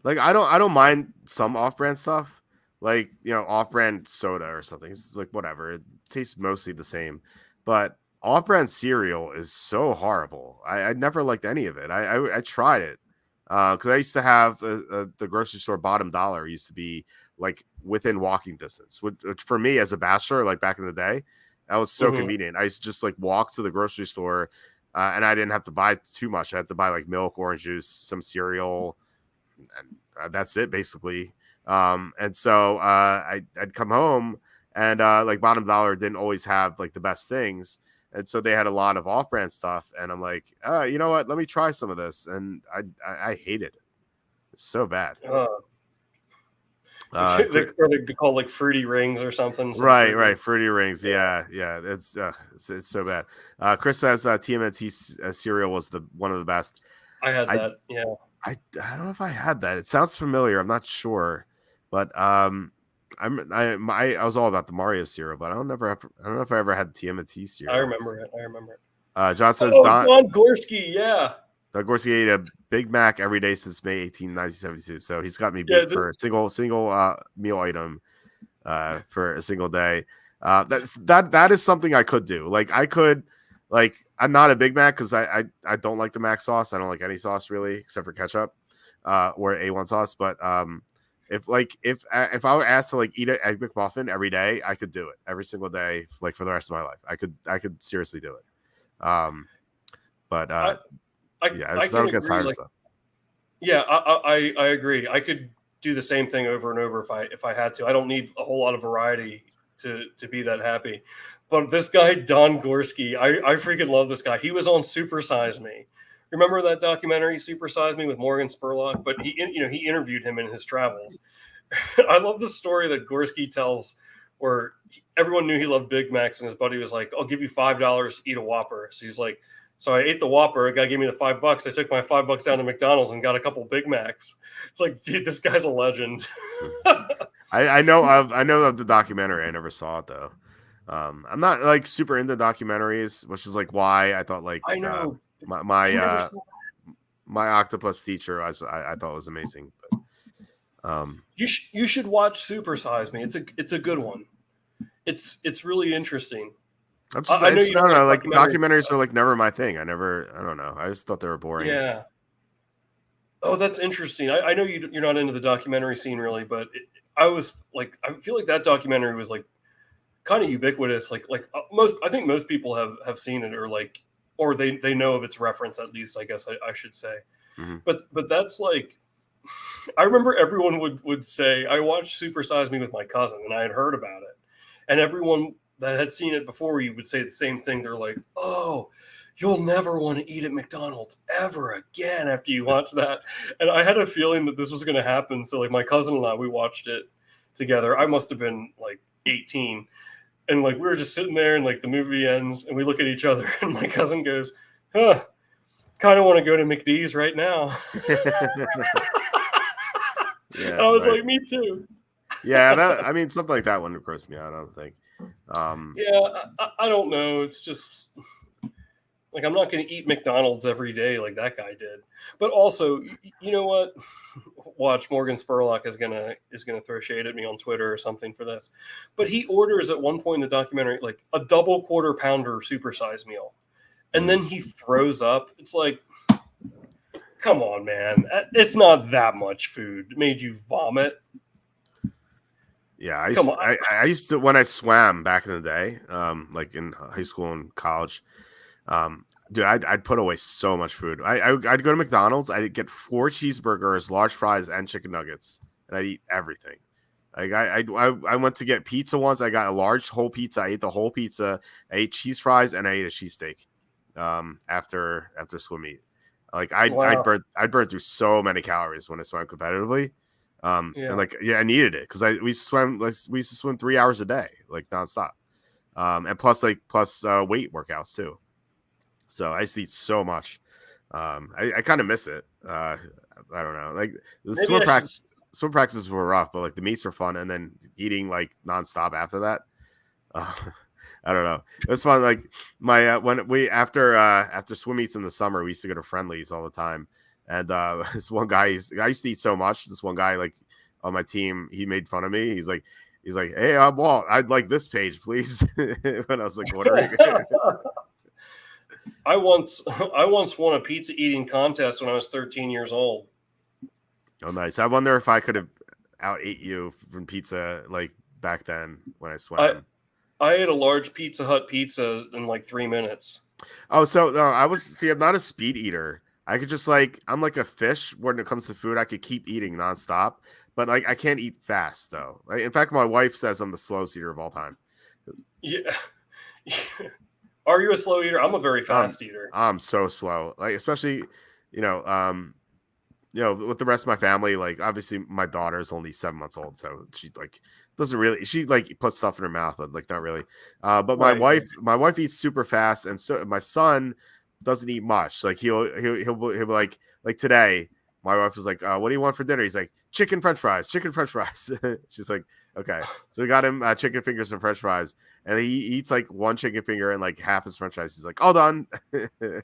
Like I don't mind some off-brand stuff, like off-brand soda or something. It's like whatever. It tastes mostly the same, but off-brand cereal is so horrible. I never liked any of it. I tried it because I used to have the grocery store bottom dollar used to be like within walking distance, which for me as a bachelor, like back in the day, that was so convenient. I used to just like walk to the grocery store, and I didn't have to buy too much. I had to buy like milk, orange juice, some cereal, and that's it basically. And so I'd come home, and like bottom dollar didn't always have like the best things, and so they had a lot of off-brand stuff, and I'm like, you know what, let me try some of this, and I hated it. It's so bad. They call like Fruity Rings or something. Right, Fruity Rings. Yeah. It's so bad. Chris says TMNT cereal was one of the best. I had that. Yeah. I don't know if I had that. It sounds familiar. I'm not sure, but I was all about the Mario cereal, but I don't know if I ever had TMNT cereal. I remember it. John says Don Gorski. Yeah. Don Gorski ate a Big Mac every day since May 18, 1972. So he's got me beat for a single meal item for a single day. That is something I could do. Like I could. Like I'm not a Big Mac because I don't like the Mac sauce. I don't like any sauce really except for ketchup or A1 sauce. But if I were asked to like eat an Egg McMuffin every day, I could do it every single day, like for the rest of my life. I could seriously do it. But I don't get tired of stuff. Yeah, I agree. I could do the same thing over and over if I had to. I don't need a whole lot of variety to be that happy. But this guy, Don Gorski, I freaking love this guy. He was on Super Size Me. Remember that documentary, Super Size Me, with Morgan Spurlock? But he interviewed him in his travels. I love the story that Gorski tells where everyone knew he loved Big Macs, and his buddy was like, I'll give you $5 to eat a Whopper. So he's like, so I ate the Whopper. A guy gave me the $5. I took my $5 down to McDonald's and got a couple Big Macs. It's like, dude, this guy's a legend. I know of the documentary. I never saw it though. I'm not like super into documentaries, which is like why I thought like I know my octopus teacher I thought was amazing. But you should watch Super Size Me. It's a good one. It's really interesting. I don't know. Like documentaries are like never my thing. I don't know. I just thought they were boring. Yeah. Oh, that's interesting. I know you're not into the documentary scene really, but I feel like that documentary was like kind of ubiquitous. I think most people have seen it or they know of its reference at least. I guess I should say. Mm-hmm. But that's like, I remember everyone would say, I watched Super Size Me with my cousin, and I had heard about it, and everyone that had seen it before you would say the same thing. They're like, oh, you'll never want to eat at McDonald's ever again after you watch that. And I had a feeling that this was going to happen. So like my cousin and I, we watched it together. I must have been like 18. And like, we were just sitting there and like the movie ends and we look at each other and my cousin goes, kind of want to go to McD's right now. Yeah, I was like, me too. Yeah. Something like that wouldn't gross me out, I don't think. I don't know. It's just like, I'm not going to eat McDonald's every day like that guy did. But also, you know what? Watch, Morgan Spurlock is gonna throw shade at me on Twitter or something for this. But he orders at one point in the documentary like a double quarter pounder supersize meal, and then he throws up. It's like, come on, man! It's not that much food. It made you vomit. Yeah, I used to, when I swam back in the day, like in high school and college, dude, I'd put away so much food. I'd go to McDonald's, I'd get 4 cheeseburgers, large fries, and chicken nuggets, and I'd eat everything. Like I went to get pizza once. I got a large whole pizza. I ate the whole pizza. I ate cheese fries and I ate a cheesesteak. After swim meet, like I'd burn through so many calories when I swam competitively. And like, I needed it because we used to swim 3 hours a day, like nonstop. And plus weight workouts too. So I used to eat so much. I kind of miss it. I don't know. Like the swim practices were rough, but like the meets were fun, and then eating like nonstop after that. I don't know. It was fun. Like my when we after swim meets in the summer, we used to go to friendlies all the time. And this one guy, I used to eat so much. This one guy, like on my team, he made fun of me. He's like, "Hey, I'm Walt. I'd like this page, please." When I was like, "What are you?" I once won a pizza eating contest when I was 13 years old. Oh, nice. I wonder if I could have out-ate you from pizza like back then when I swam. I ate a large Pizza Hut pizza in like 3 minutes. Oh, so I'm not a speed eater. I could just I'm like a fish when it comes to food. I could keep eating nonstop, but like I can't eat fast though. In fact, my wife says I'm the slowest eater of all time. Yeah. Are you a slow eater? I'm a very fast eater. I'm so slow. Like especially, with the rest of my family. Like obviously, my daughter is only 7 months old, so she like doesn't really. She like puts stuff in her mouth, but like not really. But my wife eats super fast, and so my son doesn't eat much. Like he'll be like today. My wife was like, "What do you want for dinner?" He's like, "Chicken French fries." She's like, "Okay." So we got him chicken fingers and French fries, and he eats like one chicken finger and like half his French fries. He's like, "All done." Dude,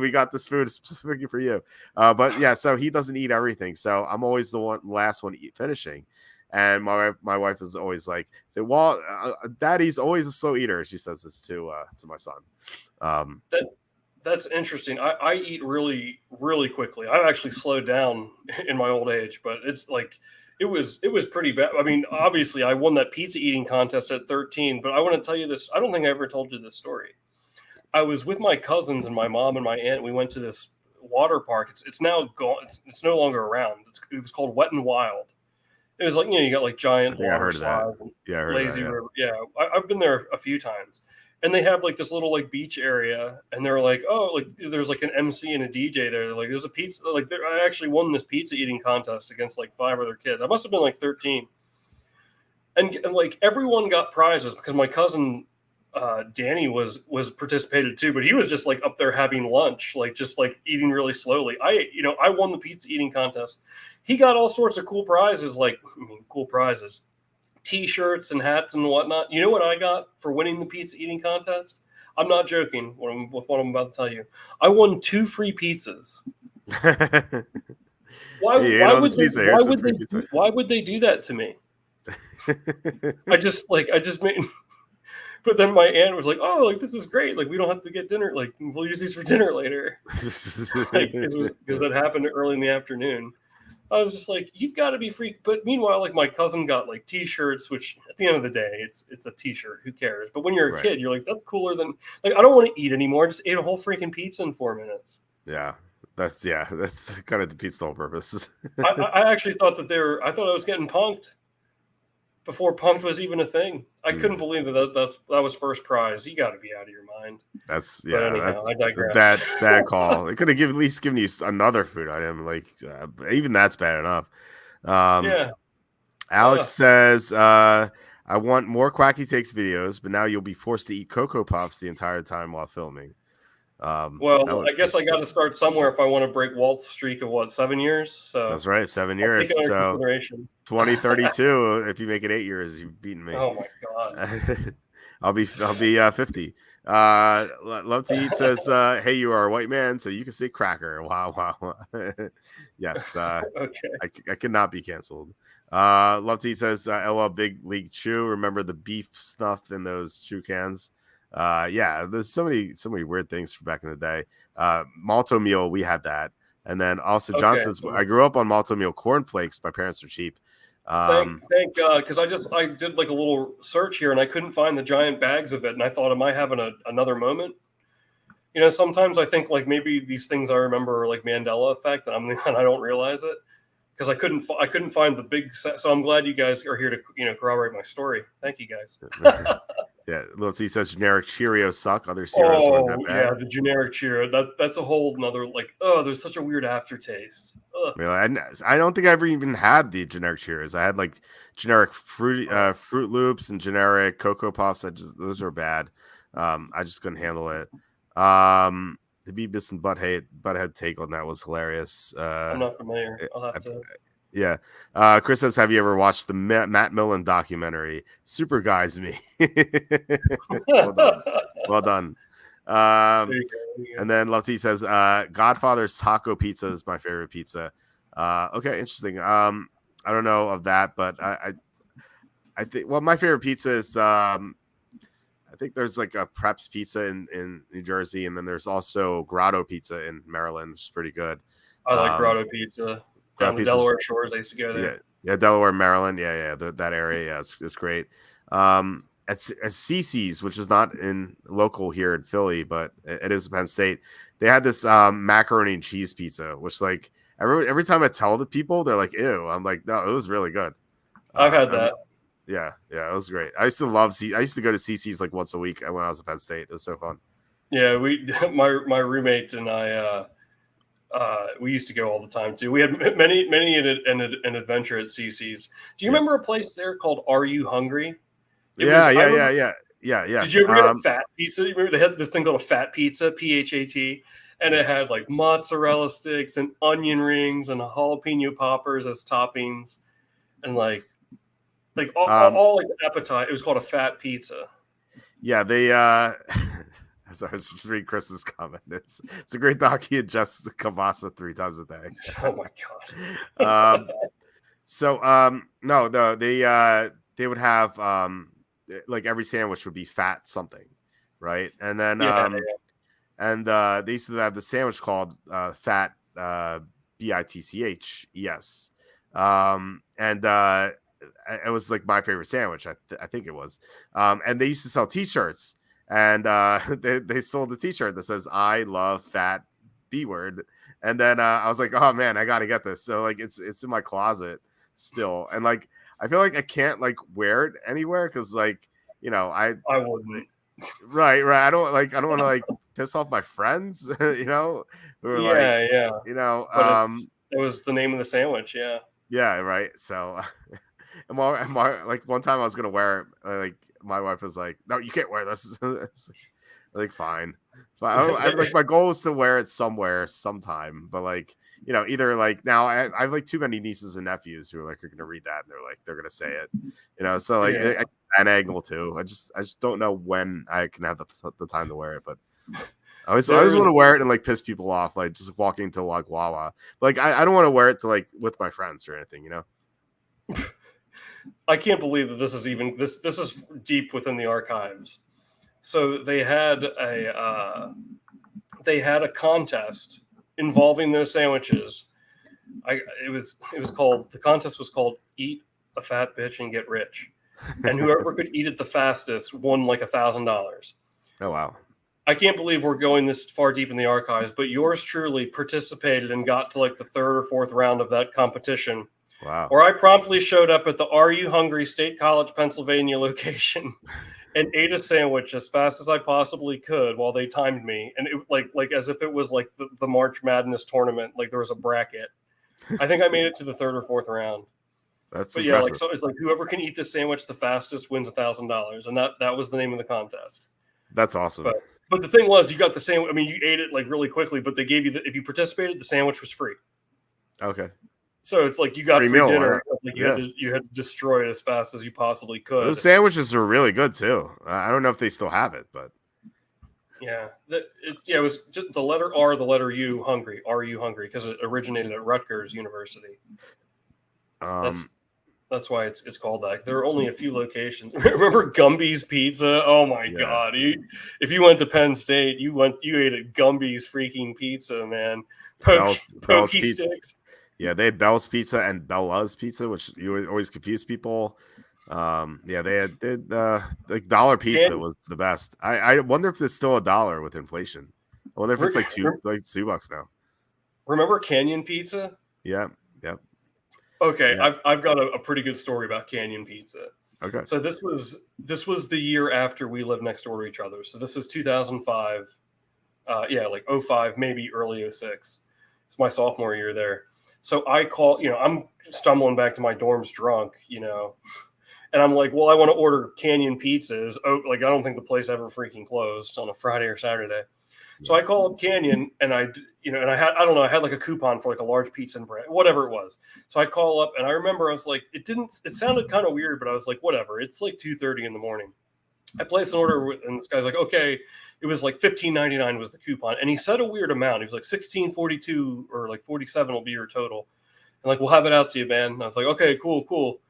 we got this food specifically for you. But yeah, so he doesn't eat everything. So I'm always the last one finishing. And my wife is always like, "Say, well, Daddy's always a slow eater." She says this to my son. That's interesting. I eat really, really quickly. I've actually slowed down in my old age, but it's like it was pretty bad. I mean, obviously, I won that pizza eating contest at 13, but I want to tell you this. I don't think I ever told you this story. I was with my cousins and my mom and my aunt. We went to this water park. It's now gone. It's no longer around. It was called Wet and Wild. It was like, you got like giant water slides. Yeah, I heard lazy that, yeah. river. Yeah, I've been there a few times. And they have like this little like beach area, and they're like, oh, like there's like an MC and a DJ there. They're like, there's a pizza. Like, I actually won this pizza eating contest against like 5 other kids. I must have been like 13, and like everyone got prizes because my cousin Danny was participated too, but he was just like up there having lunch, like just like eating really slowly. I won the pizza eating contest. He got all sorts of cool prizes, T-shirts and hats and whatnot. You know what I got for winning the pizza eating contest? I'm not joking with what I'm about to tell you. I won 2 free pizzas. Why would they do that to me? I just made. But then my aunt was like, "Oh, like this is great. Like we don't have to get dinner. Like we'll use these for dinner later." Because that happened early in the afternoon. I was just like, "You've got to be free." But meanwhile, like my cousin got like T-shirts, which at the end of the day, it's a T-shirt. Who cares? But when you're a kid, you're like, "That's cooler than like I don't want to eat anymore. I just ate a whole freaking pizza in 4 minutes." Yeah, that's kind of defeats the whole purpose. I actually thought I thought I was getting punked before punked was even a thing. I couldn't believe that was first prize. You got to be out of your mind. That's I digress. Bad call. It could have at least given you another food item. Like even that's bad enough. Yeah. Alex says, "I want more Quacky Takes videos, but now you'll be forced to eat Cocoa Puffs the entire time while filming." Well, I guess I got to start somewhere if I want to break Walt's streak of 7 years. So that's right, 7 years. So 2032. If you make it 8 years, you've beaten me. Oh my god! I'll be 50. Love to Eat says, "Hey, you are a white man, so you can say cracker." Wow. Yes. Okay. I cannot be canceled. Love to Eat says, "LL Big League Chew. Remember the beef snuff in those chew cans?" Yeah, there's so many weird things from back in the day. Malto meal, we had that. And then also John says, "I grew up on Malto meal cornflakes. My parents are cheap." Thank God, because I did like a little search here and I couldn't find the giant bags of it, and I thought, am I having another moment? Sometimes I think like maybe these things I remember are like Mandela effect, and I don't realize it because I couldn't find the big set. So I'm glad you guys are here to corroborate my story. Thank you guys. Yeah, let's see. Says generic Cheerios suck. Other cereals aren't that bad. Yeah, the generic Cheerio. That's a whole nother there's such a weird aftertaste. Ugh. Really, I don't think I ever even had the generic Cheerios. I had like generic Fruit Loops and generic Cocoa Puffs. Those are bad. I just couldn't handle it. The Beavis and Butthead take on that was hilarious. I'm not familiar. I'll have to. Yeah. Chris says, have you ever watched the Matt Millen documentary? Super Guys Me. Well done. Well done. And then Lefty says, Godfather's Taco Pizza is my favorite pizza. Okay, interesting. I don't know of that, but I think my favorite pizza is I think there's like a Preps Pizza in New Jersey, and then there's also Grotto Pizza in Maryland, which is pretty good. I like Grotto Pizza. Down the Delaware shores, I used to go there. Yeah, Delaware, Maryland. Yeah, that area. Yeah, it's great. At CC's, which is not in local here in Philly, but it is Penn State. They had this macaroni and cheese pizza, which like every time I tell the people, they're like, "Ew." I'm like, "No, it was really good." I've had that. Yeah, it was great. I used to I used to go to CC's like once a week when I was at Penn State. It was so fun. Yeah, my roommate and I. We used to go all the time too. We had many an adventure at CC's. Do you remember a place there called Are You Hungry? Yeah. Did you ever get a fat pizza? You remember they had this thing called a fat pizza, PHAT, and it had like mozzarella sticks and onion rings and jalapeno poppers as toppings, and like all like appetite. It was called a fat pizza. Yeah, they as I was just reading Chris's comment, it's a great doc. He adjusts kielbasa 3 times a day. Oh my god. No, they would have like every sandwich would be fat something, right? And then and they used to have the sandwich called fat BITCHES. And it was like my favorite sandwich. I think it was. And they used to sell T-shirts. And they sold a T-shirt that says "I love fat B word," and then I was like, "Oh man, I gotta get this." So like, it's in my closet still, and like I feel like I can't like wear it anywhere because like I wouldn't. Right. I don't want to like piss off my friends, who are But it was the name of the sandwich, yeah. Yeah, right. So, and like one time I was gonna wear it, like my wife was like, "No, you can't wear this." Like, fine. But I like my goal is to wear it somewhere, sometime. But like, either like now I have like too many nieces and nephews who are gonna read that and they're gonna say it, So like an angle too. I just don't know when I can have the time to wear it, but. I always want to wear it and like piss people off, like just walking to like Wawa. Like I don't want to wear it to like with my friends or anything, I can't believe that this is even this is deep within the archives. So they had a contest involving those sandwiches. The contest was called Eat a Fat Bitch and Get Rich, and whoever could eat it the fastest won like $1,000. Oh wow. I can't believe we're going this far deep in the archives, but yours truly participated and got to like the 3rd or 4th round of that competition. Wow. Where I promptly showed up at the Are You Hungry State College, Pennsylvania location and ate a sandwich as fast as I possibly could while they timed me. And it like as if it was like the March Madness tournament, like there was a bracket. I think I made it to the 3rd or 4th round. That's but impressive. Yeah, so it's like whoever can eat this sandwich the fastest wins $1,000. And that was the name of the contest. That's awesome. But the thing was, you got the sandwich. I mean, you ate it like really quickly, but they gave you if you participated, the sandwich was free. Okay. So it's like you got free dinner. Right? Like you had to destroy it as fast as you possibly could. Those sandwiches are really good too. I don't know if they still have it, but yeah, it was just the letter R, the letter U, hungry. Are you hungry? Because it originated at Rutgers University. That's why it's called that. There are only a few locations. Remember Gumby's Pizza? Oh my god! If you went to Penn State, you ate at Gumby's freaking pizza, man. Pokey sticks. Yeah, they had Bell's Pizza and Bella's Pizza, which you always confuse people. They had like dollar pizza was the best. I wonder if there's still $1 with inflation. I wonder if it's like $2 now. Remember Canyon Pizza? Yeah. Yep. Okay, yeah. I've got a pretty good story about Canyon Pizza. Okay. So this was the year after we lived next door to each other. So this is 2005. Like 05, maybe early 06. It's my sophomore year there. So I call, I'm stumbling back to my dorms drunk, and I'm like, well, I want to order Canyon pizzas. Oh, like, I don't think the place ever freaking closed on a Friday or Saturday. So I call up Canyon, and I don't know, I had like a coupon for like a large pizza and bread, whatever it was. So I call up, and I remember I was like, it sounded kind of weird, but I was like, whatever. It's like 2:30 in the morning. I placed an order, and this guy's like, okay. It was like $15.99 was the coupon, and he said a weird amount. He was like $16.42 or like 47 will be your total, and like, we'll have it out to you, man. And I was like, okay, cool.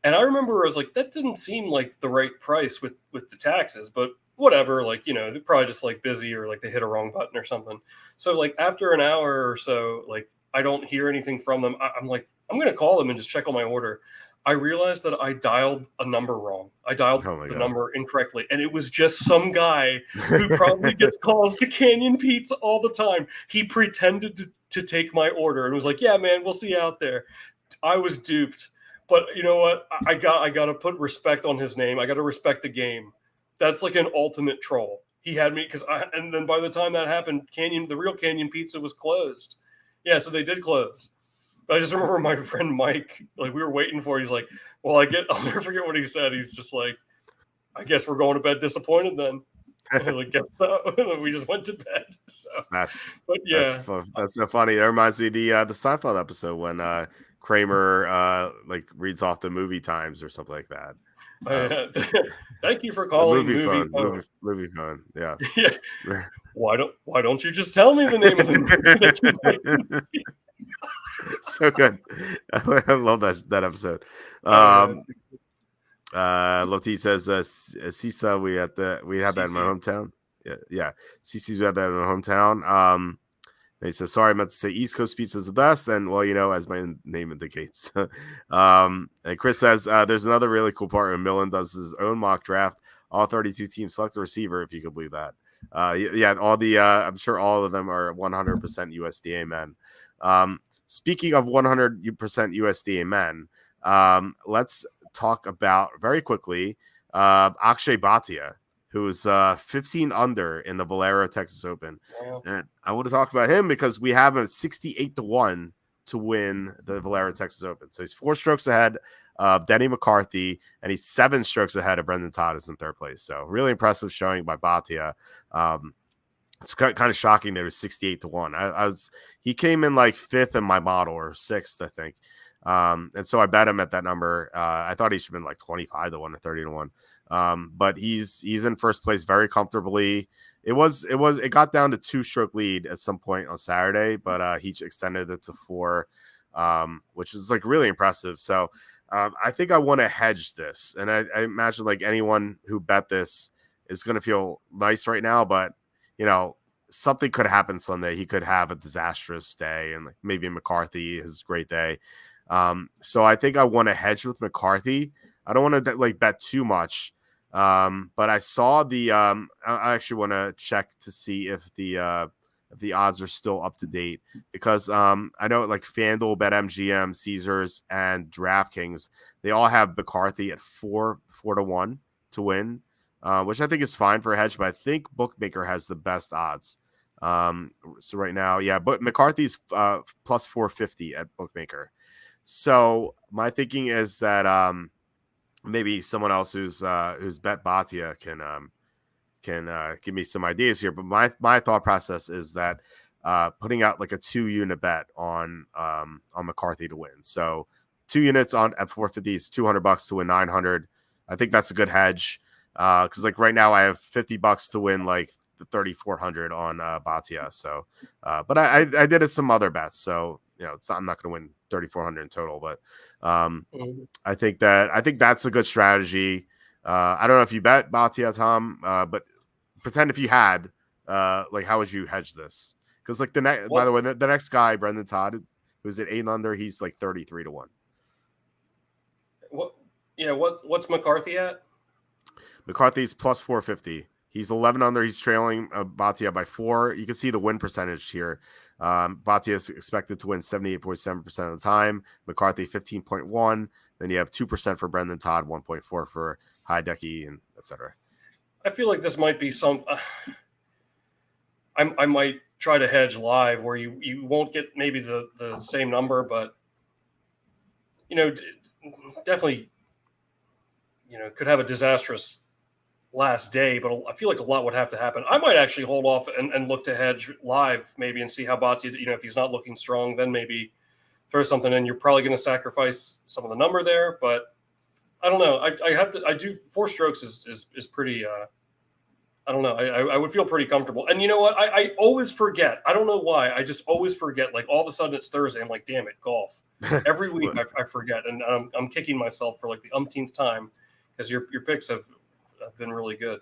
And I remember I was like, that didn't seem like the right price with the taxes, but whatever. Like, they're probably just like busy, or like they hit a wrong button or something. So like after an hour or so, like I don't hear anything from them. I'm like, I'm gonna call them and just check on my order. I realized that I dialed a number wrong. I dialed the number incorrectly. And it was just some guy who probably gets calls to Canyon Pizza all the time. He pretended to take my order and was like, yeah, man, we'll see you out there. I was duped. But you know what? I got to put respect on his name. I got to respect the game. That's like an ultimate troll. He had me and then by the time that happened, the real Canyon Pizza was closed. Yeah, so they did close. I just remember my friend Mike, like, we were waiting for it. He's like, well, I'll never forget what he said. He's just like, I guess we're going to bed disappointed then. I was like, guess so. And then we just went to bed. So, that's so funny. That reminds me of the Seinfeld episode when Kramer like reads off the movie times or something like that. Thank you for calling movie phone. Movie phone. Yeah. Yeah. Why don't you just tell me the name of the movie that you like to see? So good. I love that episode. Loti says, Sisa, we have that in my hometown. Yeah. Cece's, we have that in my hometown. He says, sorry, I meant to say East Coast pizza is the best. And, well, as my name indicates. And Chris says, there's another really cool part when Millen does his own mock draft. All 32 teams select a receiver, if you could believe that. All the I'm sure all of them are 100% USDA men. Speaking of 100% USDA men, let's talk about very quickly Akshay Bhatia, who's 15 under in the Valero Texas Open. Wow. And I want to talk about him because we have him at 68-1 to win the Valero Texas Open. So he's 4 strokes ahead of Denny McCarthy, and he's 7 strokes ahead of Brendan Todd, is in 3rd place. So really impressive showing by Bhatia. It's kind of shocking that it was 68-1. He came in like 5th in my model, or 6th, I think. And so I bet him at that number. I thought he should have been like 25-1 or 30-1. But he's in 1st place very comfortably. It got down to 2-stroke lead at some point on Saturday, but he extended it to 4, which is like really impressive. So I think I want to hedge this, and I imagine like anyone who bet this is going to feel nice right now, but something could happen Sunday. He could have a disastrous day, and like maybe McCarthy his great day. So I think I want to hedge with McCarthy. I don't want to like bet too much. But I saw I actually want to check to see if the odds are still up to date, because I know like FanDuel, BetMGM, Caesars, and DraftKings, they all have McCarthy at 4-1 to win, which I think is fine for a hedge, but I think Bookmaker has the best odds. So right now, but McCarthy's plus 450 at Bookmaker. So my thinking is that maybe someone else who's bet Bhatia can give me some ideas here. But my thought process is that putting out like a 2-unit bet on McCarthy to win. So 2 units on at 450 is $200 to win 900. I think that's a good hedge, because like right now I have $50 to win like the 3,400 on Bhatia. So, but I did some other bets, so I'm not going to win 3,400 in total, but I think that's a good strategy. I don't know if you bet Bhatia, Tom, but pretend if you had, like, how would you hedge this? Because like by the way, the next guy, Brendan Todd, who's at 8 under, he's like 33-1. What? Yeah. What's McCarthy at? McCarthy's plus 450. He's 11 under. He's trailing Bhatia by 4. You can see the win percentage here. Bhatia is expected to win 78.7% of the time. McCarthy 15.1. Then you have 2% for Brendan Todd, 1.4 for Hideki, and etc. I feel like this might be some. I might try to hedge live where you won't get maybe the same number, but definitely could have a disastrous last day, but I feel like a lot would have to happen. I might actually hold off and look to hedge live maybe and see how Bhatia, if he's not looking strong, then maybe throw something in. You're probably going to sacrifice some of the number there, but I don't know. I do 4 strokes is pretty, I don't know. I would feel pretty comfortable. And you know what? I always forget. I don't know why. I just always forget. Like all of a sudden it's Thursday. I'm like, damn it, golf. Every week I forget. And I'm kicking myself for like the umpteenth time because your picks have been really good.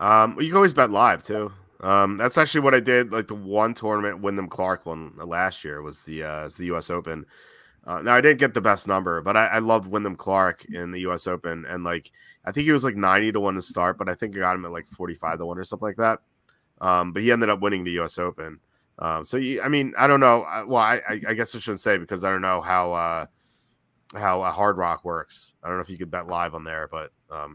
You can always bet live too. That's actually what I did. Like the one tournament Wyndham Clark won last year was the U.S. Open. Now I didn't get the best number, but I loved Wyndham Clark in the U.S. Open, and like I think he was like 90 to 1 to start, but I think I got him at like 45 to 1 or something like that. But he ended up winning the U.S. Open. I don't know. Well, I guess I shouldn't say because I don't know how Hard Rock works. I don't know if you could bet live on there, but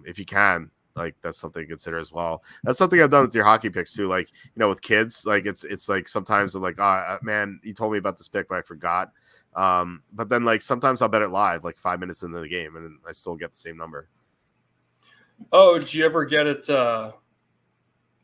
if you can, like that's something to consider as well. That's something I've done with your hockey picks too. Like with kids, like it's like sometimes I'm like, man, you told me about this pick, but I forgot. But then like sometimes I'll bet it live, like 5 minutes into the game, and I still get the same number. Oh, did you ever get it a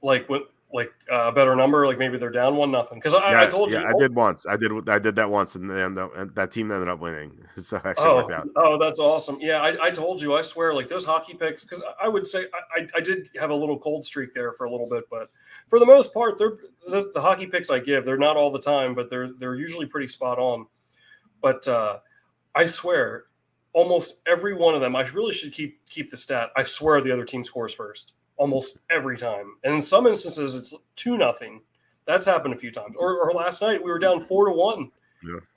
better number? Like maybe they're down 1-0. Because I told you, I did once. I did that once, and that team ended up winning. So it actually worked out. Oh, that's awesome. Yeah, I told you. I swear, like those hockey picks. Because I would say I did have a little cold streak there for a little bit, but for the most part, they're the hockey picks I give. They're not all the time, but they're usually pretty spot on. But I swear, almost every one of them, I really should keep the stat. I swear the other team scores first, almost every time. And in some instances, it's 2-0. That's happened a few times. Or last night, we were down 4-1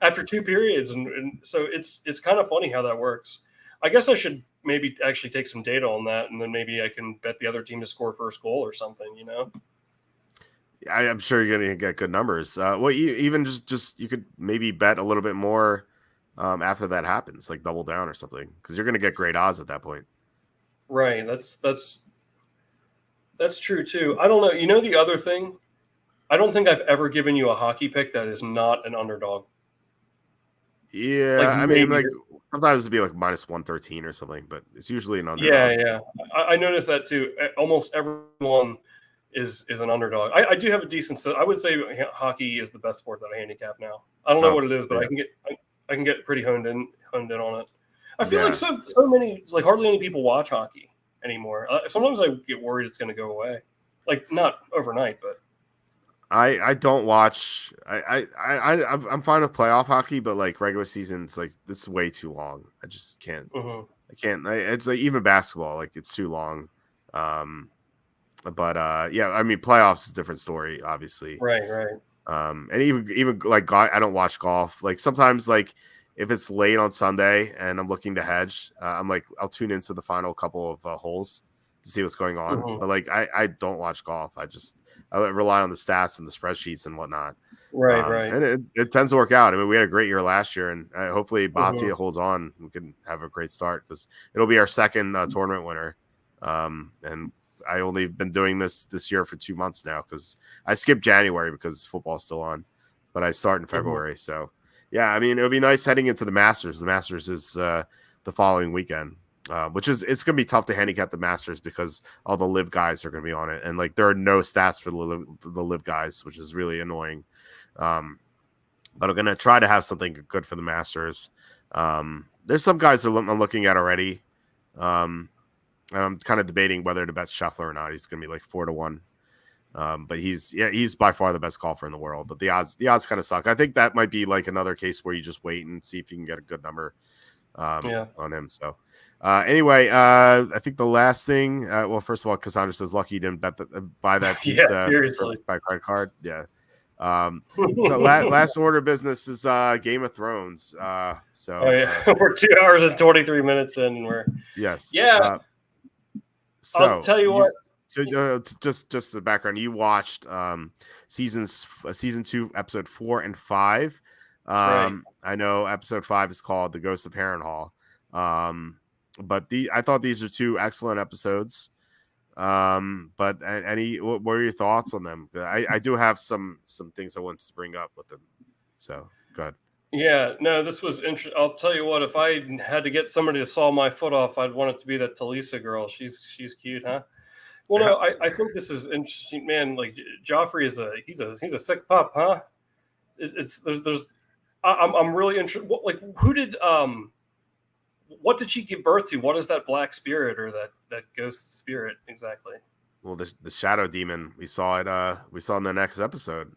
after 2 periods. And so it's kind of funny how that works. I guess I should maybe actually take some data on that, and then maybe I can bet the other team to score first goal or something, I'm sure you're going to get good numbers. Well, even just you could maybe bet a little bit more after that happens, like double down or something, because you're going to get great odds at that point. Right. That's true too. I don't know. The other thing, I don't think I've ever given you a hockey pick that is not an underdog. Yeah, sometimes it'd be like -113 or something, but it's usually an underdog. Yeah. I noticed that too. Almost everyone is an underdog. I do have a decent. I would say hockey is the best sport that I handicap now. I don't know what it is, but yeah. I can get pretty honed in on it. I feel like so many, like hardly any people watch hockey anymore. Sometimes I get worried it's going to go away, like not overnight, but I don't watch. I'm fine with playoff hockey, but like regular seasons, like this is way too long. I just can't. Mm-hmm. I can't. It's like even basketball, like it's too long. But playoffs is a different story, obviously. Right. And even like I don't watch golf. Like sometimes, like if it's late on Sunday and I'm looking to hedge, I'm like I'll tune into the final couple of holes to see what's going on. Mm-hmm. But like I don't watch golf. I rely on the stats and the spreadsheets and whatnot. Right. And it tends to work out. I mean, we had a great year last year, and hopefully Bhatia holds on. We can have a great start because it'll be our second tournament winner. And I only been doing this year for 2 months now because I skipped January because football's still on, but I start in February. So yeah, I mean, it would be nice heading into the Masters. The Masters is the following weekend, which is it's going to be tough to handicap the Masters because all the live guys are going to be on it. And like, there are no stats for the live guys, which is really annoying. But I'm going to try to have something good for the Masters. There's some guys that I'm looking at already. I'm kind of debating whether to bet Scheffler or not. He's going to be like 4-1. But he's by far the best golfer in the world. But the odds kind of suck. I think that might be like another case where you just wait and see if you can get a good number on him. So anyway, I think the last thing. Well, first of all, Cassandra says lucky you didn't buy that pizza seriously by credit card. Yeah. So last order of business is Game of Thrones. We're 2 hours and 23 minutes in. And we're yes. Yeah. So I'll tell you what. So just the background. You watched season 2, episode 4 and 5. That's right. I know episode 5 is called "The Ghost of Harrenhal." But I thought these are 2 excellent episodes. But what were your thoughts on them? I do have some things I want to bring up with them. So go ahead. Yeah, no, this was interesting. I'll tell you what, if I had to get somebody to saw my foot off, I'd want it to be that Talisa girl. She's cute, huh? Well, no, I think this is interesting, man. Like Joffrey is he's a sick pup, huh? I'm really interested. Like who did what did she give birth to? What is that black spirit or that ghost spirit exactly? Well, the shadow demon, we saw in the next episode.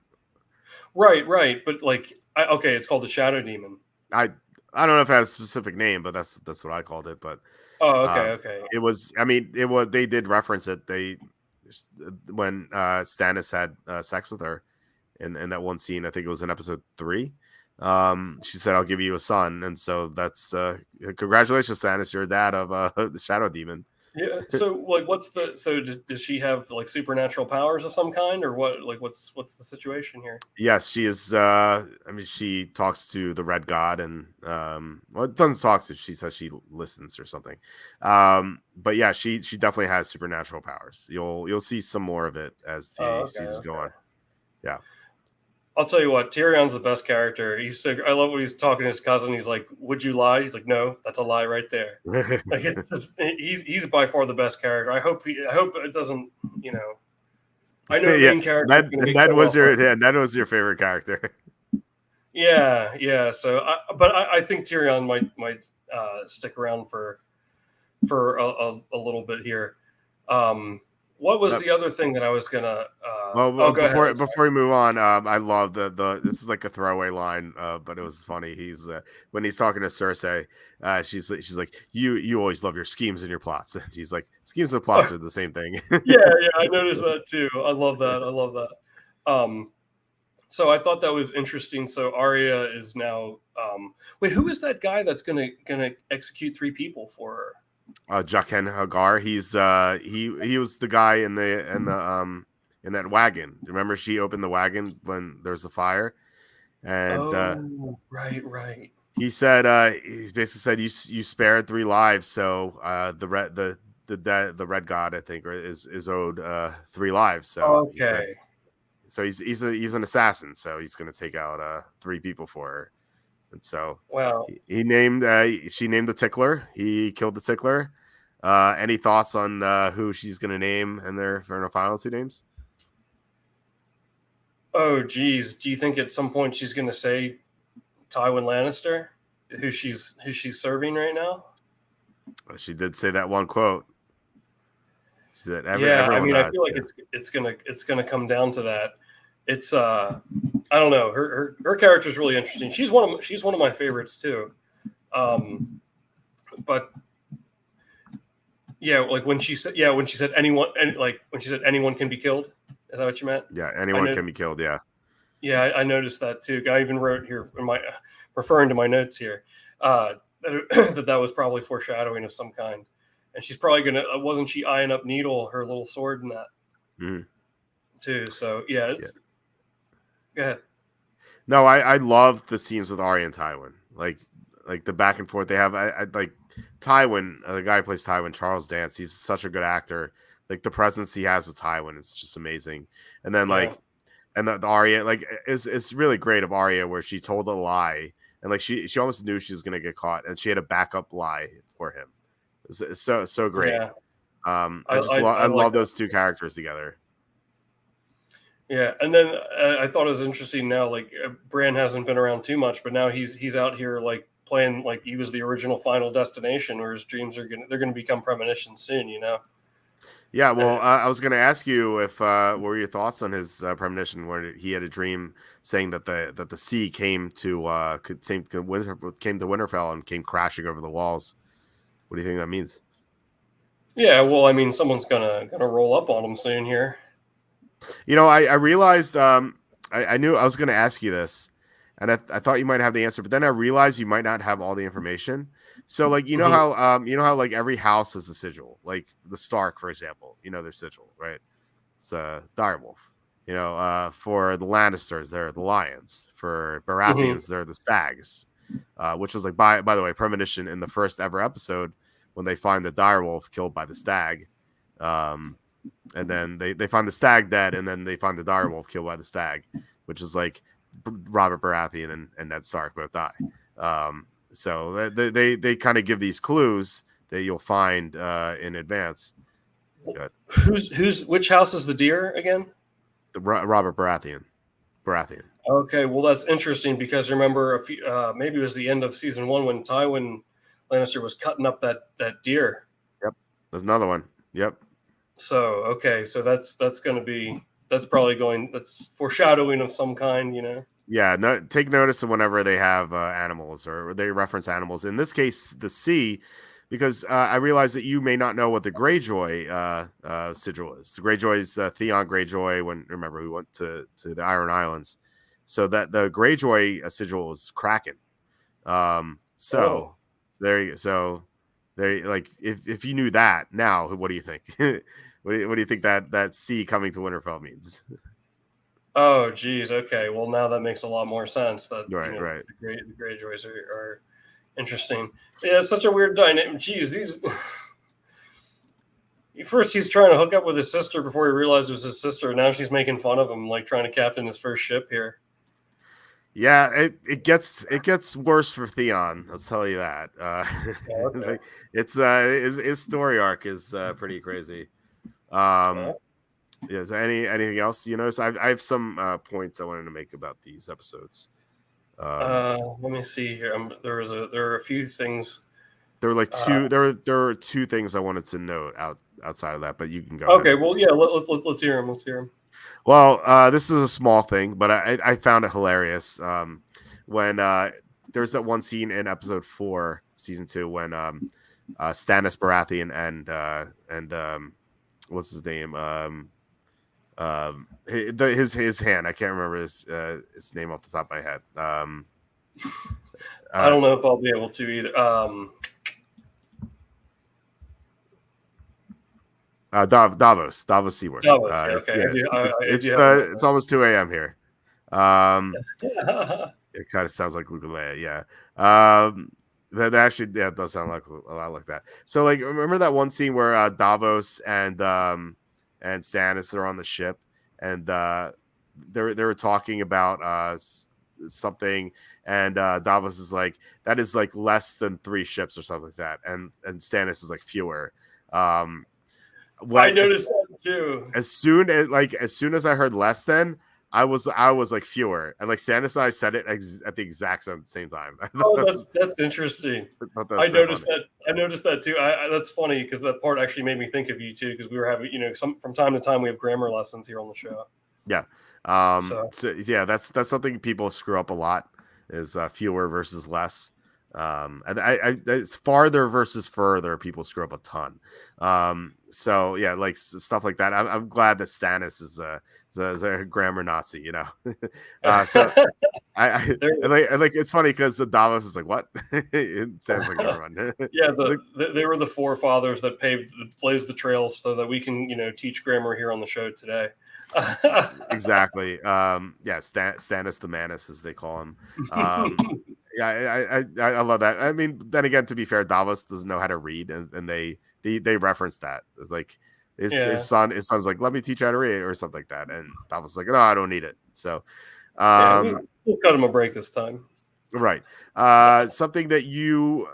Right, but like okay, it's called the shadow demon. I don't know if it has a specific name, but that's what I called it. But okay. It was. I mean, it was. They did reference it. When Stannis had sex with her in that one scene. I think it was in episode 3. She said, "I'll give you a son," and so that's congratulations, Stannis. You're dad of the shadow demon. Yeah. So, like, does she have like supernatural powers of some kind, or what? Like, what's the situation here? Yes, she is. I mean, she talks to the Red God, and well, it doesn't talk to. She says she listens or something. But yeah, she definitely has supernatural powers. You'll see some more of it as the seasons go on. Yeah. I'll tell you what, Tyrion's the best character. I love when he's talking to his cousin. He's like, "Would you lie?" He's like, "No, that's a lie right there." Like it's just he's by far the best character. I hope it doesn't. I know the main character. Ned was your favorite character. Yeah. So, I think Tyrion might stick around for a little bit here. What was the other thing that I was gonna? Before we move on, I love the this is like a throwaway line, but it was funny. He's when he's talking to Cersei, she's like, you always love your schemes and your plots. She's like, schemes and plots are the same thing. yeah, I noticed that too. I love that. So I thought that was interesting. So Arya is now. Wait, who is that guy that's gonna execute 3 people for her? Jaqen Hagar. He's he was the guy in that wagon. Remember, she opened the wagon when there's a fire, and right. He said he basically said you spared 3 lives, so the Red God, I think, is owed 3 lives. So okay. He's an assassin, so he's going to take out 3 people for her. And so she named the Tickler. He killed the Tickler. Any thoughts on who she's going to name in their final 2 names? Oh, geez. Do you think at some point she's going to say Tywin Lannister, who she's serving right now? Well, she did say that one quote. She said, I feel like it's gonna come down to that. It's I don't know. Her character is really interesting. She's one of my favorites too. But yeah, like when she said anyone, and like when she said anyone can be killed. Is that what you meant? Yeah, anyone can be killed. Yeah. Yeah, I noticed that too. I even wrote here in my referring to my notes here that was probably foreshadowing of some kind. And she's probably gonna. Wasn't she eyeing up Needle, her little sword, in that too? So yeah, Go ahead. No, I love the scenes with Arya and Tywin, like the back and forth they have. I like Tywin, the guy who plays Tywin, Charles Dance. He's such a good actor. Like the presence he has with Tywin is just amazing. And then and the Arya, like it's really great of Arya where she told a lie and like she almost knew she was gonna get caught and she had a backup lie for him. It's so great. Yeah. I love those 2 characters together. Yeah, and then I thought it was interesting now. Like Bran hasn't been around too much, but now he's out here like playing like he was the original Final Destination, where his dreams they're gonna become premonitions soon. Yeah, well, I was going to ask you if what were your thoughts on his premonition where he had a dream saying that the sea came to Winterfell and came crashing over the walls. What do you think that means? Yeah, well, I mean, someone's gonna roll up on him soon here. I realized I knew I was going to ask you this, and I thought you might have the answer, but then I realized you might not have all the information. So, like, how like every house has a sigil, like the Stark, for example. their sigil, right? It's direwolf. For the Lannisters, they're the lions. For Baratheons, they're the stags. Which was like, by the way, premonition in the first ever episode when they find the direwolf killed by the stag. And then they find the stag dead, and then they find the direwolf killed by the stag, which is like Robert Baratheon and Ned Stark both die. So they kind of give these clues that you'll find in advance. Which house is the deer again? Robert Baratheon. Okay, well that's interesting because remember maybe it was the end of season 1 when Tywin Lannister was cutting up that deer. Yep, there's another one. Yep. So okay, so that's foreshadowing of some kind, Yeah, take notice of whenever they have animals or they reference animals. In this case, the sea, because I realize that you may not know what the Greyjoy sigil is. The Greyjoy is Theon Greyjoy. Remember we went to the Iron Islands, so that the Greyjoy sigil is Kraken. There you go. So there, like if you knew that now, what do you think? What do you think that sea coming to Winterfell means? Oh, geez. Okay. Well, now that makes a lot more sense. That right. The Greyjoys are interesting. Yeah, it's such a weird dynamic. Geez, these. First, he's trying to hook up with his sister before he realized it was his sister. Now she's making fun of him, like trying to captain his first ship here. Yeah, it gets worse for Theon. I'll tell you that. Okay. It's his story arc is pretty crazy. Yeah. So anything else you notice? I have some points I wanted to make about these episodes. Let me see here. There are a few things. There were like two. There were two things I wanted to note outside of that, but you can go. Okay. Ahead. Well, yeah. Let's hear him. Let's hear him. Well, this is a small thing, but I found it hilarious. When there's that one scene in episode 4, season 2, when Stannis Baratheon and what's his name? His hand. I can't remember his name off the top of my head. I don't know if I'll be able to either. Davos Seaworth. Davos, okay. Yeah, it's almost 2 a.m. here. It kind of sounds like Luke and Leia. Yeah. That actually, yeah, it does sound like a lot like that. So, like, remember that one scene where Davos and Stannis are on the ship, and they were talking about something, and Davos is like, that is like less than 3 ships or something like that, and Stannis is like fewer. I noticed that too. As soon as I heard less than, I was like fewer, and like Stannis and I said it at the exact same time. Oh, that's interesting. I noticed that too. That's funny because that part actually made me think of you too, because we were having from time to time we have grammar lessons here on the show. Yeah. So yeah, that's something people screw up a lot, is fewer versus less. And it's farther versus further. People screw up a ton. So yeah, like stuff like that. I'm glad that Stannis is a grammar Nazi. So I like it's funny because the Davos is like, what? It sounds like everyone. Yeah, they were the forefathers that blazed the trails so that we can teach grammar here on the show today. Exactly. Yeah, Stannis the Manus, as they call him. Yeah, I love that. I mean, then again, to be fair, Davos doesn't know how to read, and they reference that. It's like his son's like, let me teach you how to read, or something like that, and Davos is like, no, I don't need it. So we'll cut him a break this time. Right. Something that you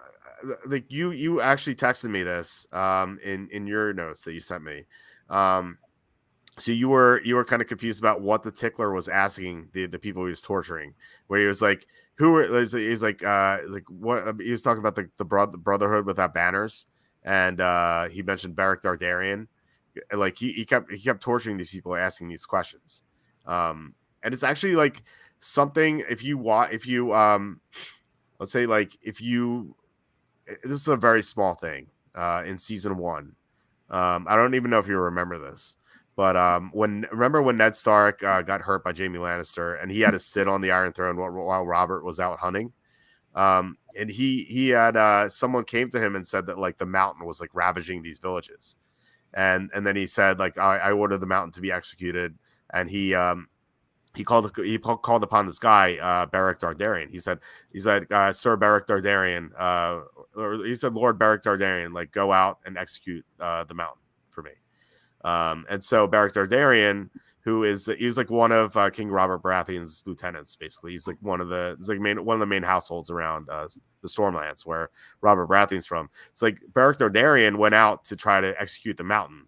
actually texted me this in your notes that you sent me. So you were kind of confused about what the tickler was asking the people he was torturing, where he was like, he's like what he was talking about the brotherhood without banners, and he mentioned Beric Dondarrion. Like he kept torturing these people, asking these questions, and it's actually like something let's say like this is a very small thing in season 1. I don't even know if you remember this. But remember when Ned Stark got hurt by Jaime Lannister, and he had to sit on the Iron Throne while Robert was out hunting, and he had someone came to him and said that like the mountain was like ravaging these villages, and then he said like I ordered the mountain to be executed, and he called upon this guy, Beric Dondarrion. He said, Sir Beric Dondarrion, or he said, Lord Beric Dondarrion, like go out and execute the mountain for me. And so Beric Dondarrion, he's like one of King Robert Baratheon's lieutenants, basically. He's like one of the main households around the Stormlands where Robert Baratheon's from. So like Beric Dondarrion went out to try to execute the mountain,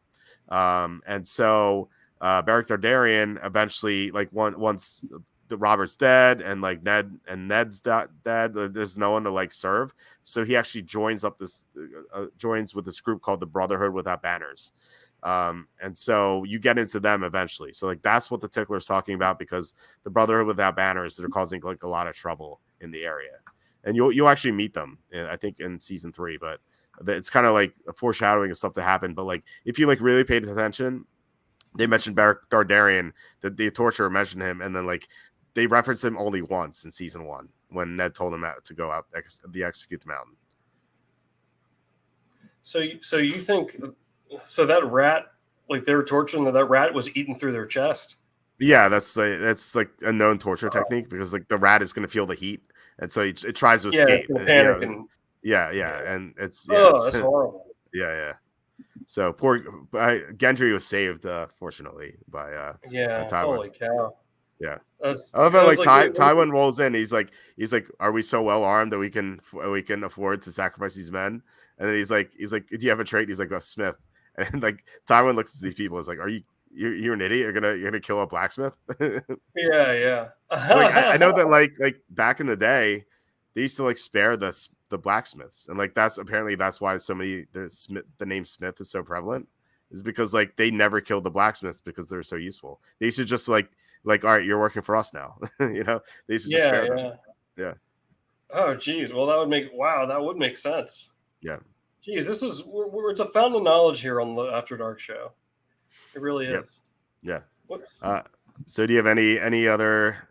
and so Beric Dondarrion eventually, like once the Robert's dead and like Ned's dead, there's no one to like serve. So he actually joins with this group called the Brotherhood Without Banners. And so you get into them eventually. So like that's what the Tickler's talking about, because the Brotherhood Without Banners, they're causing like a lot of trouble in the area, and you'll actually meet them, I think, in season 3. But it's kind of like a foreshadowing of stuff to happen. But like if you like really paid attention, they mentioned Beric Dondarrion, that the torturer mentioned him, and then like they referenced him only once in season 1 when Ned told him to go out execute the mountain. So you think? So that rat, like they were torturing that rat, was eaten through their chest. Yeah, that's like a known torture technique, because like the rat is going to feel the heat, and so it tries to escape. It's panic and and it's that's horrible. Yeah. So poor Gendry was saved, fortunately, by Tywin. Holy cow. Yeah, I love how like Tywin rolls in. He's like, are we so well armed that we can afford to sacrifice these men? And then he's like, do you have a trait? He's like, a smith. And like Tywin looks at these people, is like, are you're an idiot? You're gonna kill a blacksmith? Yeah. Like, I know that like back in the day, they used to like spare the blacksmiths, and like that's why so many the name Smith is so prevalent, is because like they never killed the blacksmiths because they're so useful. They should just like all right, you're working for us now. You know, they should just spare them. Yeah. Oh geez, well that would make sense. Yeah. Geez, it's a fountain of knowledge here on the After Dark show. It really is. Yeah. Whoops. So do you have any other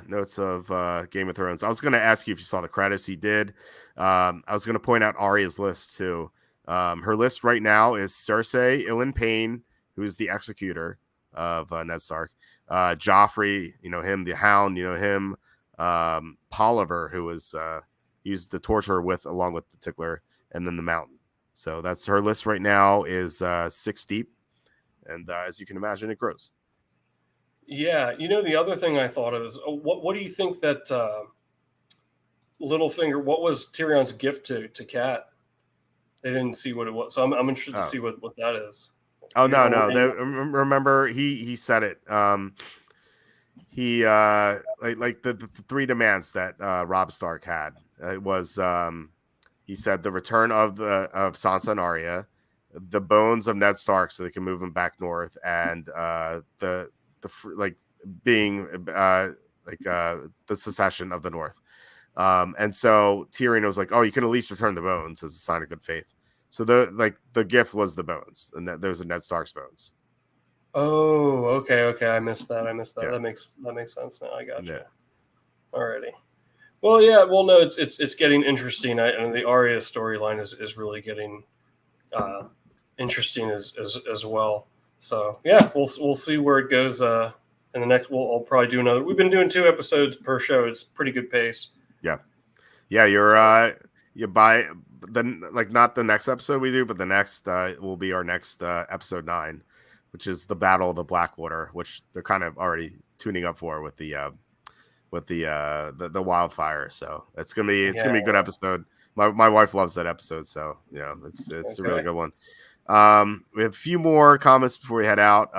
notes of Game of Thrones? I was going to ask you if you saw the credits. You did. I was going to point out Arya's list too. Her list right now is Cersei, Ilyn Payne, who is the executor of Ned Stark, Joffrey, you know him, the Hound, you know him, Polliver, who was he's the torturer along with the Tickler, and then the Mountain. So that's her list right now, is 6 deep, and as you can imagine, it grows. Yeah, you know, the other thing I thought of is, what do you think that Littlefinger? What was Tyrion's gift to Cat? They didn't see what it was, so I'm interested to see what that is. Oh no! Remember, he said it. He like the 3 demands that Robb Stark had. It was he said the return of Sansa and Arya, the bones of Ned Stark so they can move him back north, and the secession of the North. And so Tyrion was like, oh, you can at least return the bones as a sign of good faith. So the gift was the bones, and those are Ned Stark's bones. Oh, okay. I missed that. Yeah. That makes sense now. I got you. Yeah. Alrighty. Well, yeah. Well, no, it's getting interesting. And the Arya storyline is really getting interesting as well. So yeah, we'll see where it goes. In the next, I'll probably do another. We've been doing 2 episodes per show. It's pretty good pace. Yeah. You buy not the next episode we do, but the next will be our next episode 9, which is the Battle of the Blackwater, which they're kind of already tuning up for with the wildfire. So it's gonna be a good episode. My wife loves that episode, so yeah, it's a really good one. We have a few more comments before we head out.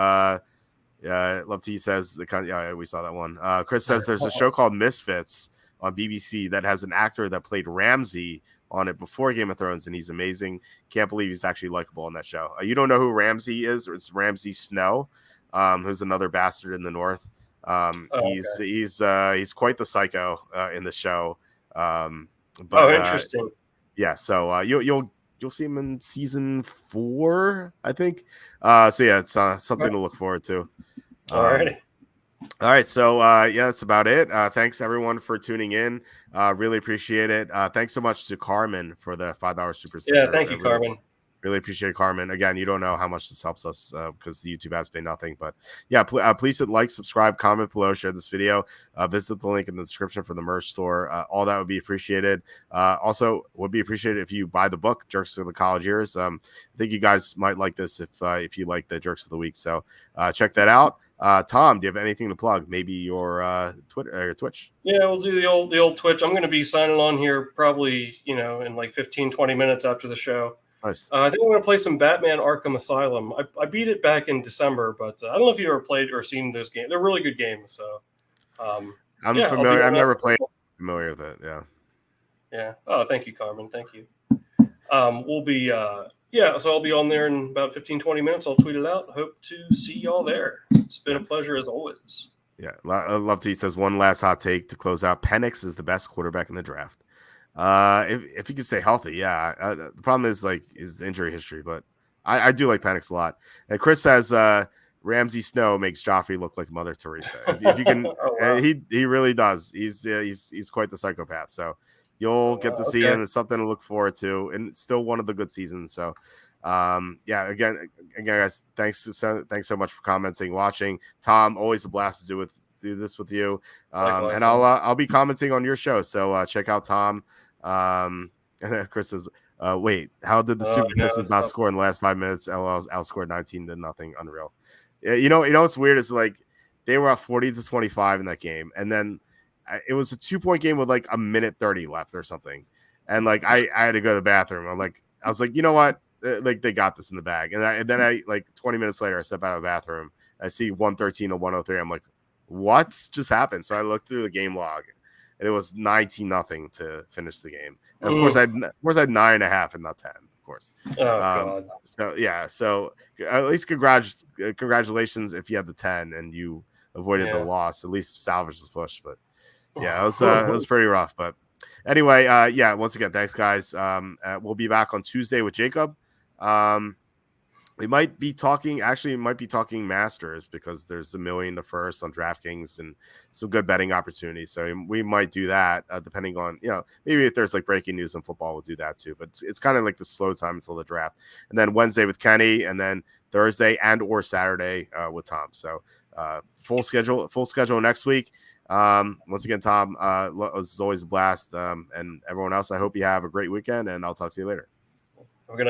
Love T says we saw that one. Chris says there's a show called Misfits on BBC that has an actor that played Ramsay on it before Game of Thrones, and he's amazing. Can't believe he's actually likable on that show. You don't know who Ramsay is? It's Ramsay Snow, who's another bastard in the North. He's quite the psycho in the show. Interesting. Yeah, so you'll see him in season 4, I think. So yeah, it's something to look forward to. All right, so that's about it. Thanks everyone for tuning in. Really appreciate it. Thanks so much to Carmen for the $5 super sticker. Yeah, thank you, Carmen. Really appreciate it, Carmen. Again, you don't know how much this helps us because the YouTube ads pay nothing. But yeah, please hit like, subscribe, comment below, share this video. Visit the link in the description for the merch store. All that would be appreciated. Also, would be appreciated if you buy the book, Jerks of the College Years. I think you guys might like this if you like the Jerks of the Week. So check that out. Tom, do you have anything to plug? Maybe your Twitter or your Twitch? Yeah, we'll do the old Twitch. I'm going to be signing on here probably, in like 15, 20 minutes after the show. Nice. I think I'm going to play some Batman Arkham Asylum. I beat it back in December, but I don't know if you ever played or seen those games. They're really good games. So I'm familiar. I've never played. Familiar with it. Yeah. Yeah. Oh, thank you, Carmen. Thank you. We'll be so I'll be on there in about 15, 20 minutes. I'll tweet it out. Hope to see y'all there. It's been a pleasure as always. Yeah. Love to. He says one last hot take to close out. Penix is the best quarterback in the draft. If he can stay healthy, yeah. The problem is like his injury history, but I do like Penix a lot. And Chris says Ramsey Snow makes Joffrey look like Mother Teresa. If you can, Oh, wow. he really does. He's quite the psychopath. So you'll get to see him. It's something to look forward to, and it's still one of the good seasons. So yeah. Again, guys, thanks so much for commenting, watching. Tom, always a blast to do this with you. And I'll be commenting on your show. So check out Tom. And then Chris says, wait, how did the Super Pistons not score in the last 5 minutes? LO's outscored 19-0. Unreal. Yeah, you know what's weird is like they were up 40-25 in that game, and then it was a 2-point game with like a minute 30 left or something, and like I had to go to the bathroom. I was like, you know what? Like they got this in the bag, and then I like 20 minutes later I step out of the bathroom, I see 113 to 103. I'm like, what's just happened? So I looked through the game log. And it was 19-0 to finish the game. And of course, I had 9.5 and not 10. Of course. Oh God. So yeah. So at least congratulations if you had the 10 and you avoided the loss. At least salvage this push. But yeah, it was pretty rough. But anyway, yeah. Once again, thanks guys. We'll be back on Tuesday with Jacob. We might be talking Masters because there's $1 million to first on DraftKings and some good betting opportunities. So we might do that depending on, maybe if there's like breaking news in football, we'll do that too. But it's kind of like the slow time until the draft. And then Wednesday with Kenny, and then Thursday and or Saturday with Tom. So full schedule next week. Once again, Tom, this is always a blast. And everyone else, I hope you have a great weekend, and I'll talk to you later. We're gonna